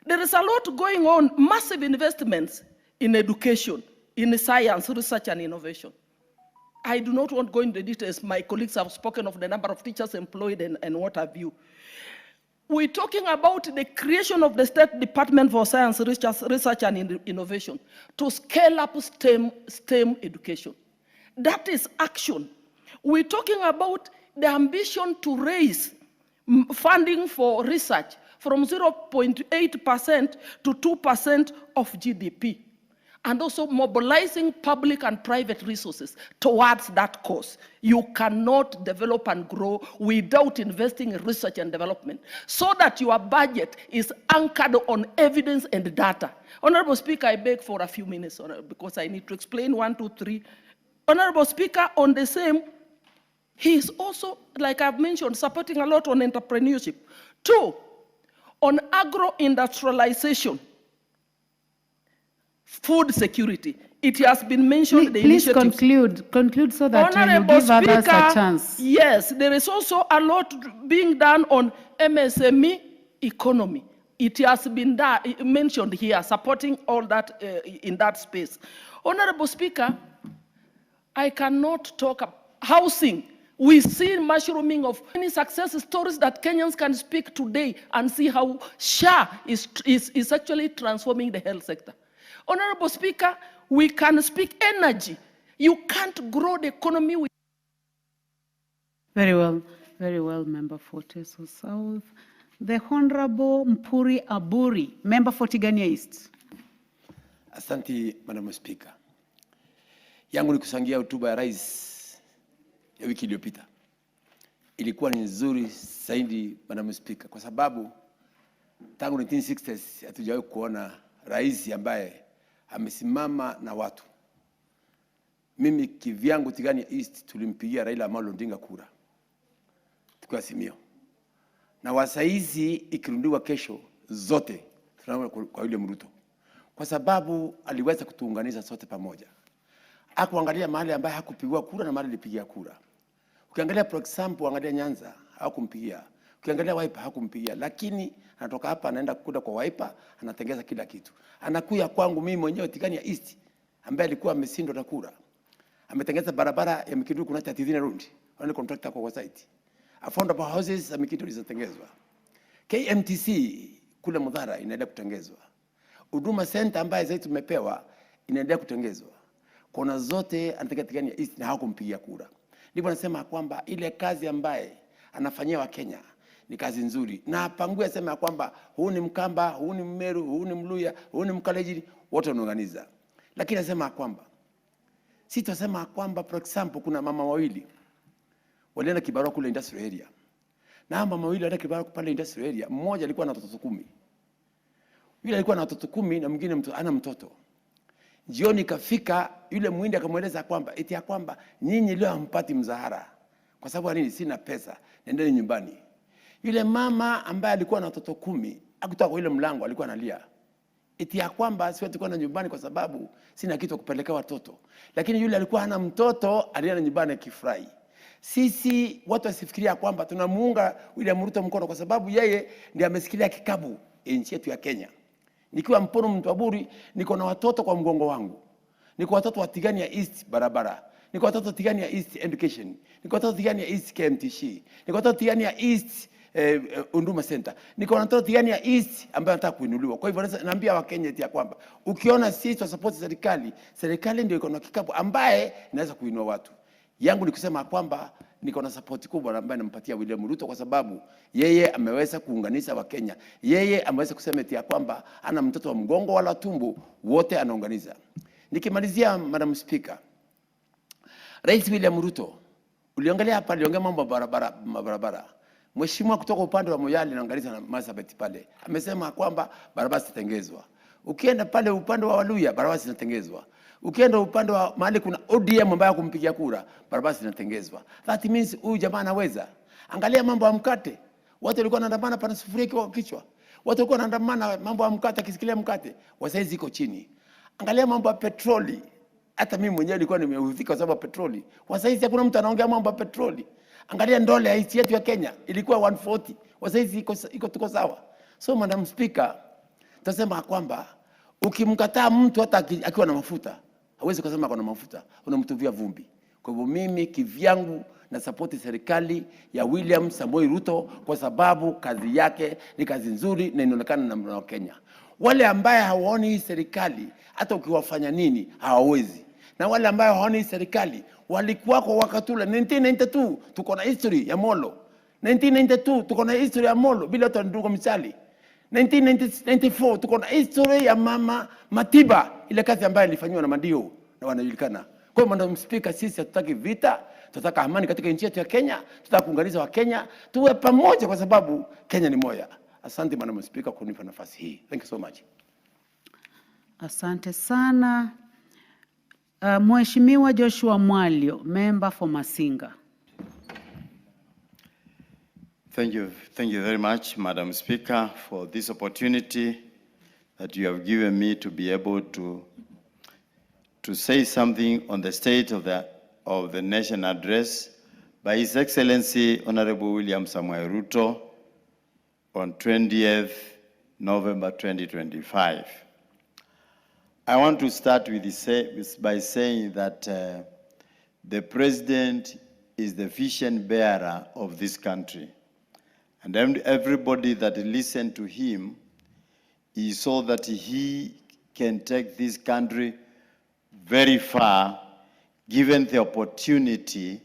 Speaker 10: there is a lot going on, massive investments in education, in science, research, and innovation. I do not want to go into the details. My colleagues have spoken of the number of teachers employed and what have you. We're talking about the creation of the State Department for Science, Research, and Innovation to scale up STEM education. That is action. We're talking about the ambition to raise funding for research from 0.8% to 2% of GDP, and also mobilizing public and private resources towards that cause. You cannot develop and grow without investing in research and development, so that your budget is anchored on evidence and data. Honorable Speaker, I beg for a few minutes because I need to explain 1, 2, 3. Honorable Speaker, on the same, he is also, like I've mentioned, supporting a lot on entrepreneurship. 2, on agro-industrialization, food security. It has been mentioned.
Speaker 12: Please conclude so that you give others a chance.
Speaker 10: Yes, there is also a lot being done on MSME economy. It has been mentioned here, supporting all that in that space. Honorable Speaker, I cannot talk about housing. We see mushrooming of many success stories that Kenyans can speak today and see how SHA is actually transforming the health sector. Honorable Speaker, we can speak energy. You can't grow the economy with...
Speaker 12: Very well, Member for Teso South. The Honorable Mpuri Aburi, Member for Tigania East.
Speaker 9: Asante, Madam Speaker. Yangu ni kusangia hotuba ya rais ya wiki iliyopita. Ilikuwa ni nzuri zaidi, Madam Speaker, kwa sababu tangu 1960s hatujawahi kuona rais ambaye amesimama na watu. Mimi kivyangu Tigania East tulimpigia Raila Amolo Odinga kura, tukiwa Simio. Na wasaizi ikirundiwa kesho zote tunaona kwa yule Ruto, kwa sababu aliweza kutuunganisha sote pamoja. Hakuangalia mahali ambaye hakupigwa kura na mahali alipigia kura. Ukiangalia for example, angalia Nyanza hakumpigia. Ukiangalia Wiper hakumpigia, lakini anatoka hapa anaenda kukuda kwa Wiper, anatengeza kila kitu. Anakuja kwangu mimi mwenyewe Tigania East ambaye alikuwa ameshindwa na kura. Ametengeza barabara ya Mkindu kuna 30 round. Wale contractor kwa site. Affordable houses za Mkindu zilizotengezwa. KMTC kule Mudhara inaendelea kutengezwa. Huduma center ambaye sasa tumepewa inaendelea kutengezwa. Kona zote anataka Tigania East na hakumpigia kura. Ndipo nasema kwamba ile kazi ambaye anafanyia wa Kenya ni kazi nzuri. Na Pangue asema kwamba huu ni Mkamba, huu ni Mmeru, huu ni Mluya, huu ni Mkalejini, wote wanaorganiza. Lakini nasema kwamba sitasema kwamba for example kuna mama wawili walienda kibarua kule industrial area. Na mama wawili walienda kibarua pale industrial area, mmoja alikuwa na watoto 10. Yule alikuwa na watoto 10 na mwingine ana mtoto. Jioni kafika yule mwindi akamweleza kwamba eti ya kwamba nyinyi leo hampati mzahara. Kwa sababu nini? Sina pesa, nendeni nyumbani. Yule mama ambaye alikuwa na watoto 10, hakutoka kwa ile mlango, alikuwa analia. eti ya kwamba siwezi kwenda nyumbani kwa sababu sina kitu kupeleka watoto. Lakini yule alikuwa hana mtoto, alienda nyumbani akifurahi. Sisi watu wasifikiria kwamba tunamuunga William Ruto mkono kwa sababu yeye ndiye amesikilia kikabu nchi yetu ya Kenya. Nikiwa mpono Mtwaburi, niko na watoto kwa mgongo wangu. Niko watoto wa Tigania East barabara. Niko watoto Tigania East Education. Niko watoto Tigania East KMTC. Niko watoto Tigania East Unduma Center. Niko watoto Tigania East ambayo nataka kuinuliwa. Kwa hivyo naambia Wakenya ya kwamba ukiona sisi wa support serikali, serikali ndio iko na kikapu ambaye inaweza kuinua watu. Yangu ni kusema kwamba niko na support kubwa ambaye nampatia William Ruto kwa sababu yeye ameweza kuunganisha Wakenya. Yeye ameweza kusema eti ya kwamba ana mtoto wa mgongo wala tumbo, wote anaunganisha. Nikimalizia, Madam Speaker, Rais William Ruto, uliangalia hapa, aliongea mambo ya barabara. Mheshimiwa kutoka upande wa Moyale naangaliza na Marsabit pale, amesema kwamba barabara zitatengezwa. Ukienda pale upande wa Waluya, barabara zinatengezwa. Ukienda upande wa mahali kuna ODM ambaye kumpigia kura, barabara zinatengezwa. That means huyu jamaa anaweza. Angalia mambo ya mkate. Watu walikuwa wanaandamana pana sufuria kwa kichwa. Watu walikuwa wanaandamana mambo ya mkate, akisikilia mkate, wasaizi ziko chini. Angalia mambo ya petroli. Hata mimi mwenyewe nilikuwa nimeudhika kwa sababu ya petroli. Wasaizi hakuna mtu anaongea mambo ya petroli. Angalia ndole ya nchi yetu ya Kenya ilikuwa 140. Wasaizi iko tuko sawa. So Madam Speaker, tasema kwamba ukimkataa mtu hata akiwa na mafuta, hawezi kusema kuna mafuta, unamtuvia vumbi. Kwa hivyo mimi kivyangu na support serikali ya William Samoei Ruto kwa sababu kazi yake ni kazi nzuri na inaonekana na Kenya. Wale ambaye hawaoni hii serikali hata ukiwafanya nini hawawezi. Na wale ambaye hawaoni hii serikali walikuwa kwa wakati ule 1992 tuko na history ya Molo. 1992 tuko na history ya Molo bila hata ndugu misali. 1994 tuko na history ya Mama Matiba, ile kazi ambayo ilifanywa na Mandio na wanajulikana. Kwa hiyo Madam Speaker, sisi hatutaki vita, tunataka amani katika nchi yetu ya Kenya, tunataka kuunganisha wa Kenya, tuwe pamoja kwa sababu Kenya ni moja. Asante Madam Speaker kunipa nafasi hii. Thank you so much.
Speaker 12: Asante sana. Mheshimiwa Joshua Mwalio, member for Masinga.
Speaker 7: Thank you very much, Madam Speaker, for this opportunity that you have given me to be able to say something on the state of the nation address by His Excellency Honorable William Samoei Ruto on 20th November 2025. I want to start by saying that the President is the vision bearer of this country. And everybody that listened to him, he saw that he can take this country very far, given the opportunity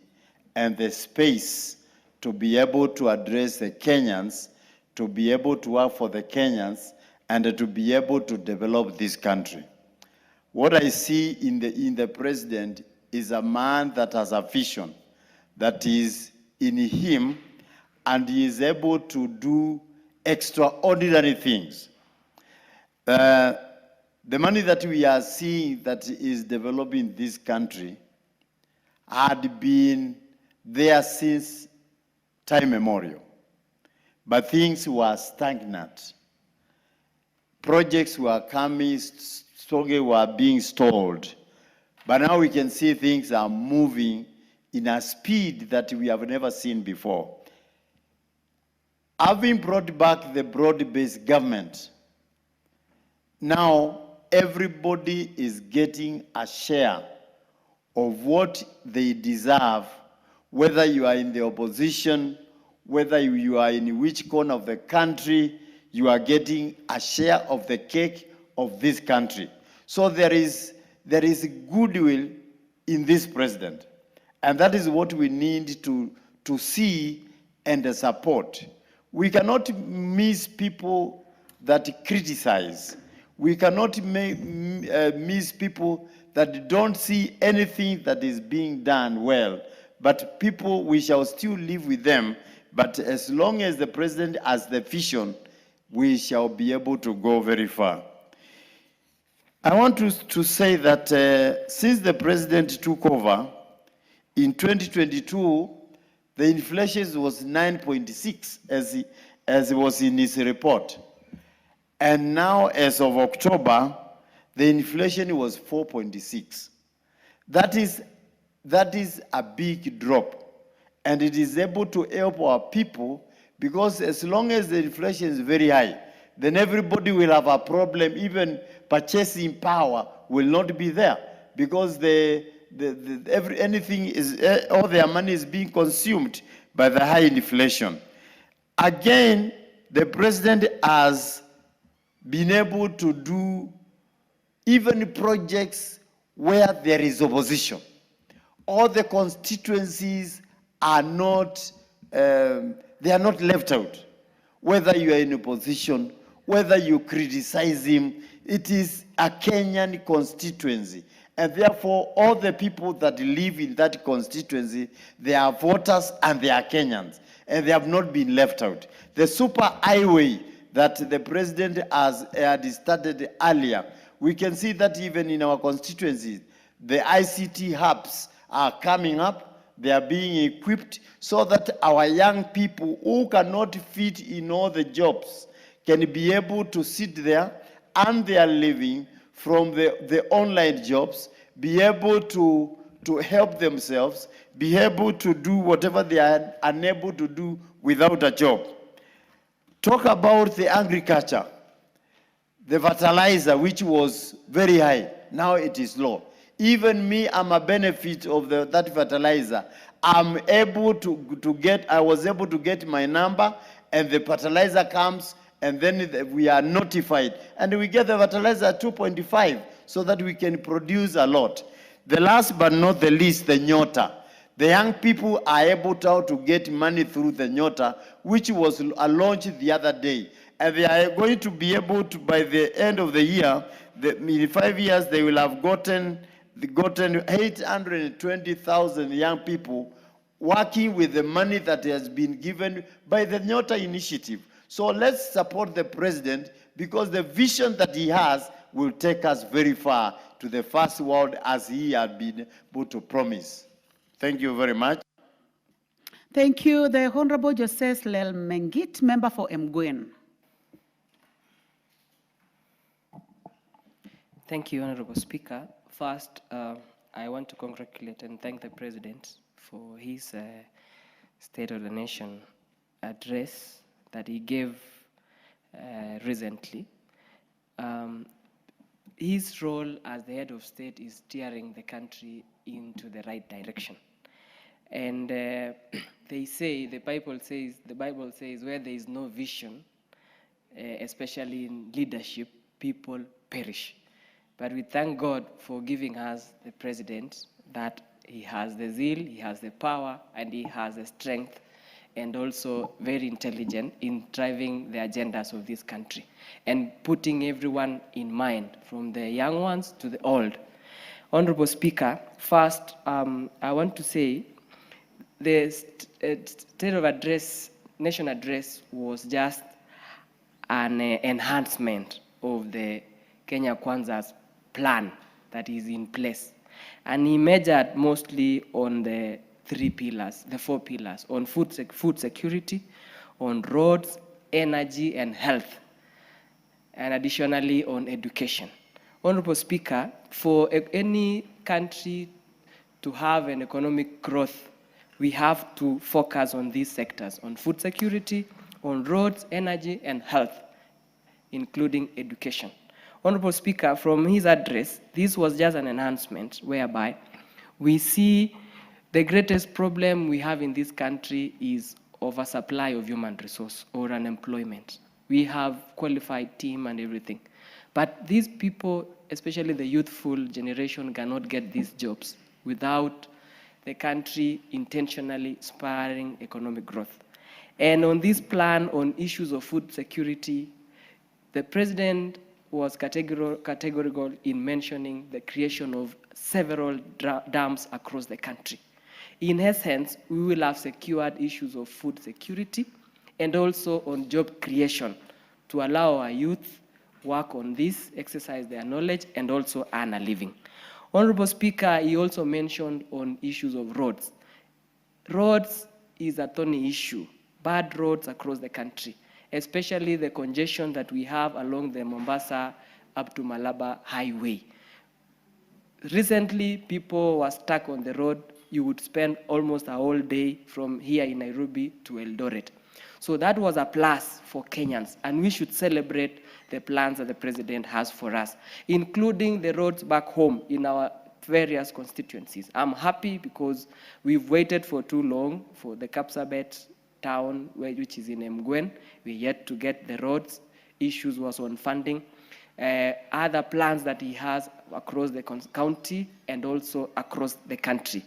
Speaker 7: and the space to be able to address the Kenyans, to be able to work for the Kenyans, and to be able to develop this country. What I see in the President is a man that has a vision that is in him, and he is able to do extraordinary things. The money that we are seeing that is developing this country had been there since time immemorial, but things were stagnant. Projects were coming, were being stalled, but now we can see things are moving in a speed that we have never seen before. Having brought back the broad-based government, now everybody is getting a share of what they deserve, whether you are in the opposition, whether you are in which corner of the country, you are getting a share of the cake of this country. So there is goodwill in this president. And that is what we need to see and support. We cannot miss people that criticize. We cannot miss people that don't see anything that is being done well. But people, we shall still live with them. But as long as the president has the vision, we shall be able to go very far. I want to say that since the president took over, in 2022, the inflation was 9.6 as it was in his report. And now, as of October, the inflation was 4.6. That is a big drop. And it is able to help our people, because as long as the inflation is very high, then everybody will have a problem. Even purchasing power will not be there, because anything is, all their money is being consumed by the high inflation. Again, the president has been able to do even projects where there is opposition. All the constituencies are not, they are not left out. Whether you are in opposition, whether you criticize him, it is a Kenyan constituency. And therefore, all the people that live in that constituency, they are voters and they are Kenyans. And they have not been left out. The super highway that the president had started earlier, we can see that even in our constituencies, the ICT hubs are coming up. They are being equipped so that our young people who cannot fit in all the jobs can be able to sit there and they are living from the online jobs, be able to help themselves, be able to do whatever they are unable to do without a job. Talk about the agriculture, the fertilizer, which was very high, now it is low. Even me, I'm a benefit of that fertilizer. I'm able to get, I was able to get my number, and the fertilizer comes, and then we are notified. And we get the fertilizer at 2.5, so that we can produce a lot. The last but not the least, the nyota. The young people are able to get money through the nyota, which was launched the other day. And they are going to be able to, by the end of the year, in 5 years, they will have gotten 820,000 young people working with the money that has been given by the Nyota initiative. So let's support the president, because the vision that he has will take us very far to the first world, as he had been able to promise. Thank you very much.
Speaker 12: Thank you. The Honorable Joseph Lel Mengit, member for Mgwen.
Speaker 11: Thank you, Honorable Speaker. First, I want to congratulate and thank the President for his State of the Nation address that he gave recently. His role as the head of state is steering the country into the right direction. And they say, the Bible says, where there is no vision, especially in leadership, people perish. But we thank God for giving us the president, that he has the zeal, he has the power, and he has the strength, and also very intelligent in driving the agendas of this country and putting everyone in mind, from the young ones to the old. Honorable Speaker, first, I want to say the State of Address, Nation Address was just an enhancement of the Kenya Kwanza's plan that is in place. And he measured mostly on the the 4 pillars, on food security, on roads, energy, and health, and additionally on education. Honorable Speaker, for any country to have an economic growth, we have to focus on these sectors, on food security, on roads, energy, and health, including education. Honorable Speaker, from his address, this was just an enhancement whereby we see the greatest problem we have in this country is oversupply of human resource or unemployment. We have qualified team and everything. But these people, especially the youthful generation, cannot get these jobs without the country intentionally spurring economic growth. And on this plan on issues of food security, the president was categorical in mentioning the creation of several dams across the country. In essence, we will have secured issues of food security and also on job creation to allow our youth work on this, exercise their knowledge, and also earn a living. Honorable Speaker, he also mentioned on issues of roads. Roads is a thorny issue, bad roads across the country. especially the congestion that we have along the Mombasa up to Malaba highway. Recently, people were stuck on the road. You would spend almost a whole day from here in Nairobi to Eldoret. So that was a plus for Kenyans, and we should celebrate the plans that the president has for us, including the roads back home in our various constituencies. I'm happy because we've waited for too long for the Kapsabet town, which is in Mgwen. We're yet to get the roads. Issues was on funding. Other plans that he has across the county and also across the country.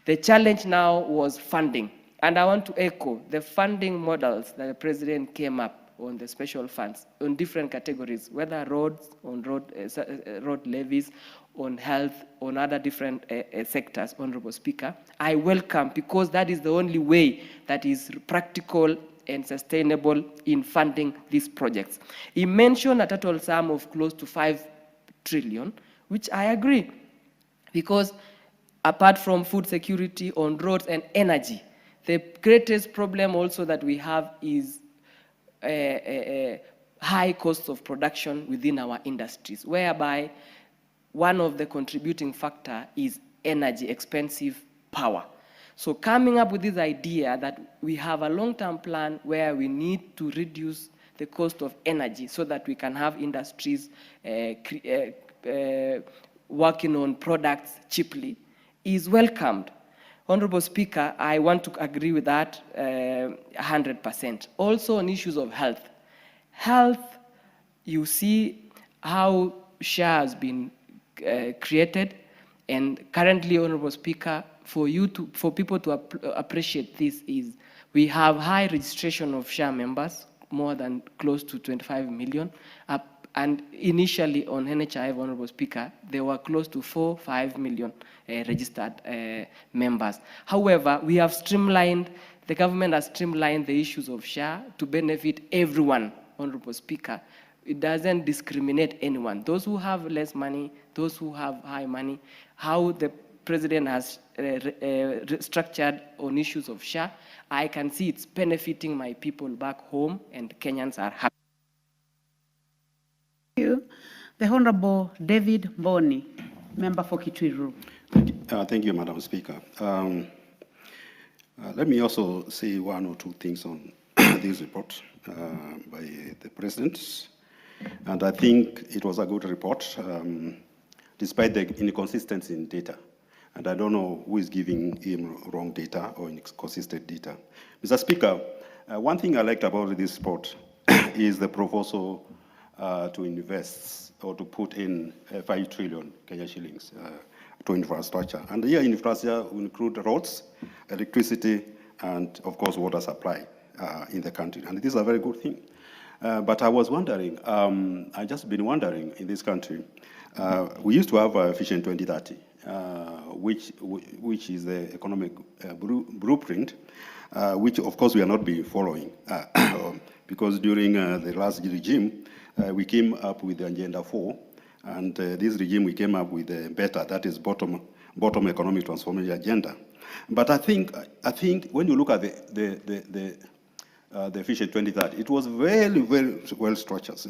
Speaker 11: The challenge now was funding. And I want to echo the funding models that the president came up on the special funds on different categories, whether roads, on road levies, on health, on other different sectors, Honorable Speaker. I welcome, because that is the only way that is practical and sustainable in funding these projects. He mentioned a total sum of close to 5 trillion, which I agree, because apart from food security on roads and energy, the greatest problem also that we have is high costs of production within our industries, whereby one of the contributing factor is energy, expensive power. So coming up with this idea that we have a long-term plan where we need to reduce the cost of energy so that we can have industries working on products cheaply is welcomed. Honorable Speaker, I want to agree with that 100%. Also on issues of health. Health, you see how SHA has been created, and currently, Honorable Speaker, for people to appreciate this is we have high registration of SHA members, more than close to 25 million. And initially on NHIF, Honorable Speaker, there were close to 4-5 million registered members. However, we have streamlined, the government has streamlined the issues of SHA to benefit everyone, Honorable Speaker. It doesn't discriminate anyone. Those who have less money, those who have high money, how the president has structured on issues of SHA, I can see it's benefiting my people back home, and Kenyans are happy.
Speaker 12: Thank you. The Honorable David Mboni, member for Kitwiru.
Speaker 6: Thank you, Madam Speaker. Let me also say one or two things on this report by the President. And I think it was a good report, despite the inconsistency in data. And I don't know who is giving him wrong data or inconsistent data. Mr. Speaker, one thing I liked about this report is the proposal to invest or to put in 5 trillion Kenya shillings to infrastructure. And here infrastructure will include roads, electricity, and of course water supply in the country. And this is a very good thing. But I was wondering, I just been wondering in this country, we used to have Vision 2030, which is the economic blueprint, which of course we are not being following, because during the last regime, we came up with the Agenda 4, and this regime we came up with the better, that is bottom economic transformation agenda. But I think when you look at the Vision 2030, it was very, very well structured.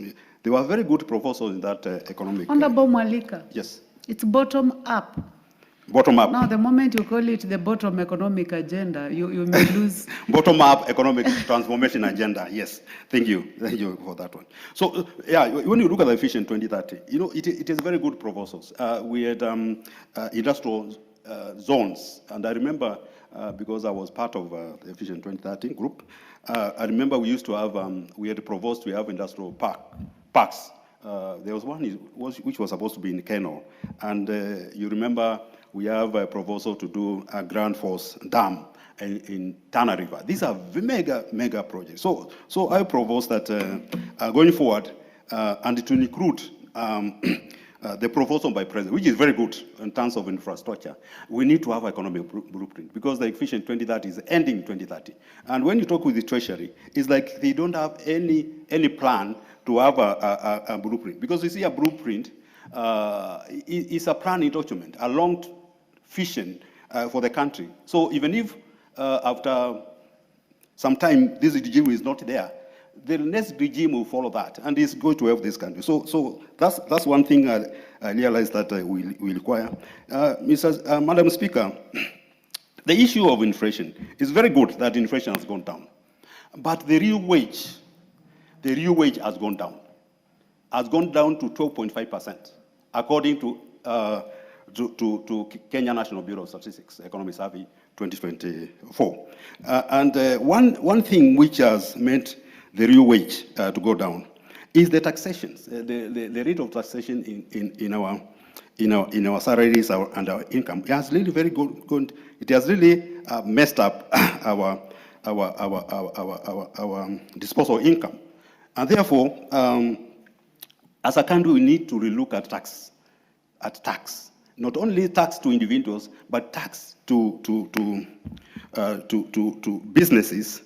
Speaker 6: There were very good proposals in that economic.
Speaker 12: Honorable Mwalika.
Speaker 6: Yes.
Speaker 12: It's bottom up.
Speaker 6: Bottom up.
Speaker 12: Now, the moment you call it the bottom economic agenda, you may lose.
Speaker 6: Bottom up economic transformation agenda. Yes. Thank you for that one. So, yeah, when you look at the Vision 2030, you know, it is very good proposals. We had industrial zones, and I remember because I was part of the Vision 2030 group. I remember we used to have, we had proposed to have industrial parks. There was one which was supposed to be in Keno. And you remember we have a proposal to do a Grand Force Dam in Tana River. These are mega projects. So I propose that going forward, and to include the proposal by President, which is very good in terms of infrastructure, we need to have economic blueprint, because the Vision 2030 is ending in 2030. And when you talk with the Treasury, it's like they don't have any plan to have a blueprint. Because you see, a blueprint is a planning document, a long vision for the country. So even if after some time this regime is not there, the next regime will follow that, and it's going to help this country. So that's one thing I realized that we require. Madam Speaker, the issue of inflation is very good that inflation has gone down, but the real wage has gone down to 12.5%, according to Kenya National Bureau of Statistics Economic Survey 2024. One thing which has made the real wage to go down is the taxations, the rate of taxation in our salaries and our income. It has really very good. It has really messed up our disposable income, and therefore, as a country, we need to relook at tax. Not only tax to individuals, but tax to businesses,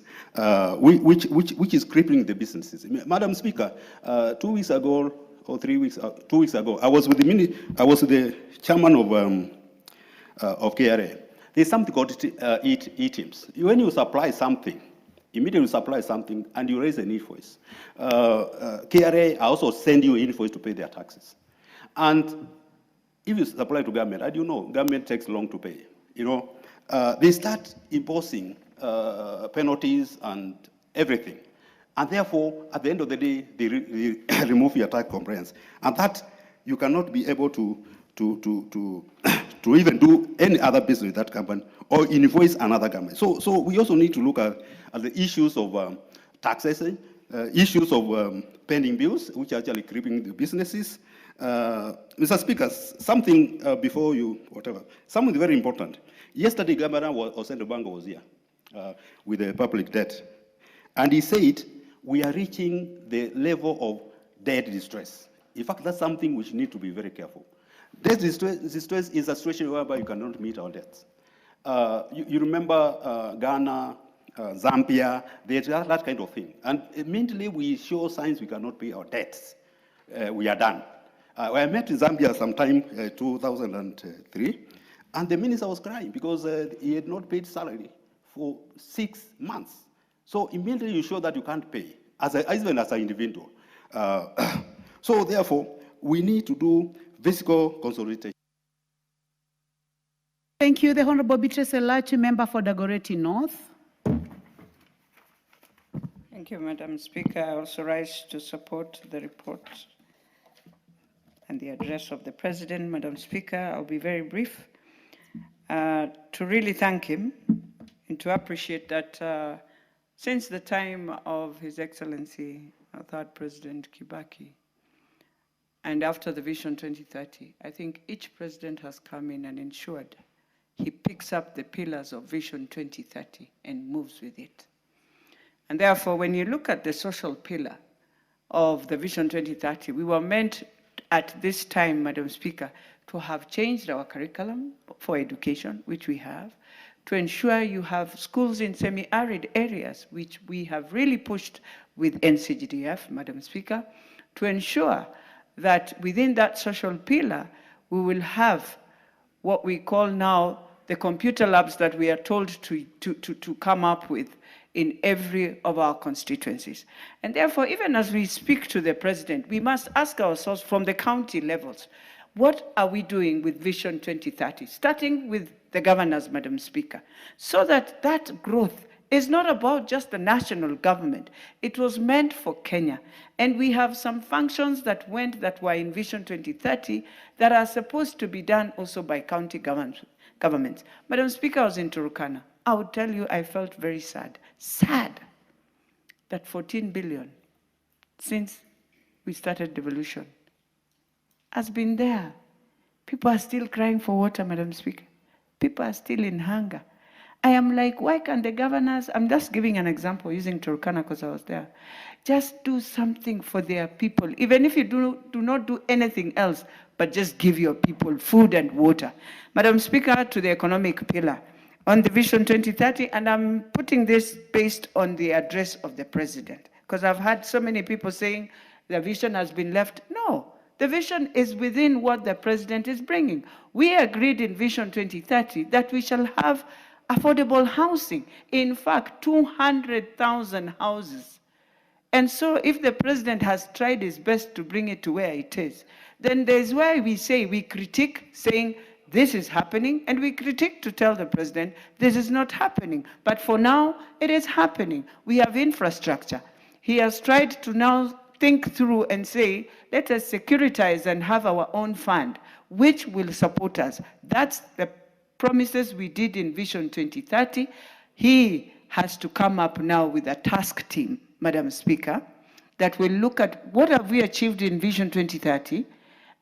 Speaker 6: which is crippling the businesses. Madam Speaker, 2 weeks ago or 3 weeks, 2 weeks ago, I was with the chairman of KRA. There's something called e-teams. When you supply something, immediately supply something, and you raise an invoice, KRA also send you an invoice to pay their taxes. And if you supply to government, as you know, government takes long to pay. They start imposing penalties and everything. And therefore, at the end of the day, they remove your tax compliance. And that you cannot be able to even do any other business with that company or invoice another government. So we also need to look at the issues of taxation, issues of pending bills, which are actually crippling the businesses. Mr. Speaker, something before you, something very important. Yesterday, Governor Osendobango was here with the public debt. And he said, we are reaching the level of debt distress. In fact, that's something which need to be very careful. Debt distress is a situation whereby you cannot meet our debts. You remember Ghana, Zambia, there's that kind of thing. And immediately we show signs we cannot pay our debts. We are done. I met in Zambia sometime 2003, and the minister was crying because he had not paid salary for 6 months. So immediately you show that you can't pay, even as an individual. So therefore, we need to do fiscal consolidation.
Speaker 12: Thank you. The Honorable Beatrice Elachi, member for Dagoretti North.
Speaker 13: Thank you, Madam Speaker. I also rise to support the report and the address of the President. Madam Speaker, I'll be very brief. To really thank him and to appreciate that since the time of His Excellency, our third President Kibaki, and after the Vision 2030, I think each president has come in and ensured he picks up the pillars of Vision 2030 and moves with it. And therefore, when you look at the social pillar of the Vision 2030, we were meant at this time, Madam Speaker, to have changed our curriculum for education, which we have, to ensure you have schools in semi-arid areas, which we have really pushed with NCGDF, Madam Speaker, to ensure that within that social pillar, we will have what we call now the computer labs that we are told to come up with in every of our constituencies. And therefore, even as we speak to the President, we must ask ourselves from the county levels, what are we doing with Vision 2030, starting with the governors, Madam Speaker, so that that growth is not about just the national government. It was meant for Kenya. And we have some functions that were in Vision 2030 that are supposed to be done also by county governments. Madam Speaker, I was in Turkana. I would tell you I felt very sad that 14 billion since we started devolution has been there. People are still crying for water, Madam Speaker. People are still in hunger. I am like, why can't the governors, I'm just giving an example using Turkana because I was there, just do something for their people, even if you do not do anything else, but just give your people food and water. Madam Speaker, to the economic pillar, on the Vision 2030, and I'm putting this based on the address of the President, because I've had so many people saying the vision has been left. No, the vision is within what the President is bringing. We agreed in Vision 2030 that we shall have affordable housing. In fact, 200,000 houses And so if the president has tried his best to bring it to where it is, then there's why we say we critique saying this is happening, and we critique to tell the president this is not happening. But for now, it is happening. We have infrastructure. He has tried to now think through and say, let us securitize and have our own fund, which will support us. That's the promises we did in Vision 2030. He has to come up now with a task team, Madam Speaker, that will look at what have we achieved in Vision 2030,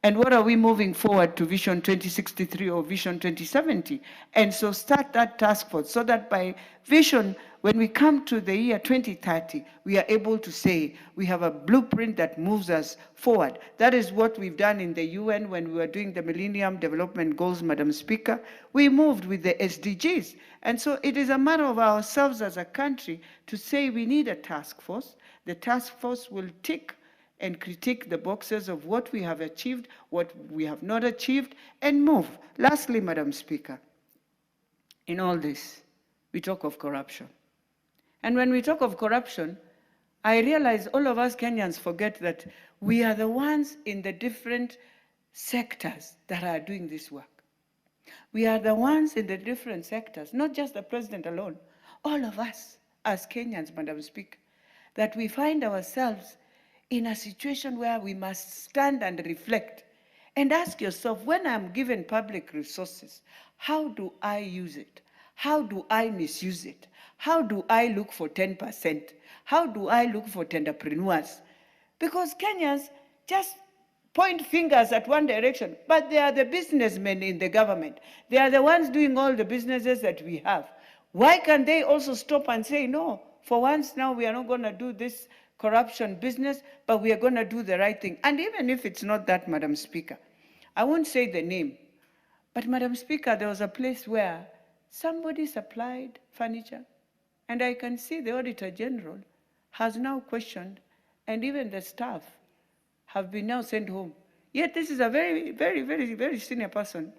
Speaker 13: and what are we moving forward to Vision 2063 or Vision 2070? And so start that task force so that by vision, when we come to the year 2030, we are able to say we have a blueprint that moves us forward. That is what we've done in the UN when we were doing the Millennium Development Goals, Madam Speaker. We moved with the SDGs. And so it is a matter of ourselves as a country to say we need a task force. The task force will tick and critique the boxes of what we have achieved, what we have not achieved, and move. Lastly, Madam Speaker, in all this, we talk of corruption. And when we talk of corruption, I realize all of us Kenyans forget that we are the ones in the different sectors that are doing this work. We are the ones in the different sectors, not just the president alone, all of us as Kenyans, Madam Speaker, that we find ourselves in a situation where we must stand and reflect and ask yourself, when I'm given public resources, how do I use it? How do I misuse it? How do I look for 10%? How do I look for entrepreneurs? Because Kenyans just point fingers at one direction, but they are the businessmen in the government. They are the ones doing all the businesses that we have. Why can't they also stop and say, no, for once now we are not going to do this corruption business, but we are going to do the right thing. And even if it's not that, Madam Speaker, I won't say the name, but Madam Speaker, there was a place where somebody supplied furniture, and I can see the Auditor General has now questioned, and even the staff have been now sent home. Yet this is a very, very, very, very senior person,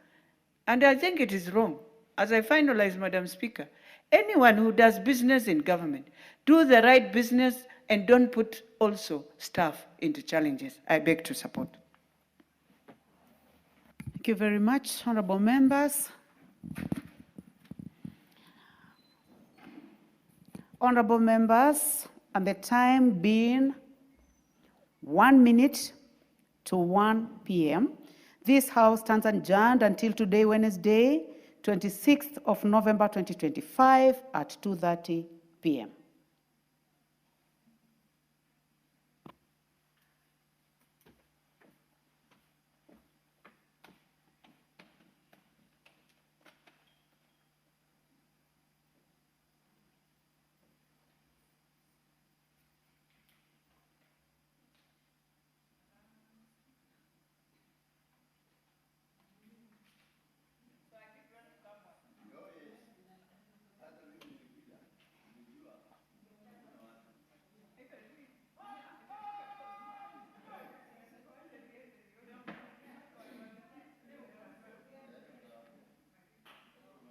Speaker 13: and I think it is wrong. As I finalize, Madam Speaker, anyone who does business in government, do the right business and don't put also staff into challenges. I beg to support.
Speaker 12: Thank you very much, honorable members. Honorable members, and the time being 1 minute to 1 p.m., this House stands adjourned until today, Wednesday, 26th of November, 2025 at 2:30 p.m.